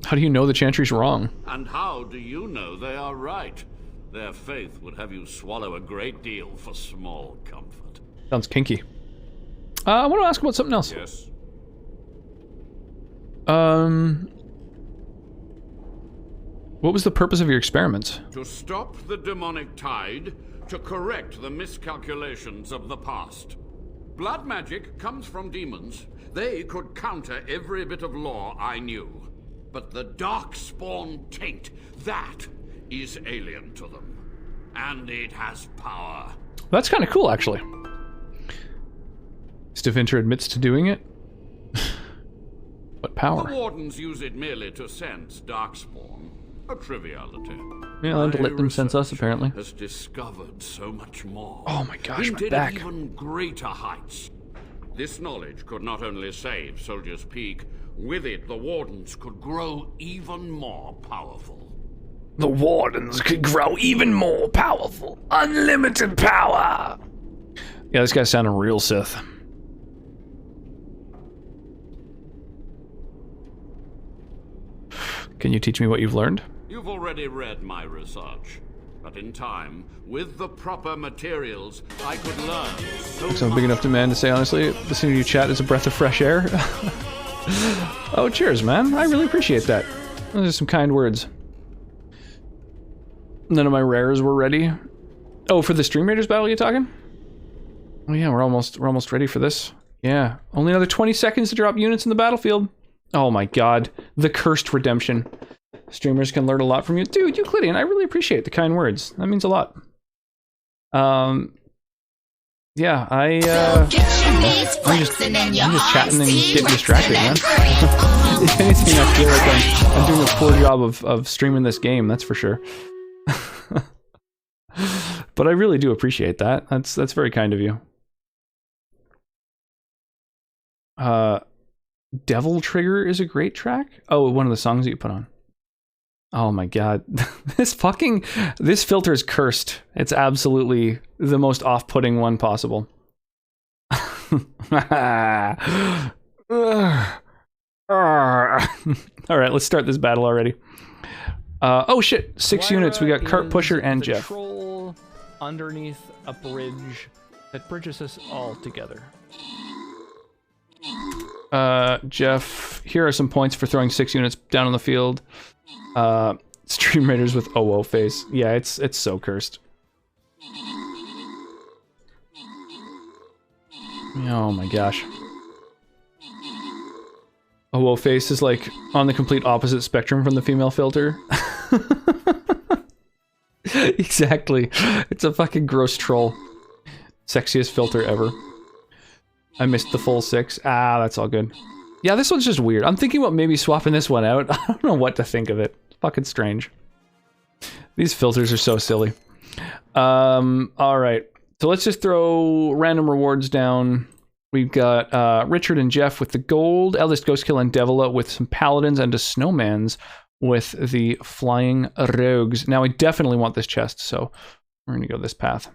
How do you know the Chantry's wrong? And how do you know they are right? Their faith would have you swallow a great deal for small comfort. Sounds kinky. I want to ask about something else. Yes. What was the purpose of your experiments? To stop the demonic tide, to correct the miscalculations of the past. Blood magic comes from demons. They could counter every bit of law I knew. But the Darkspawn taint, that is alien to them. And it has power. That's kind of cool, actually. Stevinter admits to doing it? What power? The Wardens use it merely to sense Darkspawn. A triviality. Yeah, and to let them sense us, apparently. Has discovered so much more. Oh my gosh, my Hinted back. at even greater heights. This knowledge could not only save Soldier's Peak, with it the Wardens could grow even more powerful. The Wardens could grow even more powerful. Unlimited power! Yeah, this guy's sounding real Sith. Can you teach me what you've learned? You've already read my research. But in time, with the proper materials, I could learn so I'm a big enough demand to say honestly, listening to you chat is a breath of fresh air. Oh, cheers, man. I really appreciate that. Those are some kind words. None of my rares were ready. Oh, for the Stream Raiders battle you're talking? Oh yeah, we're almost ready for this. Yeah. Only another 20 seconds to drop units in the battlefield. Oh my god. The cursed redemption. Streamers can learn a lot from you. Dude, Euclidean, I really appreciate the kind words. That means a lot. yeah, I'm just chatting and getting distracted, man. If anything, I feel like I'm doing a poor job of streaming this game, that's for sure. But I really do appreciate that. That's very kind of you. Devil Trigger is a great track. Oh, one of the songs that you put on. Oh my god. This filter is cursed. It's absolutely the most off-putting one possible. Alright, let's start this battle already. Oh shit, 6 units. We got Cart Pusher and Jeff. Troll underneath a bridge that bridges us all together. Jeff, here are some points for throwing 6 units down on the field. Stream Raiders with OO face. Yeah, it's so cursed. Oh my gosh. OO face is like on the complete opposite spectrum from the female filter. Exactly. It's a fucking gross troll. Sexiest filter ever. I missed the full 6. Ah, that's all good. Yeah, this one's just weird. I'm thinking about maybe swapping this one out. I don't know what to think of it. It's fucking strange. These filters are so silly. Alright. So let's just throw random rewards down. We've got Richard and Jeff with the gold, Eldest Ghostkill and Devila with some paladins, and a snowman's with the flying rogues. Now I definitely want this chest, so we're gonna go this path.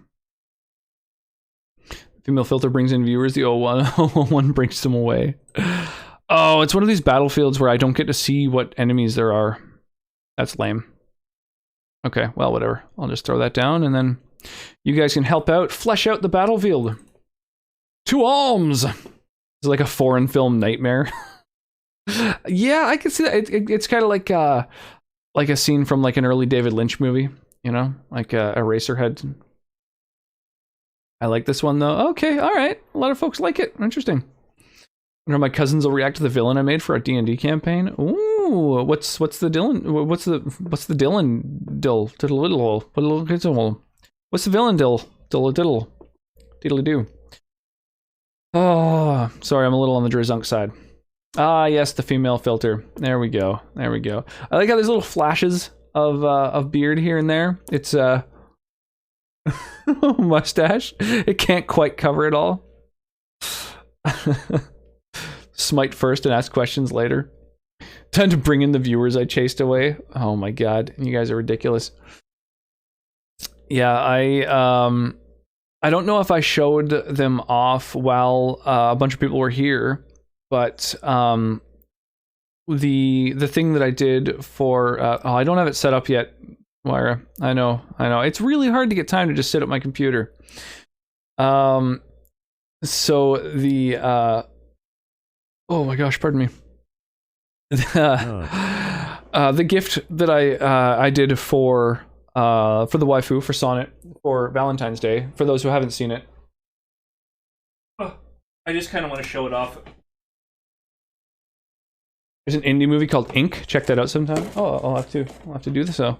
Female filter brings in viewers, the O1 brings them away. Oh, it's one of these battlefields where I don't get to see what enemies there are. That's lame. Okay, well, whatever. I'll just throw that down, and then you guys can help out, flesh out the battlefield. To arms! It's like a foreign film nightmare. Yeah, I can see that. It's kind of like a scene from like an early David Lynch movie, you know? Like Eraserhead. I like this one though. Okay, all right. A lot of folks like it. Interesting. I wonder how my cousins will react to the villain I made for our D&D campaign. Ooh, what's the Dylan? What's the Dylan dill? What's the villain dill? Diddle diddly do. Oh, sorry, I'm a little on the Drizunk side. Ah, yes, the female filter. There we go. There we go. I like how there's little flashes of beard here and there. It's mustache. It can't quite cover it all. Smite first and ask questions later. Time to bring in the viewers I chased away. Oh my god, you guys are ridiculous. Yeah, I don't know if I showed them off while a bunch of people were here, but the thing that I did for oh, I don't have it set up yet, Moira. I know. It's really hard to get time to just sit at my computer. So the oh my gosh, pardon me. The gift that I did for the waifu for Sonnet for Valentine's Day, for those who haven't seen it. I just kind of want to show it off. There's an indie movie called Ink. Check that out sometime. Oh, I'll have to do this though.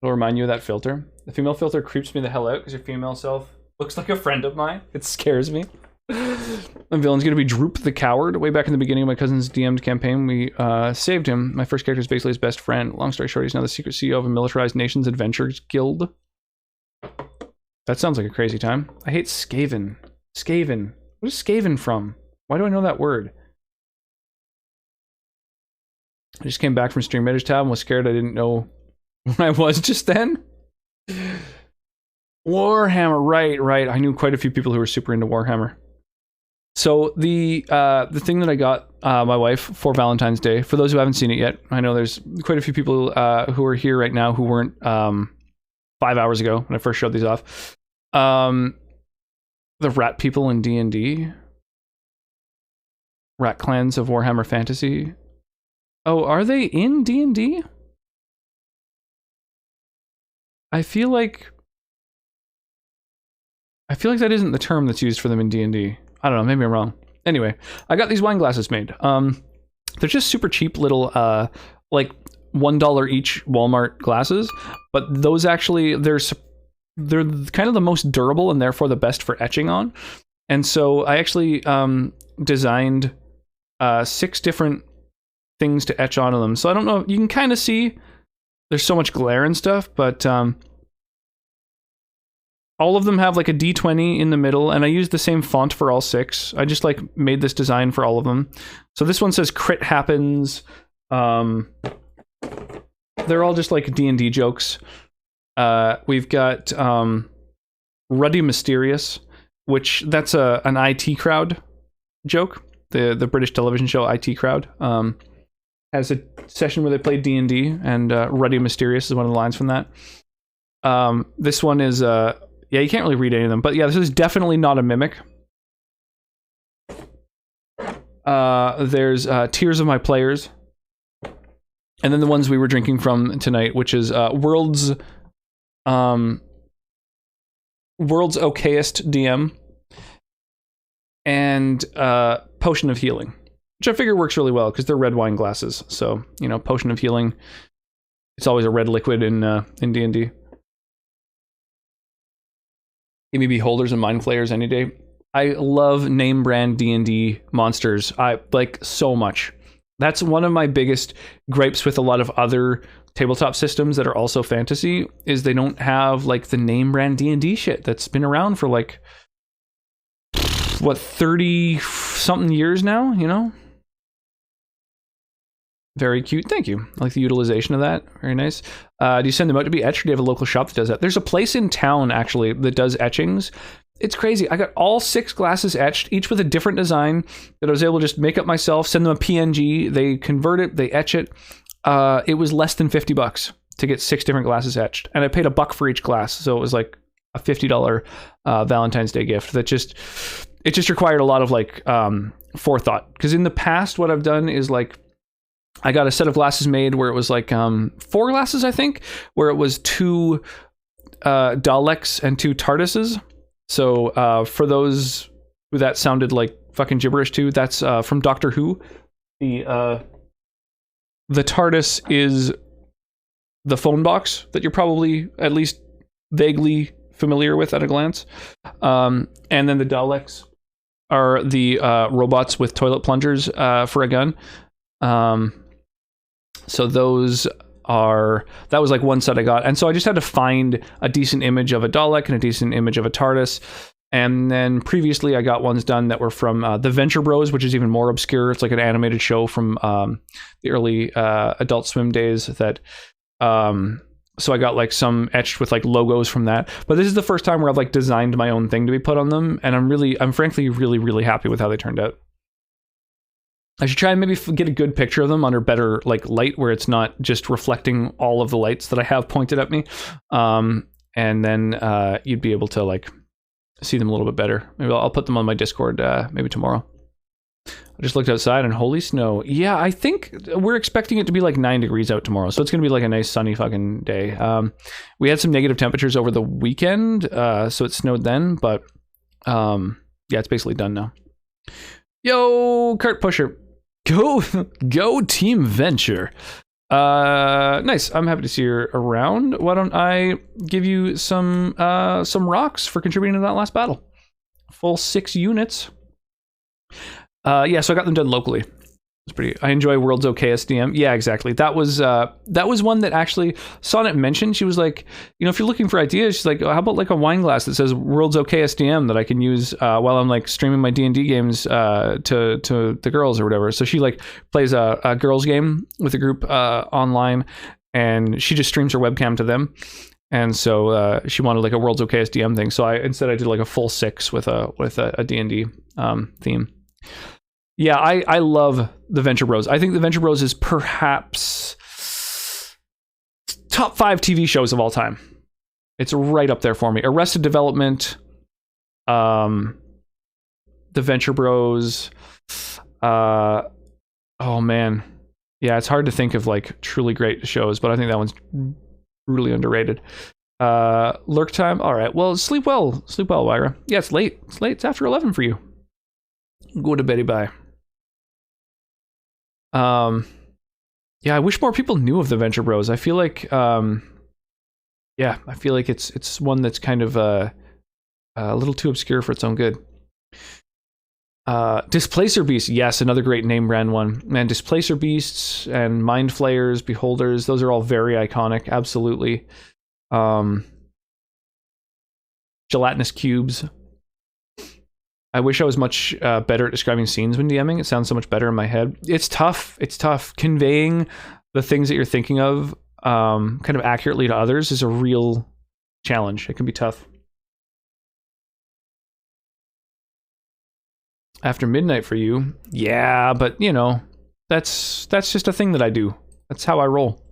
It'll remind you of that filter. The female filter creeps me the hell out because your female self looks like a friend of mine. It scares me. My villain's gonna be Droop the Coward. Way back in the beginning of my cousin's DM'd campaign, we saved him. My first character is basically his best friend. Long story short, he's now the secret CEO of a militarized nations adventures guild. That sounds like a crazy time. I hate Skaven. Skaven. What is Skaven from? Why do I know that word? I just came back from Stream Raiders tab and was scared I didn't know where I was just then. Warhammer, right. I knew quite a few people who were super into Warhammer. So the thing that I got my wife for Valentine's Day, for those who haven't seen it yet, I know there's quite a few people who are here right now who weren't 5 hours ago when I first showed these off. The rat people in D&D. Rat clans of Warhammer Fantasy. Oh, are they in D&D? I feel like that isn't the term that's used for them in D&D. I don't know, maybe I'm wrong. Anyway, I got these wine glasses made. They're just super cheap little, like $1 each Walmart glasses, but those actually, they're they're kind of the most durable and therefore the best for etching on. And so I actually designed 6 different things to etch onto them. So I don't know, you can kind of see there's so much glare and stuff, but all of them have like a D20 in the middle, and I used the same font for all 6. I just like made this design for all of them. So this one says crit happens. They're all just like D&D jokes. We've got Ruddy Mysterious, which that's an IT Crowd joke. The British television show IT Crowd has a session where they play D&D, and Ruddy Mysterious is one of the lines from that. This one is yeah, you can't really read any of them, but yeah, this is definitely not a mimic. There's Tears of My Players, and then the ones we were drinking from tonight, which is World's Okayest DM and Potion of Healing, which I figure works really well because they're red wine glasses. So, you know, Potion of Healing, it's always a red liquid in D&D. Give me Beholders and Mind Flayers any day. I love name brand D&D monsters. I like so much. That's one of my biggest gripes with a lot of other tabletop systems that are also fantasy, is they don't have like the name brand D&D shit that's been around for like, what, 30 something years now, you know? Very cute. Thank you. I like the utilization of that. Very nice. Do you send them out to be etched, or do you have a local shop that does that? There's a place in town, actually, that does etchings. It's crazy. I got all 6 glasses etched, each with a different design that I was able to just make up myself, send them a PNG. They convert it. They etch it. It was less than $50 to get 6 different glasses etched. And I paid $1 for each glass. So it was like a $50 Valentine's Day gift that it just required a lot of like forethought. Because in the past, what I've done is like, I got a set of glasses made where it was like 4 glasses, I think, where it was 2 Daleks and 2 TARDISes. So for those who that sounded like fucking gibberish to, that's from Doctor Who. The TARDIS is the phone box that you're probably at least vaguely familiar with at a glance. And then the Daleks are the robots with toilet plungers for a gun. So that was like one set I got. And so I just had to find a decent image of a Dalek and a decent image of a TARDIS. And then previously I got ones done that were from the Venture Bros, which is even more obscure. It's like an animated show from the early Adult Swim days that, so I got like some etched with like logos from that. But this is the first time where I've like designed my own thing to be put on them. And I'm frankly really, really happy with how they turned out. I should try and maybe get a good picture of them under better like light where it's not just reflecting all of the lights that I have pointed at me. And then you'd be able to like see them a little bit better. Maybe I'll put them on my Discord maybe tomorrow. I just looked outside and holy snow. Yeah, I think we're expecting it to be like 9 degrees out tomorrow. So it's going to be like a nice sunny fucking day. We had some negative temperatures over the weekend. So it snowed then, but yeah, it's basically done now. Yo, Cart Pusher. Go Team Venture. Nice. I'm happy to see you around. Why don't I give you some rocks for contributing to that last battle? Full 6 units. Yeah, so I got them done locally. It's pretty. I enjoy World's Okayest DM. Yeah, exactly. That was one that actually Sonnet mentioned. She was like, you know, if you're looking for ideas, she's like, oh, how about like a wine glass that says World's Okayest DM that I can use while I'm like streaming my D&D games to the girls or whatever. So she like plays a girls game with a group online, and she just streams her webcam to them. And so she wanted like a World's Okayest DM thing. So I did like a full 6 with a D&D theme. Yeah, I love the Venture Bros. I think the Venture Bros is perhaps top 5 TV shows of all time. It's right up there for me. Arrested Development, the Venture Bros. Oh man, yeah, it's hard to think of like truly great shows, but I think that one's brutally underrated. Lurk Time. All right, well, sleep well, Wyra. Yeah, it's late. It's after 11 for you. Go to beddy bye. Yeah, I wish more people knew of the Venture Bros. I feel like yeah, I feel like it's one that's kind of a little too obscure for its own good. Displacer Beast, yes, another great name brand one. Man, Displacer Beasts and Mind Flayers, Beholders, those are all very iconic, absolutely. Gelatinous Cubes. I wish I was much better at describing scenes when DMing. It sounds so much better in my head. It's tough. It's tough. Conveying the things that you're thinking of kind of accurately to others is a real challenge. It can be tough. After midnight for you? Yeah, but you know, that's just a thing that I do. That's how I roll.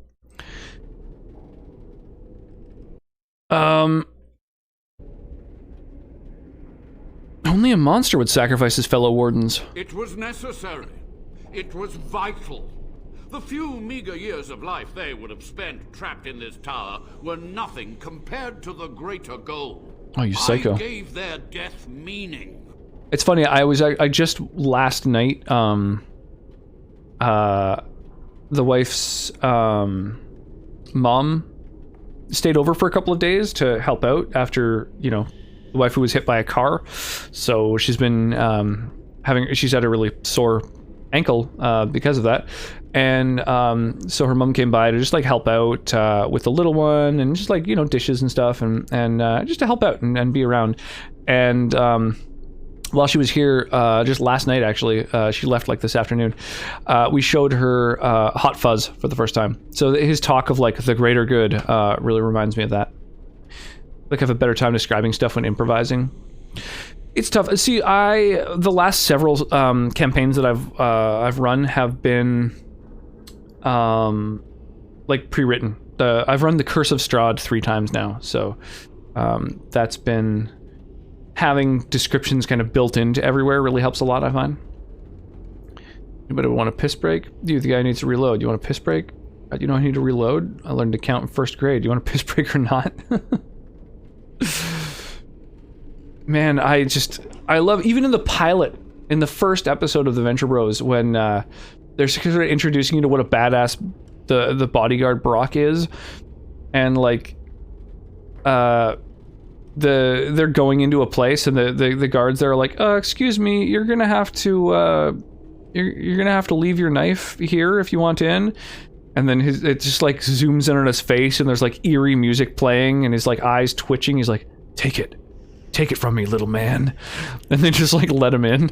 Only a monster would sacrifice his fellow wardens. It was necessary. It was vital. The few meager years of life they would have spent trapped in this tower were nothing compared to the greater goal. Oh, you psycho. I gave their death meaning. It's funny, I just last night, the wife's, mom stayed over for a couple of days to help out after, you know, the wife who was hit by a car. So she's been, she's had a really sore ankle, because of that. And, so her mom came by to just like help out, with the little one and just like, you know, dishes and stuff and just to help out and be around. And, while she was here, just last night actually, she left like this afternoon, we showed her Hot Fuzz for the first time. So his talk of like the greater good really reminds me of that. Like I have a better time describing stuff when improvising. It's tough. See, the last several campaigns that I've run have been like pre-written. I've run the Curse of Strahd 3 times now, so that's been... Having descriptions kind of built into everywhere really helps a lot, I find. Anybody want a piss break? Dude, the guy needs to reload. You want a piss break? Do you know I need to reload? I learned to count in 1st grade. Do you want a piss break or not? Man, I love, even in the pilot, in the first episode of the Venture Bros, when they're sort of introducing you to what a badass the bodyguard Brock is, and like, they're going into a place and the guards there are like, excuse me, you're gonna have to you're gonna have to leave your knife here if you want in. And then it just like zooms in on his face and there's like eerie music playing and his like eyes twitching. He's like, take it from me, little man. And then just like let him in.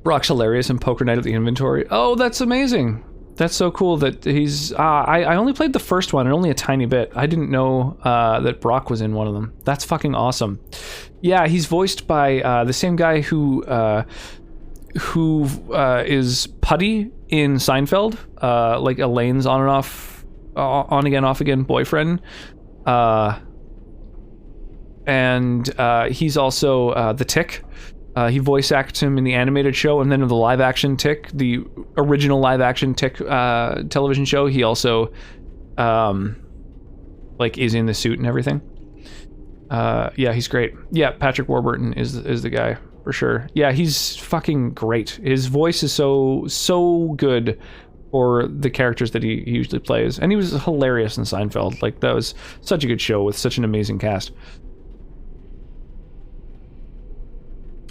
Brock's hilarious in Poker Night at the Inventory. Oh, that's amazing. That's so cool that he's... I only played the first one, and only a tiny bit. I didn't know that Brock was in one of them. That's fucking awesome. Yeah, he's voiced by the same guy who is Putty in Seinfeld, like Elaine's on and off, on again, off again boyfriend. And he's also the Tick. He voice acts him in the animated show, and then in the live-action Tick, the original live-action Tick television show, he also, like, is in the suit and everything. Yeah, he's great. Yeah, Patrick Warburton is the guy, for sure. Yeah, he's fucking great. His voice is so good for the characters that he usually plays. And he was hilarious in Seinfeld. Like, that was such a good show with such an amazing cast.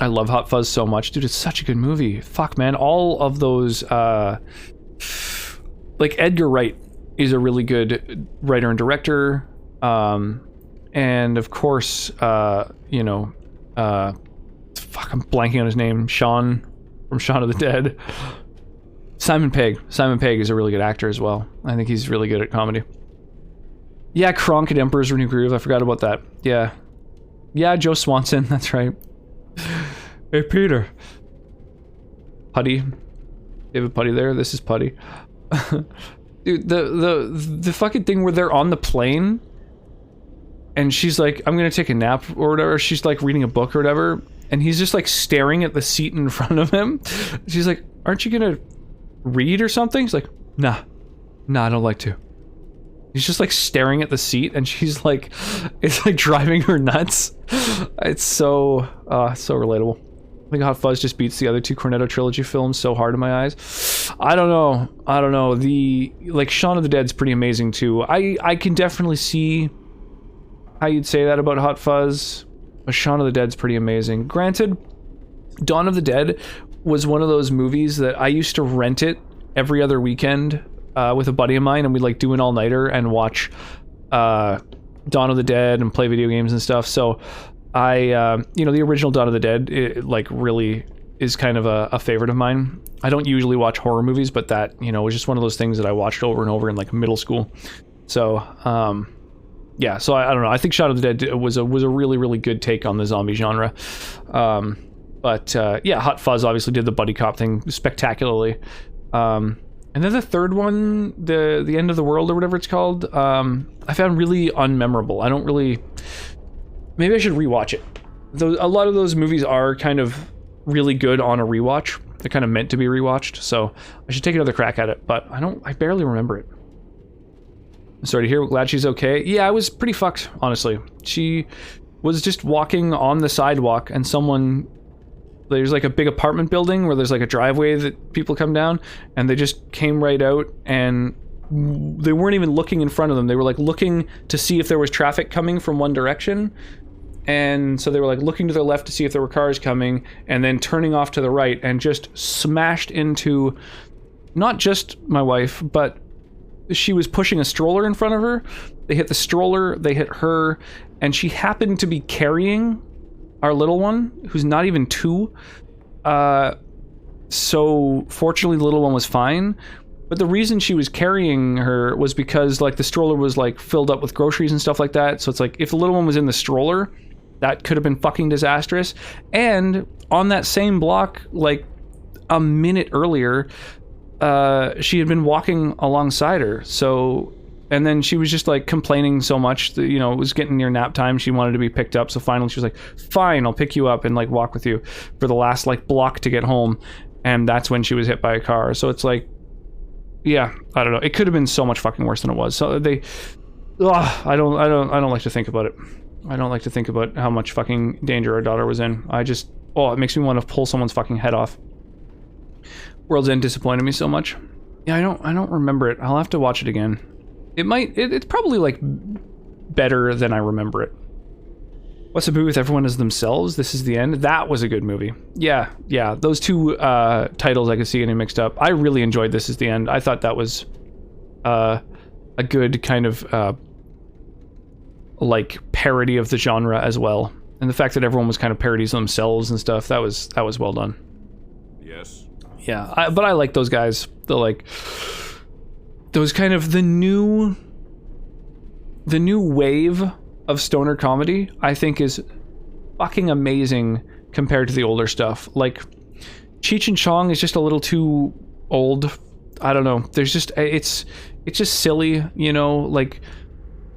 I love Hot Fuzz so much. Dude, it's such a good movie. Fuck, man. All of those, like, Edgar Wright is a really good writer and director. And, of course, you know, fuck, I'm blanking on his name. Sean from Shaun of the Dead. Simon Pegg. Simon Pegg is a really good actor as well. I think he's really good at comedy. Yeah, Kronk at Emperor's New Groove. I forgot about that. Yeah. Yeah, Joe Swanson. That's right. Hey, Peter. Putty. David Putty there. This is Putty. Dude, the fucking thing where they're on the plane and she's like, I'm gonna take a nap or whatever. She's like reading a book or whatever. And he's just like staring at the seat in front of him. She's like, aren't you gonna read or something? He's like, nah, I don't like to. He's just like staring at the seat and she's like, it's like driving her nuts. It's so relatable. think Hot Fuzz just beats the other two Cornetto trilogy films so hard in my eyes. I don't know. The like Shaun of the Dead's pretty amazing too. I can definitely see how you'd say that about Hot Fuzz, but Shaun of the Dead's pretty amazing. Granted, Dawn of the Dead was one of those movies that I used to rent it every other weekend with a buddy of mine, and we'd like do an all-nighter and watch Dawn of the Dead and play video games and stuff. So I, the original Dawn of the Dead, it, like, really is kind of a favorite of mine. I don't usually watch horror movies, but that, was just one of those things that I watched over and over in, like, middle school. So, yeah, so I don't know. I think Shaun of the Dead was a really, really good take on the zombie genre. But yeah, Hot Fuzz obviously did the buddy cop thing spectacularly. And then the third one, the End of the World or whatever it's called, I found really unmemorable. I don't really... Maybe I should rewatch it. A lot of those movies are kind of really good on a rewatch. They're kind of meant to be rewatched, so I should take another crack at it, but I barely remember it. I'm sorry to hear. Glad she's okay. Yeah, I was pretty fucked, honestly. She was just walking on the sidewalk, and there's like a big apartment building where there's like a driveway that people come down, and they just came right out, and they weren't even looking in front of them. They were like looking to see if there was traffic coming from one direction, and so they were like looking to their left to see if there were cars coming, and then turning off to the right, and just smashed into not just my wife, but she was pushing a stroller in front of her. They hit the stroller, they hit her, and she happened to be carrying our little one, who's not even 2. So fortunately the little one was fine. But the reason she was carrying her was because like the stroller was like filled up with groceries and stuff like that. So it's like if the little one was in the stroller, that could have been fucking disastrous. And on that same block, like a minute earlier, she had been walking alongside her. So, and then she was just like complaining so much that, it was getting near nap time. She wanted to be picked up. So finally she was like, fine, I'll pick you up and like walk with you for the last like block to get home. And that's when she was hit by a car. So it's like, yeah, I don't know. It could have been so much fucking worse than it was. So I don't like to think about it. I don't like to think about how much fucking danger our daughter was in. It makes me want to pull someone's fucking head off. World's End disappointed me so much. Yeah, I don't remember it. I'll have to watch it again. It's probably like better than I remember it. What's a movie with everyone as themselves? This is the End. That was a good movie. Yeah. Those two titles I could see getting mixed up. I really enjoyed This Is the End. I thought that was a good kind of like parody of the genre as well. And the fact that everyone was kind of parodies themselves and stuff, that was well done. Yes. Yeah, but I like those guys. Those kind of the new wave of stoner comedy, I think, is fucking amazing compared to the older stuff. Like Cheech and Chong is just a little too old. I don't know. There's just it's just silly, like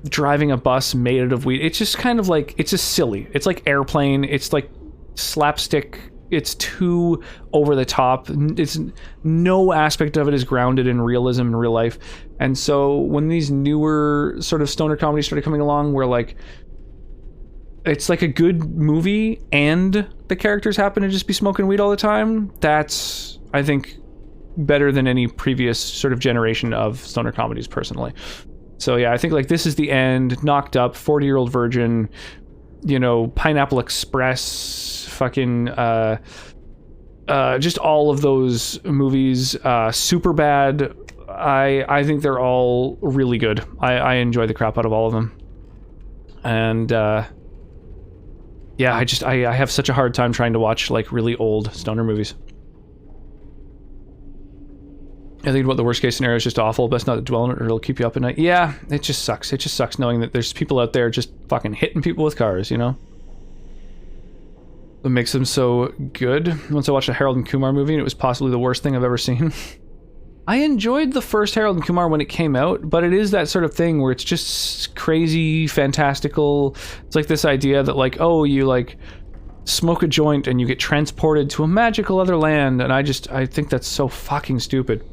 driving a bus made out of weed. It's just kind of like, it's just silly. It's like Airplane. It's like slapstick. It's too over the top. It's no aspect of it is grounded in realism in real life. And so when these newer sort of stoner comedies started coming along, where like it's like a good movie and the characters happen to just be smoking weed all the time, that's, I think, better than any previous sort of generation of stoner comedies personally. So yeah, I think like This Is the End, Knocked Up, 40-Year-Old Virgin, Pineapple Express, fucking just all of those movies, Superbad, I think they're all really good. I enjoy the crap out of all of them. And yeah, I have such a hard time trying to watch like really old stoner movies. I think about the worst case scenario is just awful. Best not to dwell on it or it'll keep you up at night. Yeah, it just sucks. It just sucks knowing that there's people out there just fucking hitting people with cars, What makes them so good? Once I watched a Harold and Kumar movie and it was possibly the worst thing I've ever seen. I enjoyed the first Harold and Kumar when it came out, but it is that sort of thing where it's just crazy, fantastical. It's like this idea that like, oh, you like smoke a joint and you get transported to a magical other land, and I think that's so fucking stupid.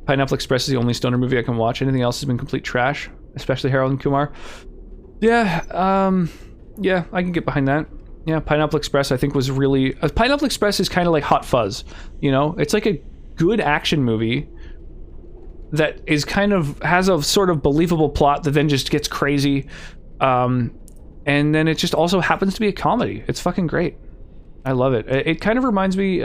Pineapple Express is the only stoner movie I can watch. Anything else has been complete trash, especially Harold and Kumar. Yeah, I can get behind that. Yeah, Pineapple Express I think was really... Pineapple Express is kind of like Hot Fuzz, you know? It's like a good action movie that is kind of... has a sort of believable plot that then just gets crazy. And then it just also happens to be a comedy. It's fucking great. I love it. It kind of reminds me...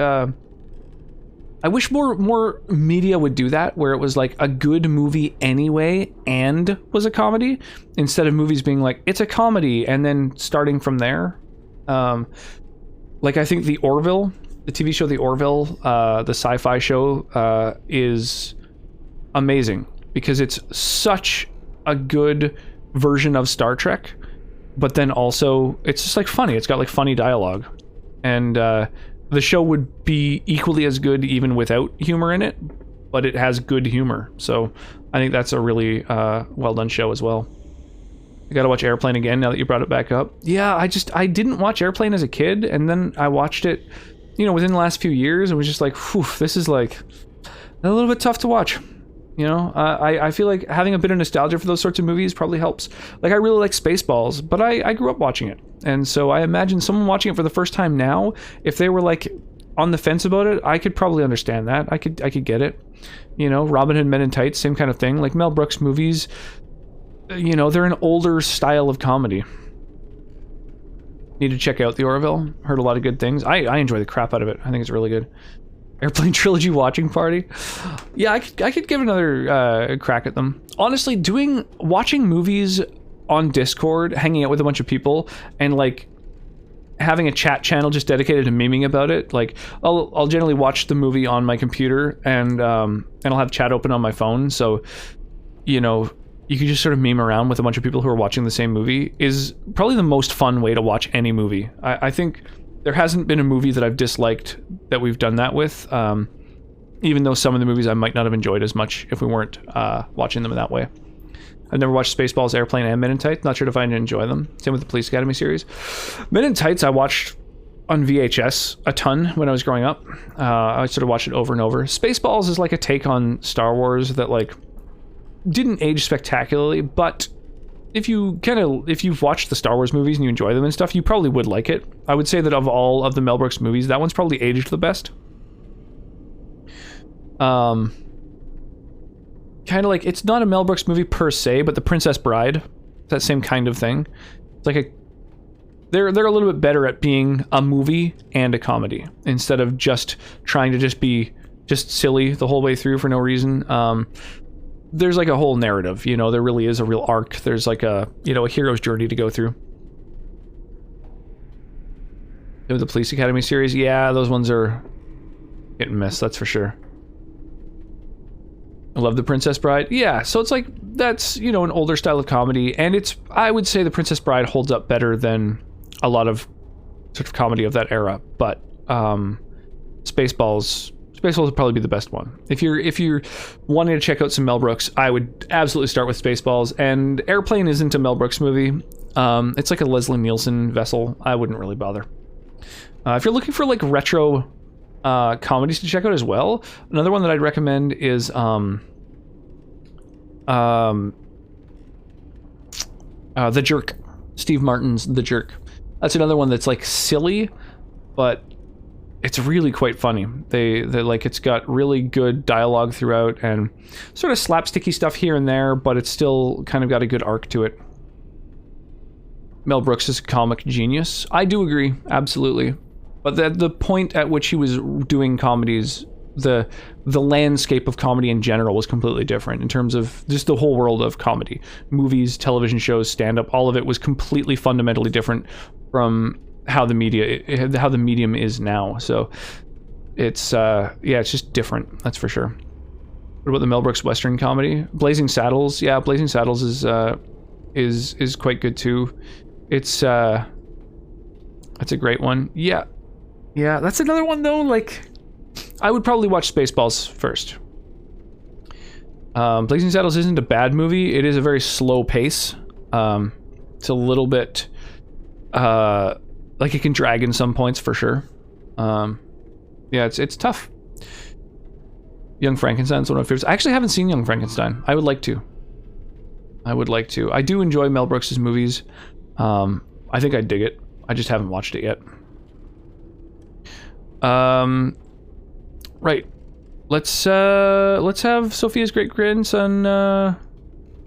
I wish more media would do that, where it was like a good movie anyway and was a comedy, instead of movies being like, it's a comedy, and then starting from there. Like I think the Orville, the TV show The Orville, the sci-fi show, is amazing because it's such a good version of Star Trek, but then also it's just like funny. It's got like funny dialogue, and the show would be equally as good even without humor in it, but it has good humor. So I think that's a really well done show as well. I gotta watch Airplane again now that you brought it back up. Yeah, I didn't watch Airplane as a kid, and then I watched it, you know, within the last few years, and was just like, whew, this is like a little bit tough to watch. You know, I feel like having a bit of nostalgia for those sorts of movies probably helps. Like, I really like Spaceballs, but I grew up watching it. And so I imagine someone watching it for the first time now, if they were like on the fence about it, I could probably understand that. I could get it. You know, Robin Hood Men in Tights, same kind of thing. Like Mel Brooks movies, you know, they're an older style of comedy. Need to check out The Orville. Heard a lot of good things. I enjoy the crap out of it. I think it's really good. Airplane Trilogy watching party. Yeah, I could give another crack at them. Honestly, watching movies on Discord, hanging out with a bunch of people, and like having a chat channel just dedicated to memeing about it. Like I'll generally watch the movie on my computer, and I'll have chat open on my phone. So, you know, you can just sort of meme around with a bunch of people who are watching the same movie. Is probably the most fun way to watch any movie. I think there hasn't been a movie that I've disliked that we've done that with, even though some of the movies I might not have enjoyed as much if we weren't watching them in that way. I've never watched Spaceballs, Airplane, and Men in Tights. Not sure if I enjoy them. Same with the Police Academy series. Men in Tights I watched on VHS a ton when I was growing up. I sort of watched it over and over. Spaceballs is like a take on Star Wars that like didn't age spectacularly, but if you've watched the Star Wars movies and you enjoy them and stuff, you probably would like it. I would say that of all of the Mel Brooks movies, that one's probably aged the best. Kind of like, it's not a Mel Brooks movie per se, but The Princess Bride, that same kind of thing. It's like they're a little bit better at being a movie and a comedy instead of just trying to just be silly the whole way through for no reason. There's like a whole narrative, you know, there really is a real arc. There's like a hero's journey to go through. The Police Academy series, yeah, those ones are hit and miss, that's for sure. I love The Princess Bride. Yeah, so it's like, that's, you know, an older style of comedy, and I would say The Princess Bride holds up better than a lot of sort of comedy of that era, but Spaceballs would probably be the best one. If you're wanting to check out some Mel Brooks, I would absolutely start with Spaceballs. And Airplane isn't a Mel Brooks movie. It's like a Leslie Nielsen vessel. I wouldn't really bother. If you're looking for like retro comedies to check out as well, another one that I'd recommend is The Jerk. Steve Martin's The Jerk. That's another one that's like silly, but it's really quite funny. They like, it's got really good dialogue throughout and sort of slapsticky stuff here and there, but it's still kind of got a good arc to it. Mel Brooks is a comic genius. I do agree, absolutely. But the point at which he was doing comedies, the landscape of comedy in general was completely different in terms of just the whole world of comedy. Movies, television shows, stand-up, all of it was completely fundamentally different from how the medium is now. So it's it's just different, that's for sure. What about the Mel Brooks Western comedy? Blazing Saddles. Yeah, Blazing Saddles is quite good too. It's a great one. Yeah, that's another one though. Like, I would probably watch Spaceballs first. Blazing Saddles isn't a bad movie. It is a very slow pace. It's a little bit like it can drag in some points for sure. Yeah, it's tough. Young Frankenstein's one of my favorites. I actually haven't seen Young Frankenstein. I would like to. I do enjoy Mel Brooks' movies. I think I'd dig it. I just haven't watched it yet. Right. Let's have Sophia's great-grandson,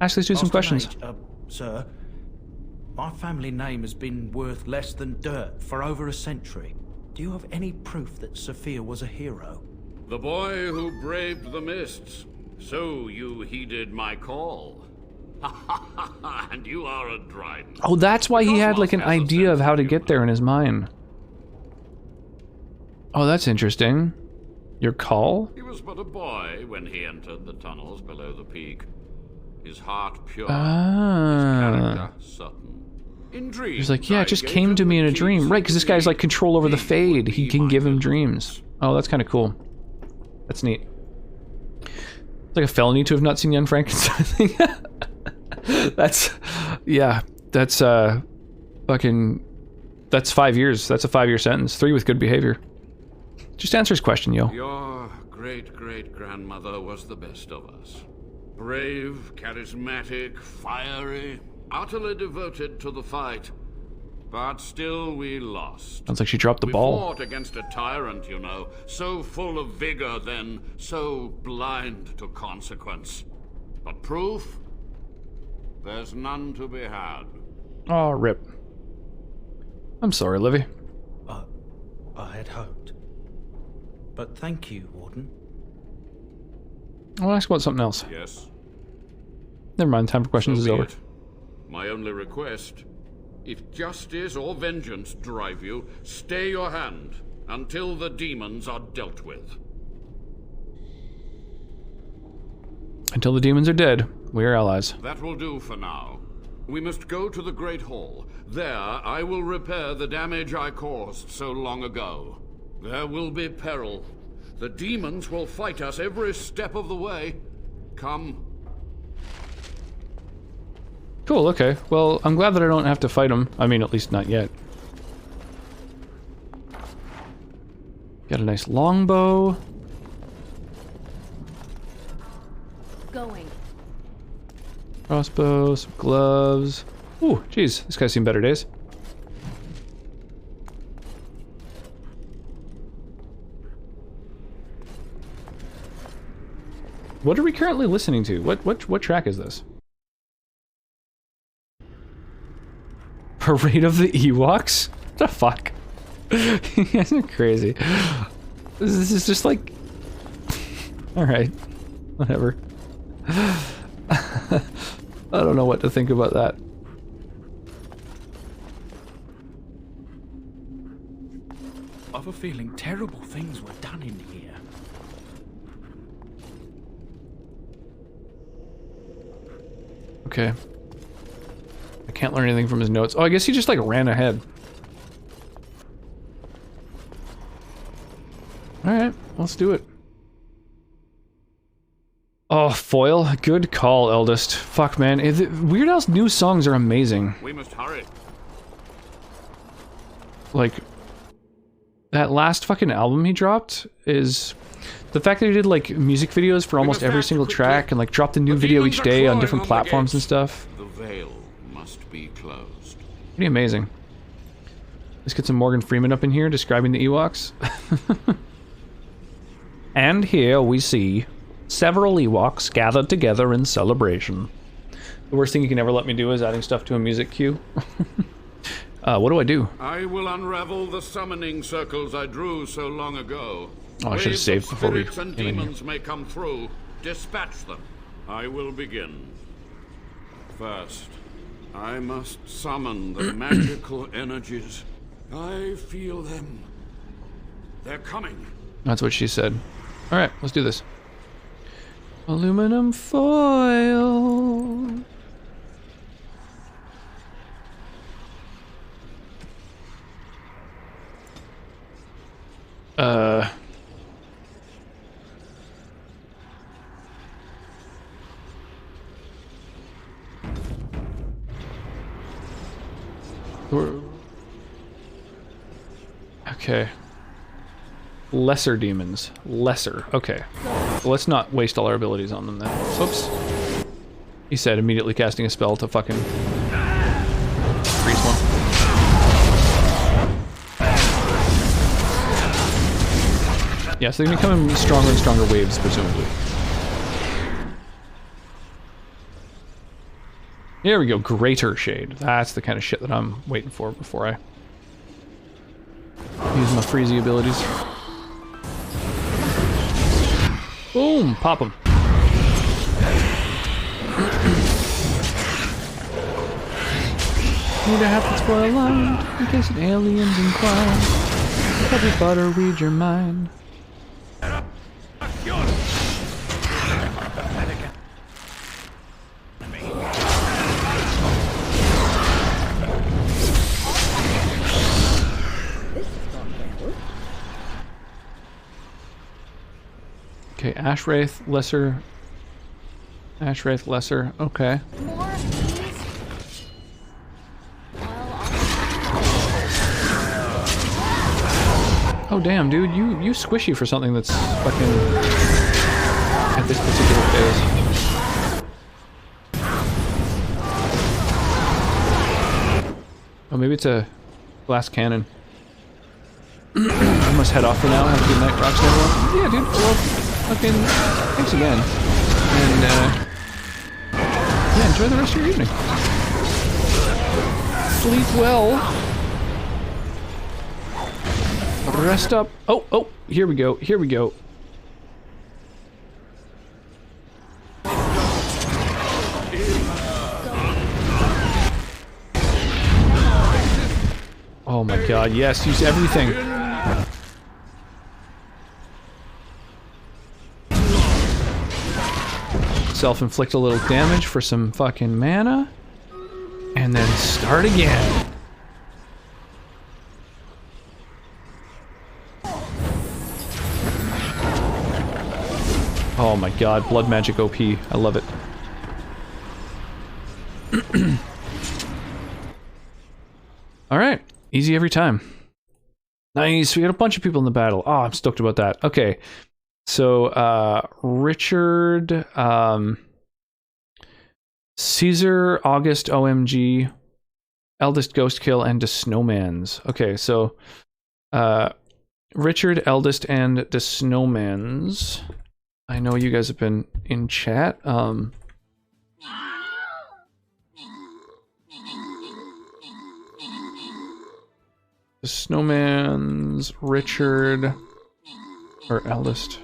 Ashley's do some questions. Sir, my family name has been worth less than dirt for over a century. Do you have any proof that Sophia was a hero? The boy who braved the mists. So you heeded my call. And you are a Dryden. Oh, that's why he had like an idea of how to get there in his mind. Oh, that's interesting. Your call? He was but a boy when he entered the tunnels below the peak. His heart pure, his character certain. In dreams, he's like, yeah, it just came to me in a dream. Right, because this guy's like control over the Fade. He can give him dreams. Oh, that's kind of cool. That's neat. It's like a felony to have not seen Young Frankenstein. That's, yeah, that's fucking, that's 5 years. That's a 5-year sentence. 3 with good behavior. Just answer his question, yo. Your great-great-grandmother was the best of us. Brave, charismatic, fiery, utterly devoted to the fight. But still we lost. Sounds like she dropped the ball. We fought against a tyrant, you know, so full of vigor then, so blind to consequence. But proof? There's none to be had. Oh, rip. I'm sorry, Livy. I had hoped. But thank you, Warden. I want to ask about something else. Yes? Never mind, time for questions is over. My only request, if justice or vengeance drive you, stay your hand until the demons are dealt with. Until the demons are dead, we are allies. That will do for now. We must go to the Great Hall. There, I will repair the damage I caused so long ago. There will be peril. The demons will fight us every step of the way. Come. Cool, okay. Well, I'm glad that I don't have to fight them. I mean, at least not yet. Got a nice longbow. Going. Crossbow, some gloves. Ooh, jeez, this guy's seen better days. What are we currently listening to? What track is this? Parade of the Ewoks? What the fuck? You guys are crazy. This is just like... Alright. Whatever. I don't know what to think about that. I have a feeling terrible things were done in here. Okay. I can't learn anything from his notes. Oh, I guess he just like ran ahead. Alright, let's do it. Oh, foil. Good call, eldest. Fuck, man. Weird Al's new songs are amazing. We must hurry. Like, that last fucking album he dropped is... The fact that he did, like, music videos for almost every single track and, like, dropped a new video each day on different platforms and stuff. The veil must be closed. Pretty amazing. Let's get some Morgan Freeman up in here describing the Ewoks. And here we see several Ewoks gathered together in celebration. The worst thing you can ever let me do is adding stuff to a music cue. What do I do? I will unravel the summoning circles I drew so long ago. Oh, I should have saved before we Spirits and came in here. demons may come through. Dispatch them. I will begin. First, I must summon the magical energies. I feel them. They're coming. That's what she said. Alright, let's do this. Aluminum foil. Okay. Lesser demons. Lesser. Okay. Well, let's not waste all our abilities on them then. Whoops. He said, immediately casting a spell to fucking freeze one. Yeah, so they come in stronger and stronger waves, presumably. Here we go, Greater Shade. That's the kind of shit that I'm waiting for before I use my freezy abilities. Boom! Pop them. Need a half that's well aligned in case an alien's inquire. Probably butter read your mind. Okay, Ashwraith, Lesser. Ashwraith, Lesser. Okay. Oh damn, dude, you squishy for something that's fucking at this particular phase. Oh, maybe it's a glass cannon. I must head off for now. Have a good night, Rocks, everyone. Yeah, dude. Well, fucking thanks again, and yeah, enjoy the rest of your evening. Sleep well. Rest up. Oh, here we go. Here we go. Oh my god, yes, use everything. Self-inflict a little damage for some fucking mana. And then start again. Oh my god, blood magic OP. I love it. Alright, easy every time. Nice, we got a bunch of people in the battle. Oh, I'm stoked about that. Okay, so, Richard, Caesar, August, OMG, Eldest Ghost Kill, and the Snowmans. Okay, so, Richard, Eldest, and the Snowmans. I know you guys have been in chat. The Snowman's Richard, or Eldest,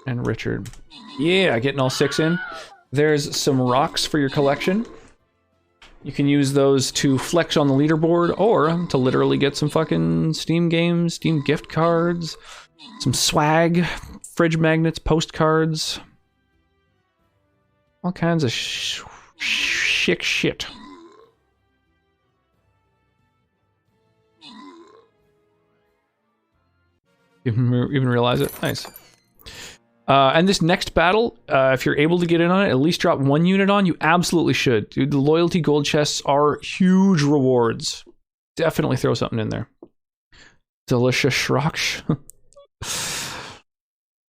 and Richard. Yeah, getting all 6 in. There's some rocks for your collection. You can use those to flex on the leaderboard, or to literally get some fucking Steam games, Steam gift cards, some swag, fridge magnets, postcards, all kinds of chic shit. Even realize it? Nice. And this next battle, if you're able to get in on it, at least drop 1 unit on, you absolutely should. Dude, the loyalty gold chests are huge rewards. Definitely throw something in there. Delicious Shrosh.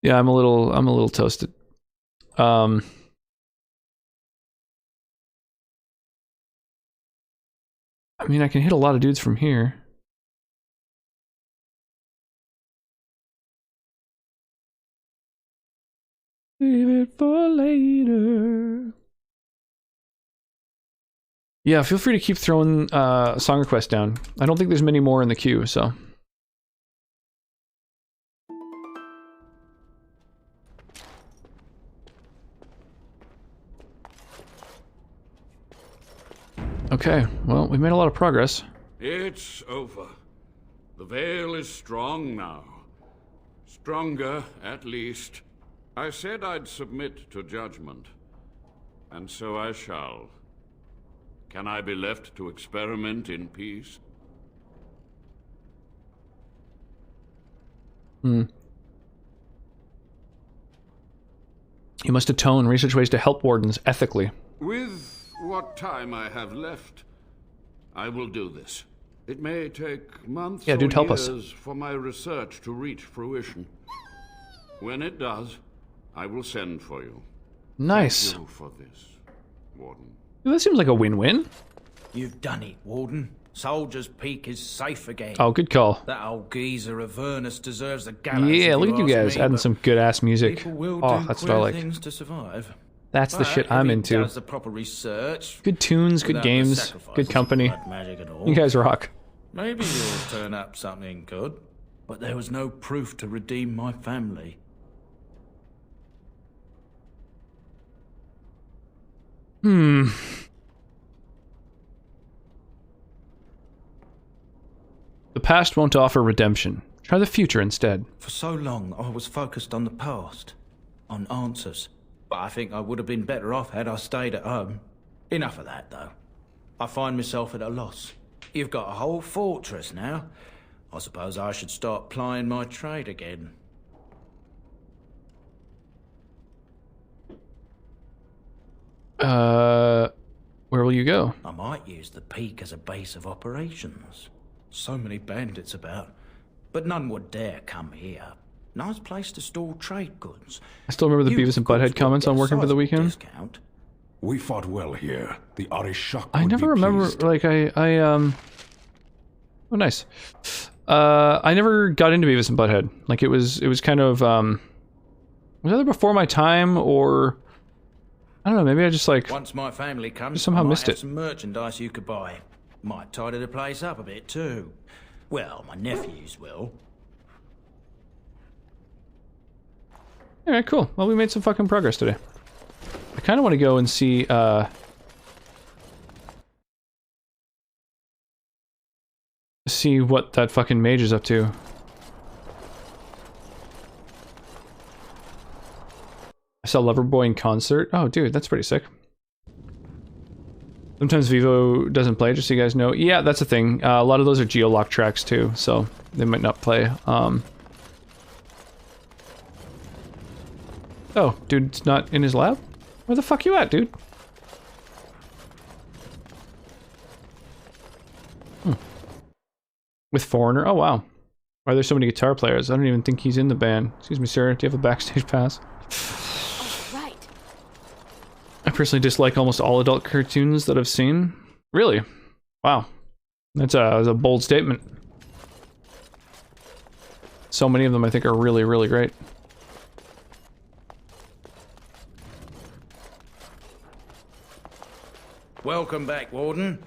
Yeah, I'm a little toasted. I mean, I can hit a lot of dudes from here. Leave it for later. Yeah, feel free to keep throwing song requests down. I don't think there's many more in the queue, so. Okay, well, we've made a lot of progress. It's over. The veil is strong now. Stronger, at least. I said I'd submit to judgment, and so I shall. Can I be left to experiment in peace? You must atone, research ways to help wardens ethically. With what time I have left, I will do this. It may take months or help us. years for my research to reach fruition. When it does, I will send for you. Nice. Thank you for this, Warden. That seems like a win-win. You've done it, Warden. Soldier's Peak is safe again. Oh, good call. That old geezer Avernus deserves the gallows. Yeah, if look at you ask guys me, adding but some good ass music. people will Oh, do that's what I queer like. things to survive. That's the But shit if I'm he into. does the proper research, Good tunes, good without the games, sacrifices good of company. blood magic and all, You guys rock. maybe you'll turn up something good. But there was no proof to redeem my family. Hmm. The past won't offer redemption. Try the future instead. For so long, I was focused on the past, on answers. But I think I would have been better off had I stayed at home. Enough of that, though. I find myself at a loss. You've got a whole fortress now. I suppose I should start plying my trade again. Where will you go? I might use the Peak as a base of operations. So many bandits about, but none would dare come here. Nice place to store trade goods. I still remember the Beavis and Butthead comments on working for the weekend. Discount. We fought well here. The Irish shock I would never be remember, pleased. like, oh, nice. I never got into Beavis and Butthead. Like, it was kind of, was either before my time, or, I don't know, maybe I just, like, Once my family comes, somehow I might missed have it. some merchandise you could buy. Might tidy the place up a bit too. Well, my nephews will. Alright, cool. Well, we made some fucking progress today. I kind of want to go and see, see what that fucking mage is up to. I saw Loverboy in concert. Oh, dude, that's pretty sick. Sometimes Vivo doesn't play, just so you guys know. Yeah, that's a thing. A lot of those are geolock tracks, too, so they might not play. Oh, dude's not in his lab? Where the fuck you at, dude? With Foreigner? Oh, wow. Why are there so many guitar players? I don't even think he's in the band. Excuse me, sir. Do you have a backstage pass? Oh, right. I personally dislike almost all adult cartoons that I've seen. Really? Wow. That's a bold statement. So many of them I think are really, really great. Welcome back, Warden.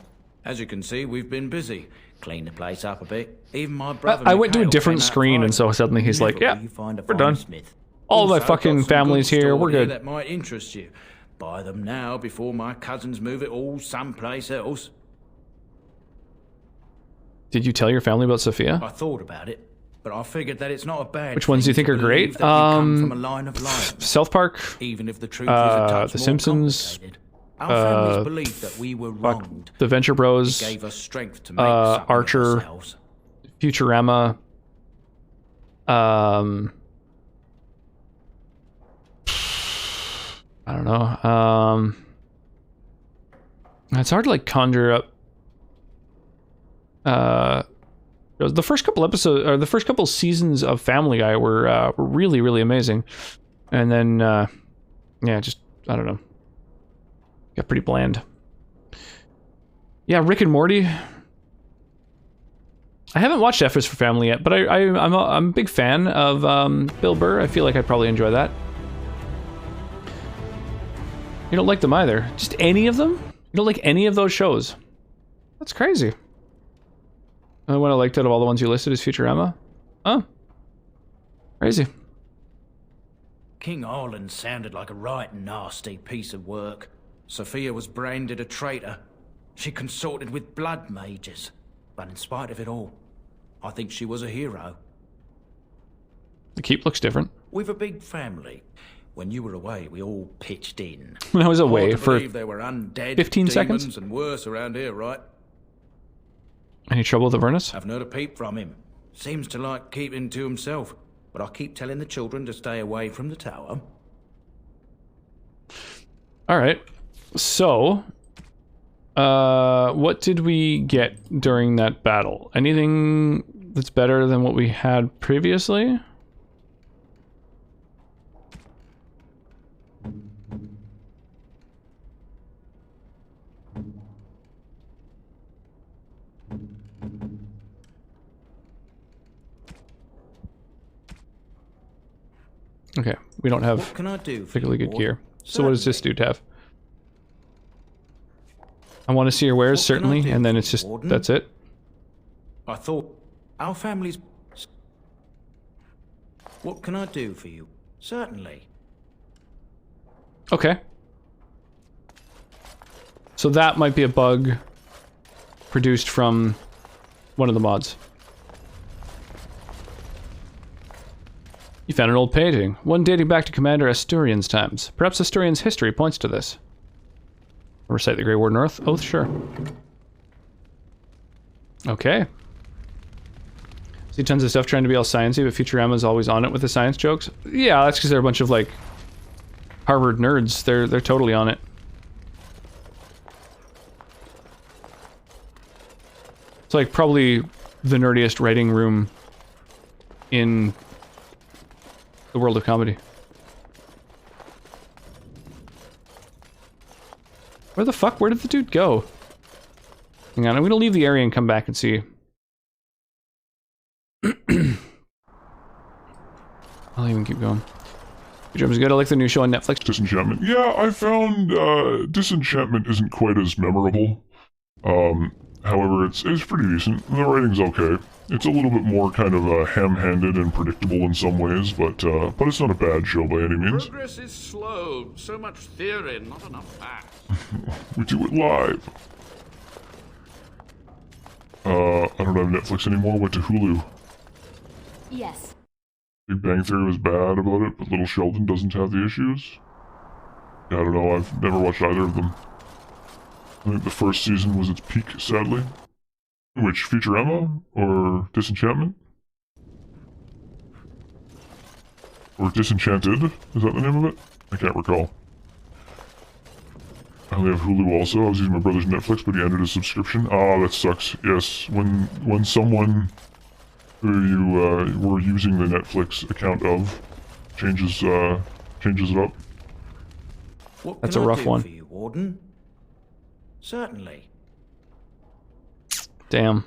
As you can see, we've been busy. Cleaned the place up a bit. Even my brother. I went to a Mikhail different came out screen, and so suddenly he's like, Never yeah, will you find a we're done. finer smith. All of my Also, fucking got some family's goods here, stored we're good. That might interest you. Buy them now before my cousins move it all someplace else. Did you tell your family about Sophia? I thought about it, but I figured that it's not a bad. Which ones do you thing think to are great? believe that you come from a line of lions. South Park, Even if the truth is a touch The more Simpsons, complicated. Our families believed that we were wronged. The Venture Bros, It gave us strength to make something of Archer, ourselves. Futurama, I don't know. It's hard to like conjure up. The first couple episodes, or the first couple seasons of Family Guy were really, really amazing, and then yeah, just I don't know, got pretty bland. Yeah, Rick and Morty. I haven't watched F is for Family yet, but I'm a big fan of Bill Burr. I feel like I'd probably enjoy that. You don't like them either? Just any of them? You don't like any of those shows? That's crazy. The only one I liked out of all the ones you listed is Futurama? Oh. Crazy. King Arlen sounded like a right nasty piece of work. Sophia was branded a traitor. She consorted with blood mages. But in spite of it all, I think she was a hero. The keep looks different. We've a big family. When you were away, we all pitched in. When I was away Hard to for believe there were undead 15 demons seconds? and worse around here, right? Any trouble with Avernus? Haven't heard a peep from him. Seems to like keeping to himself. But I keep telling the children to stay away from the tower. Alright. So, what did we get during that battle? Anything that's better than what we had previously? Okay, we don't have What can I do for particularly you, good Warden? gear. So what does this dude have? I want to see your wares, What can I certainly, do and then for it's you, just, Warden? that's it. I thought our family's. What can I do for you? Certainly. Okay. So that might be a bug produced from one of the mods. You found an old painting, one dating back to Commander Asturian's times. Perhaps Asturian's history points to this. Recite the Grey Warden Oath? Oath, sure. Okay. See tons of stuff trying to be all sciencey, but Futurama's always on it with the science jokes. Yeah, that's because they're a bunch of, like, Harvard nerds. They're totally on it. It's like probably the nerdiest writing room in the world of comedy. Where the fuck? Where did the dude go? Hang on, I'm gonna leave the area and come back and see. I'll even keep going. Good job, good. I like the new show on Netflix. Disenchantment. Yeah, I found Disenchantment isn't quite as memorable. However, it's pretty decent. The writing's okay. It's a little bit more kind of ham-handed and predictable in some ways, but it's not a bad show by any means. Progress is slow. So much theory, not enough facts. We do it live. I don't have Netflix anymore. Went to Hulu. Yes. Big Bang Theory was bad about it, but Little Sheldon doesn't have the issues. Yeah, I don't know. I've never watched either of them. I think the first season was its peak, sadly. Which, Futurama? Or Disenchantment? Or Disenchanted? Is that the name of it? I can't recall. I only have Hulu also. I was using my brother's Netflix, but he ended his subscription. Ah, that sucks. Yes, when someone who you were using the Netflix account of changes it up. What That's can a I rough do one. for you, Warden? Certainly. Damn.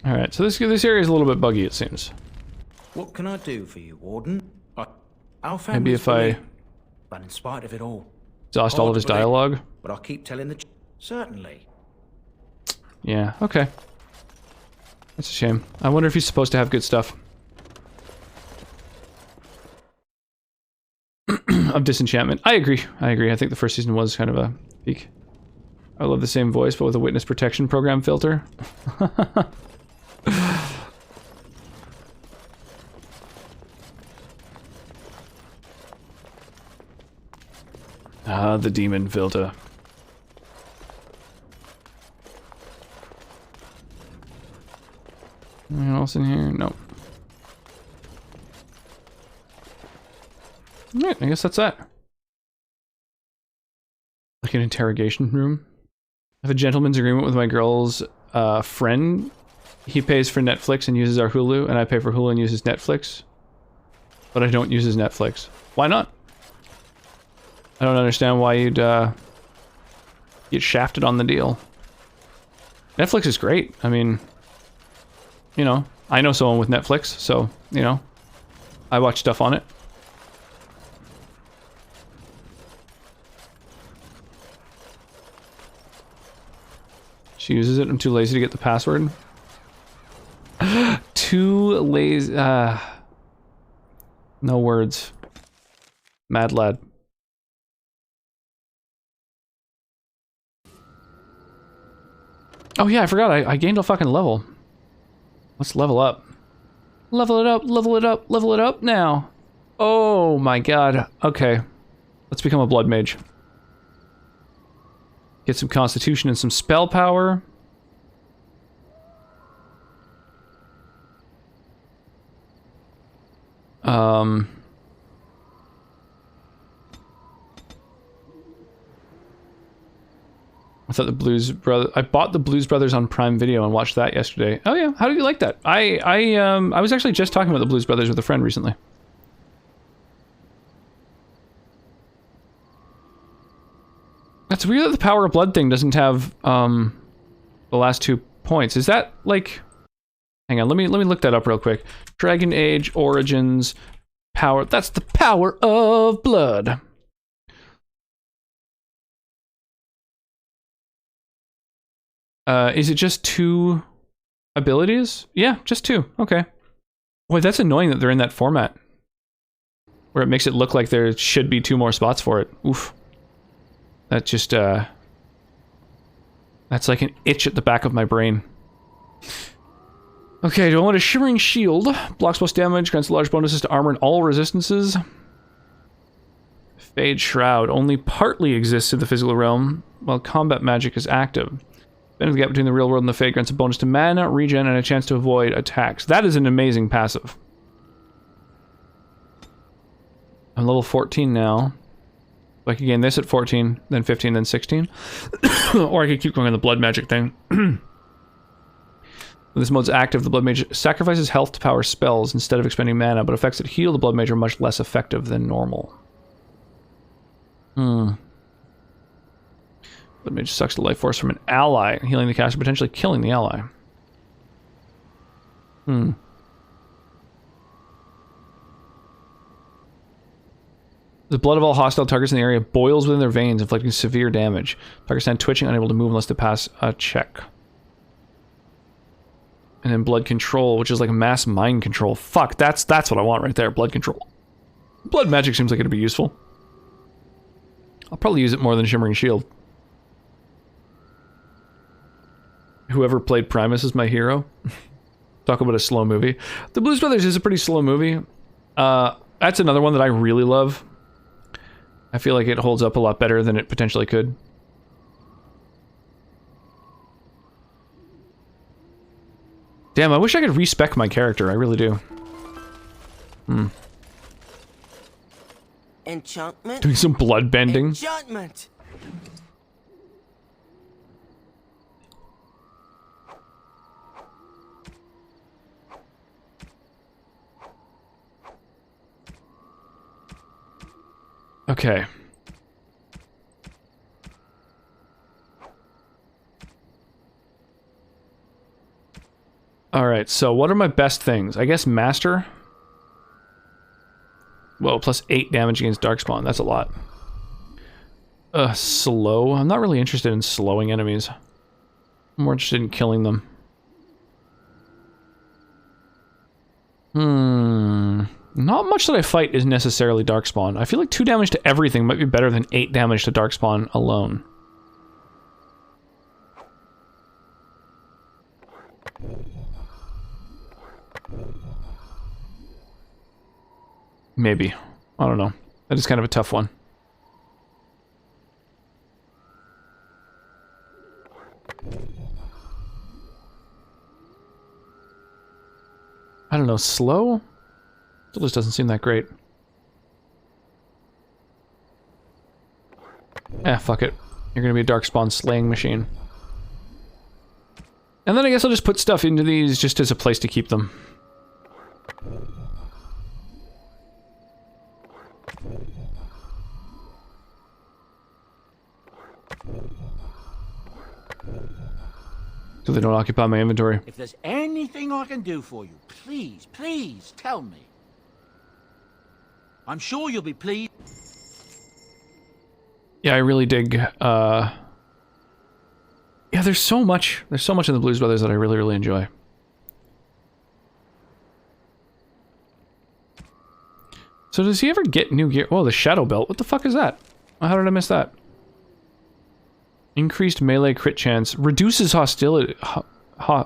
Alright, so this area is a little bit buggy, it seems. What can I do for you, Warden? Our Maybe family's if I but in spite of it all, exhaust all of his dialogue. but I'll keep telling the. Certainly. Yeah, okay. That's a shame. I wonder if he's supposed to have good stuff. Of Disenchantment. I agree. I think the first season was kind of a peak. I love the same voice, but with a witness protection program filter. Ah, the demon filter. Anything else in here? No. Alright, I guess that's that. Like an interrogation room. I have a gentleman's agreement with my girl's friend. He pays for Netflix and uses our Hulu, and I pay for Hulu and uses Netflix. But I don't use his Netflix. Why not? I don't understand why you'd get shafted on the deal. Netflix is great. I mean, you know, I know someone with Netflix, so, you know, I watch stuff on it. She uses it. I'm too lazy to get the password. Too lazy. No words. Mad lad. Oh yeah, I forgot. I gained a fucking level. Let's level up. Level it up, level it up, level it up now. Oh my god. Okay. Let's become a blood mage. Get some constitution and some spell power. I thought the Blues Brothers. I bought the Blues Brothers on Prime Video and watched that yesterday. Oh yeah, how did you like that? I was actually just talking about the Blues Brothers with a friend recently. it's weird that the Power of Blood thing doesn't have the last 2 points. Is that like... Hang on, let me look that up real quick. Dragon Age Origins Power. That's the Power of Blood. Is it just 2 abilities? Yeah, just 2. Okay. Boy, that's annoying that they're in that format. Where it makes it look like there should be 2 more spots for it. Oof. That just, that's like an itch at the back of my brain. Okay, do I want a Shimmering Shield? Blocks most damage, grants large bonuses to armor and all resistances. Fade Shroud only partly exists in the physical realm, while combat magic is active. Bending the gap between the real world and the Fade grants a bonus to mana, regen, and a chance to avoid attacks. That is an amazing passive. I'm level 14 now. I could gain this at 14, then 15, then 16. Or I could keep going on the blood magic thing. When this mode's active, the blood mage sacrifices health to power spells instead of expending mana, but effects that heal the blood mage are much less effective than normal. Blood mage sucks the life force from an ally, healing the caster, potentially killing the ally. The blood of all hostile targets in the area boils within their veins, inflicting severe damage. Targets stand twitching, unable to move unless they pass a check. And then blood control, which is like mass mind control. Fuck, that's what I want right there, blood control. Blood magic seems like it'd be useful. I'll probably use it more than Shimmering Shield. Whoever played Primus is my hero. Talk about a slow movie. The Blues Brothers is a pretty slow movie. That's another one that I really love. I feel like it holds up a lot better than it potentially could. Damn, I wish I could respec my character. I really do. Enchantment. Doing some blood bending. Enchantment. Okay. Alright, so what are my best things? I guess Master? Whoa, plus 8 damage against Darkspawn. That's a lot. Slow? I'm not really interested in slowing enemies. I'm more interested in killing them. Not much that I fight is necessarily Darkspawn. I feel like 2 damage to everything might be better than 8 damage to Darkspawn alone. Maybe. I don't know. That is kind of a tough one. I don't know. Slow? Still just doesn't seem that great. Fuck it. You're gonna be a Darkspawn slaying machine. And then I guess I'll just put stuff into these just as a place to keep them. So they don't occupy my inventory. If there's anything I can do for you, please, please tell me. I'm sure you'll be pleased. Yeah, I really dig, yeah, there's so much in the Blues Brothers that I really, really enjoy. So does he ever get new gear? Oh, the Shadow Belt. What the fuck is that? How did I miss that? Increased melee crit chance. Reduces hostility.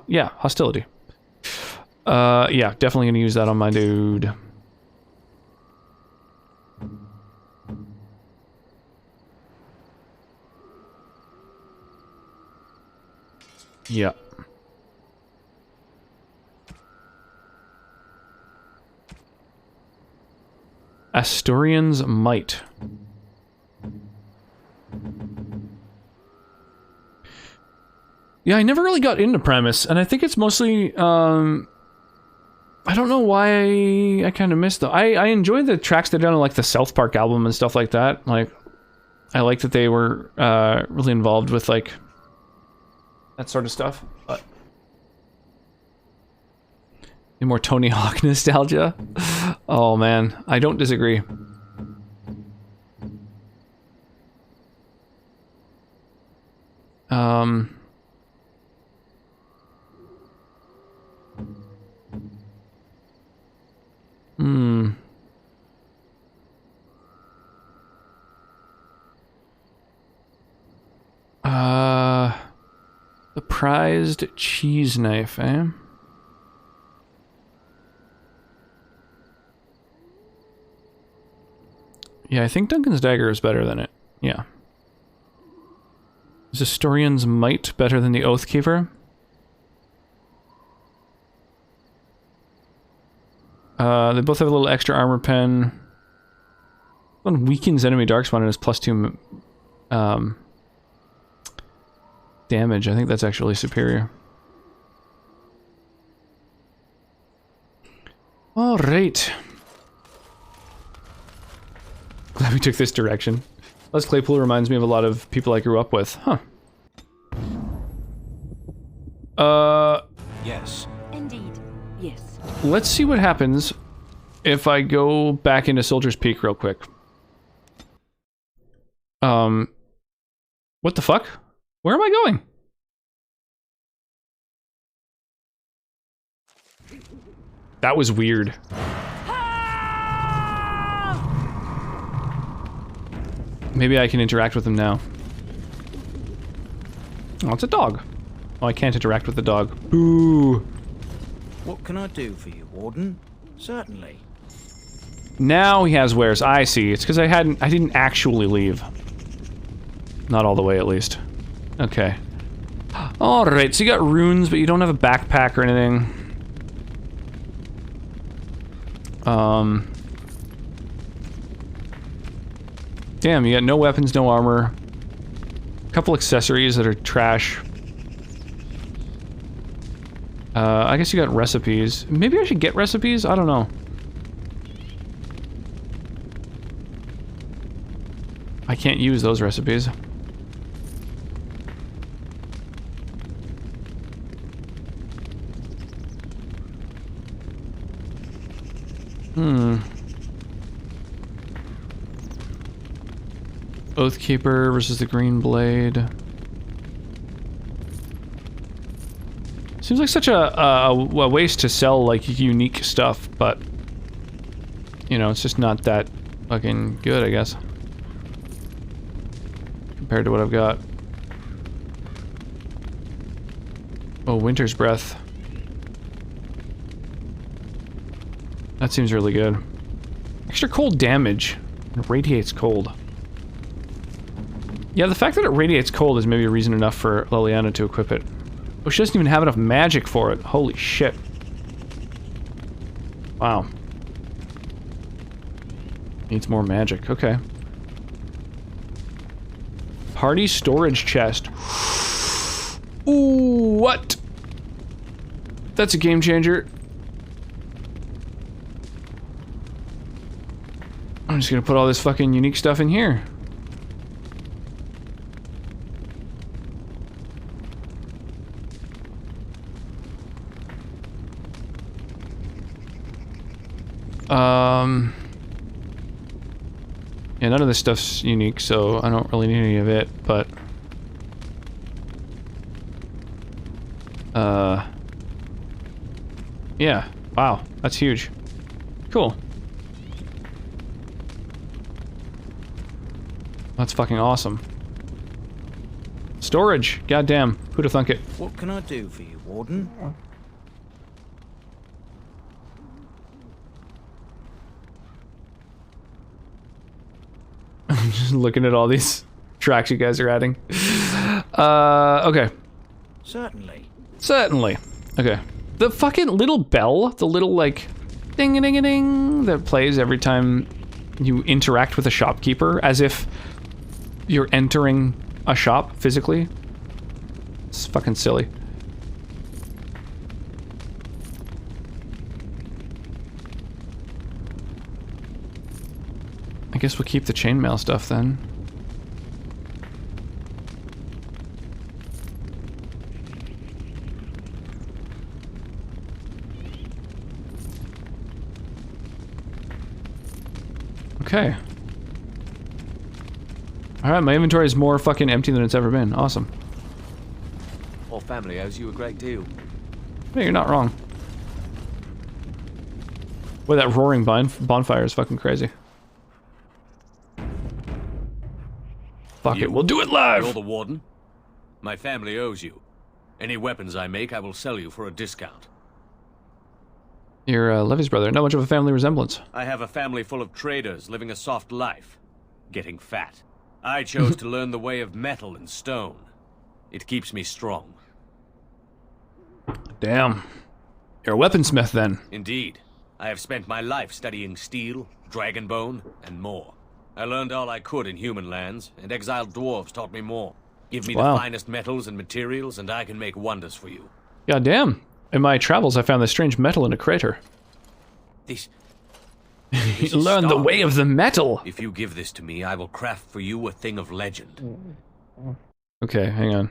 Yeah, hostility. Yeah, definitely gonna use that on my dude. Yeah. Asturian's Might. Yeah, I never really got into Primus, and I think it's mostly, I don't know why I kind of missed them. I enjoy the tracks they've done on, like, the South Park album and stuff like that. Like, I like that they were really involved with like that sort of stuff. But any more Tony Hawk nostalgia? Oh man, I don't disagree. The prized cheese knife, eh? Yeah, I think Duncan's dagger is better than it. Yeah. Is Historian's might better than the Oathkeeper? They both have a little extra armor pen. One weakens enemy darkspawn and is +2 damage. I think that's actually superior. All right. Glad we took this direction. Les Claypool reminds me of a lot of people I grew up with. Huh. Yes. Indeed. Yes. Let's see what happens if I go back into Soldier's Peak real quick. What the fuck? Where am I going? That was weird. Maybe I can interact with him now. Oh, it's a dog. Oh, I can't interact with the dog. Boo. What can I do for you, Warden? Certainly. Now he has wares. I see. It's because I didn't actually leave. Not all the way, at least. Okay. Alright, so you got runes, but you don't have a backpack or anything. Damn, you got no weapons, no armor. A couple accessories that are trash. I guess you got recipes. Maybe I should get recipes? I don't know. I can't use those recipes. Oathkeeper versus the Green Blade. Seems like such a waste to sell, like, unique stuff, but... You know, it's just not that fucking good, I guess. Compared to what I've got. Oh, Winter's Breath. That seems really good. Extra cold damage. It radiates cold. Yeah, the fact that it radiates cold is maybe a reason enough for Liliana to equip it. Oh, she doesn't even have enough magic for it. Holy shit. Wow. Needs more magic. Okay. Party storage chest. Ooh, what? That's a game changer. I'm just gonna put all this fucking unique stuff in here. Yeah, none of this stuff's unique, so I don't really need any of it, but... Yeah, wow, that's huge. Cool. That's fucking awesome. Storage, goddamn, who'da thunk it? What can I do for you, Warden? I'm just looking at all these tracks you guys are adding. Okay. Certainly. Certainly. Okay. The fucking little bell, the little, like, ding-a-ding-a-ding that plays every time you interact with a shopkeeper, as if you're entering a shop physically. It's fucking silly. I guess we'll keep the chainmail stuff then. Okay. Alright, my inventory is more fucking empty than it's ever been. Awesome. Our family owes you a great deal. Yeah, you're not wrong. Boy, that roaring bonfire is fucking crazy. Fuck it, we'll do it live! You're the Warden. My family owes you. Any weapons I make, I will sell you for a discount. You're Levy's brother. Not much of a family resemblance. I have a family full of traders living a soft life, getting fat. I chose to learn the way of metal and stone. It keeps me strong. Damn. You're a weaponsmith then. Indeed. I have spent my life studying steel, dragonbone, and more. I learned all I could in human lands, and exiled dwarves taught me more. Give me the finest metals and materials, and I can make wonders for you. God damn. In my travels, I found this strange metal in a crater. This You learn the way of the metal! If you give this to me, I will craft for you a thing of legend. Okay, hang on.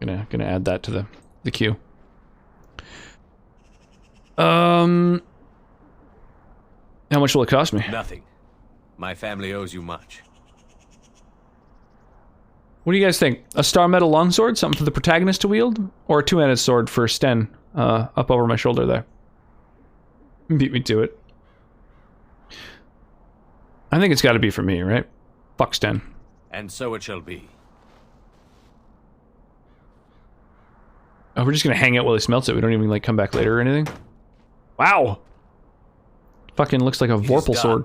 Gonna add that to the queue. How much will it cost me? Nothing. My family owes you much. What do you guys think? A star metal longsword? Something for the protagonist to wield? Or a two-handed sword for Sten, up over my shoulder there? Beat me to it. I think it's gotta be for me, right? Fuck Sten. And so it shall be. Oh, we're just gonna hang out while he smelts it. We don't even, like, come back later or anything? Wow! Fucking looks like a Vorpal sword.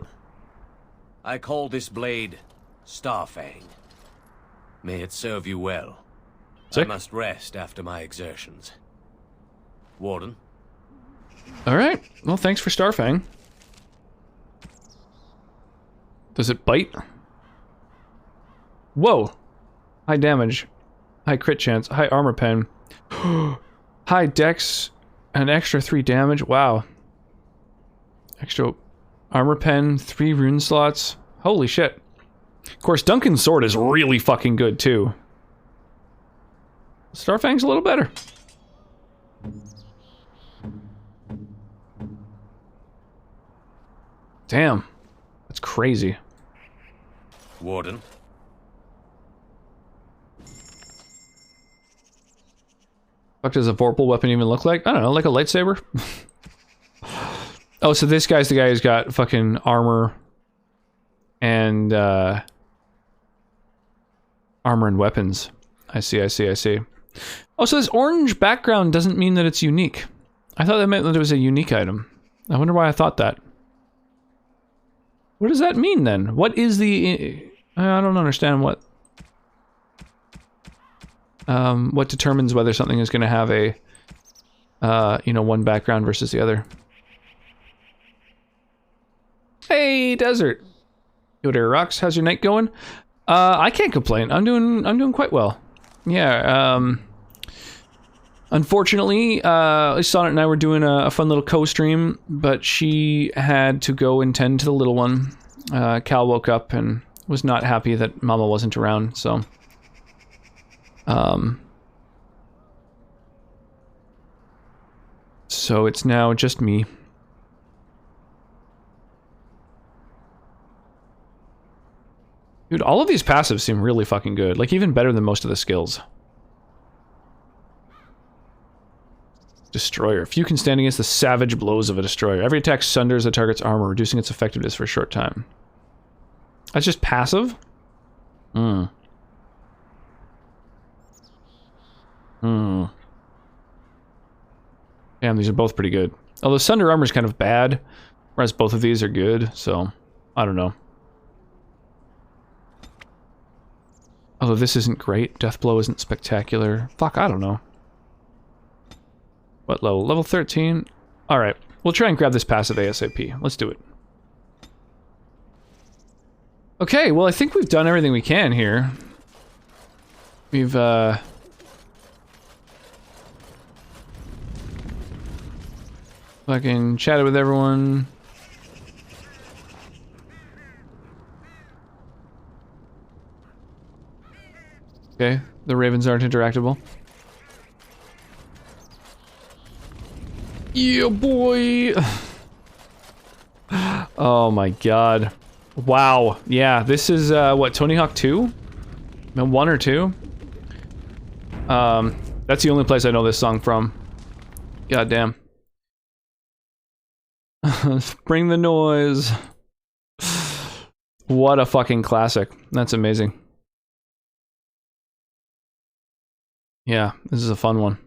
I call this blade Starfang. May it serve you well. Sick. I must rest after my exertions. Warden? Alright. Well, thanks for Starfang. Does it bite? Whoa! High damage. High crit chance. High armor pen. High dex. An extra 3 damage. Wow. Extra armor pen. 3 rune slots. Holy shit. Of course, Duncan's sword is really fucking good, too. Starfang's a little better. Damn. That's crazy. Warden? What does a Vorpal weapon even look like? I don't know, like a lightsaber? Oh, so this guy's the guy who's got fucking armor and, armor and weapons. I see, I see, I see. Oh, so this orange background doesn't mean that it's unique. I thought that meant that it was a unique item. I wonder why I thought that. What does that mean, then? What is the... I don't understand what determines whether something is going to have a, you know, one background versus the other. Hey, Desert! Yo there, Rocks. How's your night going? I can't complain. I'm doing quite well. Yeah, unfortunately, Sonnet and I were doing a fun little co-stream, but she had to go and tend to the little one. Cal woke up and was not happy that Mama wasn't around, so... So it's now just me. Dude, all of these passives seem really fucking good. Like, even better than most of the skills. Destroyer. Few can stand against the savage blows of a destroyer. Every attack sunders a target's armor, reducing its effectiveness for a short time. That's just passive? Damn, these are both pretty good. Although Sunder Armor is kind of bad, whereas both of these are good, so... I don't know. Although this isn't great. Deathblow isn't spectacular. Fuck, I don't know. What level? Level 13? Alright, we'll try and grab this passive ASAP. Let's do it. Okay, well I think we've done everything we can here. We've, fucking chatted with everyone. Okay, the ravens aren't interactable. Yeah, boy. Oh my god. Wow. Yeah, this is what, Tony Hawk 2? 1 or 2? That's the only place I know this song from. God damn. Bring the noise. What a fucking classic. That's amazing. Yeah, this is a fun one.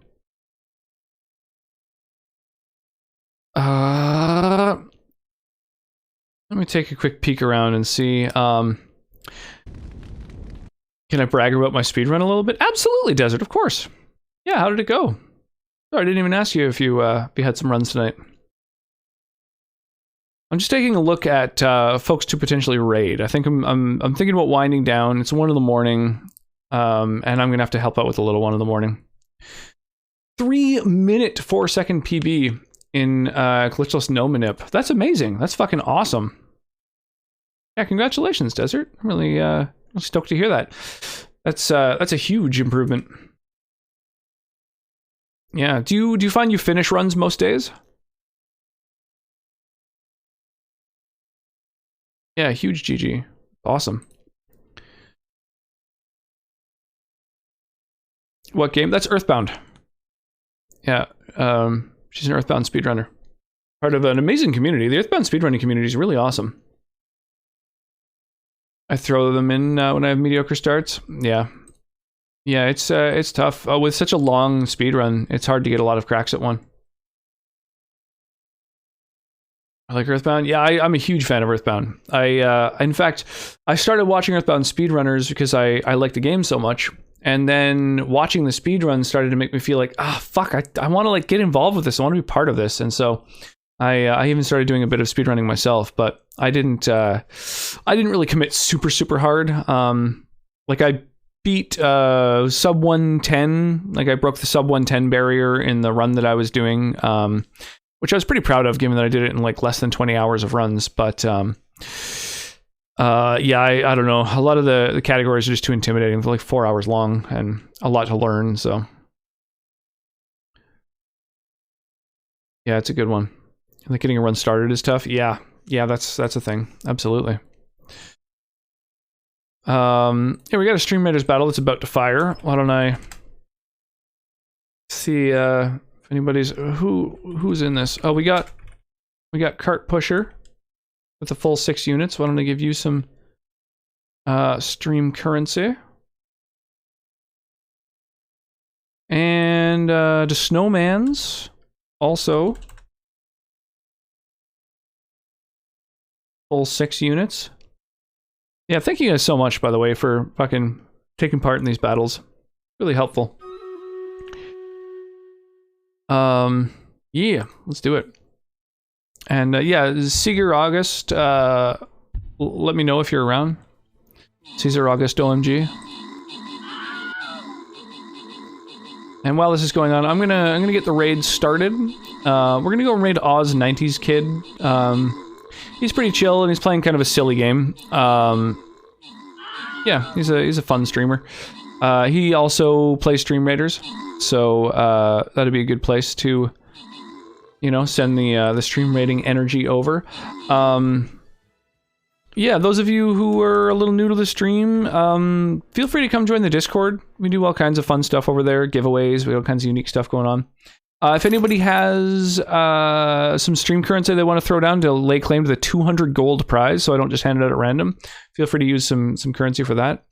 Let me take a quick peek around and see. Can I brag about my speedrun a little bit? Absolutely, Desert, of course. Yeah, how did it go? Sorry, I didn't even ask you if you had some runs tonight. I'm just taking a look at folks to potentially raid. I think I'm thinking about winding down. It's 1 in the morning, and I'm gonna have to help out with a little one in the morning. 3-minute 4-second PB in glitchless no manip. That's amazing. That's fucking awesome. Yeah, congratulations, Desert. I'm really stoked to hear that. That's a huge improvement. Yeah. Do you find you finish runs most days? Yeah, huge GG. Awesome. What game? That's Earthbound. Yeah, she's an Earthbound speedrunner. Part of an amazing community. The Earthbound speedrunning community is really awesome. I throw them in when I have mediocre starts. Yeah. Yeah, it's tough. With such a long speedrun, it's hard to get a lot of cracks at one. I like Earthbound. Yeah, I'm a huge fan of Earthbound. In fact, I started watching Earthbound speedrunners because I like the game so much. And then watching the speedrun started to make me feel like, fuck, I want to like get involved with this. I want to be part of this. And so I even started doing a bit of speedrunning myself, but I didn't really commit super hard. Like I beat sub 110, like I broke the sub 110 barrier in the run that I was doing, which I was pretty proud of given that I did it in like less than 20 hours of runs. But yeah, I don't know. A lot of the categories are just too intimidating. They're like 4 hours long and a lot to learn, so. Yeah, it's a good one. Like getting a run started is tough. Yeah, that's a thing. Absolutely. Yeah, we got a Stream Raiders battle that's about to fire. Why don't I see if anybody's who's in this? Oh, we got Cart Pusher with a full 6 units. Why don't I give you some stream currency? And the Snowmans also full 6 units. Yeah, thank you guys so much, by the way, for fucking taking part in these battles. Really helpful. Yeah, let's do it. And yeah, Caesar August, let me know if you're around. Caesar August OMG. And while this is going on, I'm gonna get the raid started. We're gonna go raid Oz 90s Kid. He's pretty chill and he's playing kind of a silly game. Yeah, he's a fun streamer. He also plays Stream Raiders, so that'd be a good place to, you know, send the stream rating energy over. Yeah, those of you who are a little new to the stream, feel free to come join the Discord. We do all kinds of fun stuff over there, giveaways, we have all kinds of unique stuff going on. If anybody has some stream currency they want to throw down to lay claim to the 200 gold prize, so I don't just hand it out at random, feel free to use some currency for that.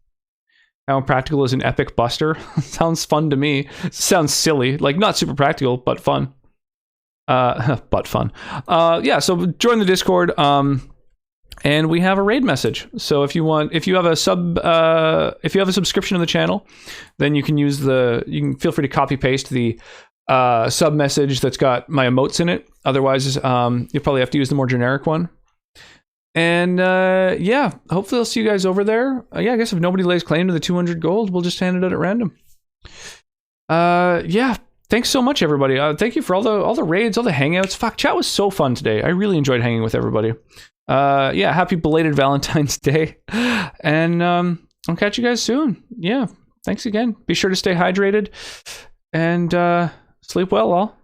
How practical is an epic buster? Sounds fun to me. Sounds silly, like not super practical, but fun. But fun. Yeah, so join the Discord. And we have a raid message. So if you have a subscription to the channel, then you can feel free to copy paste the sub message that's got my emotes in it. Otherwise, you'll probably have to use the more generic one. And yeah, hopefully I'll see you guys over there. Yeah, I guess if nobody lays claim to the 200 gold, we'll just hand it out at random. Yeah, thanks so much, everybody. Thank you for all the raids, all the hangouts. Fuck, chat was so fun today. I really enjoyed hanging with everybody. Yeah, happy belated Valentine's Day. And I'll catch you guys soon. Yeah, thanks again. Be sure to stay hydrated and sleep well, all.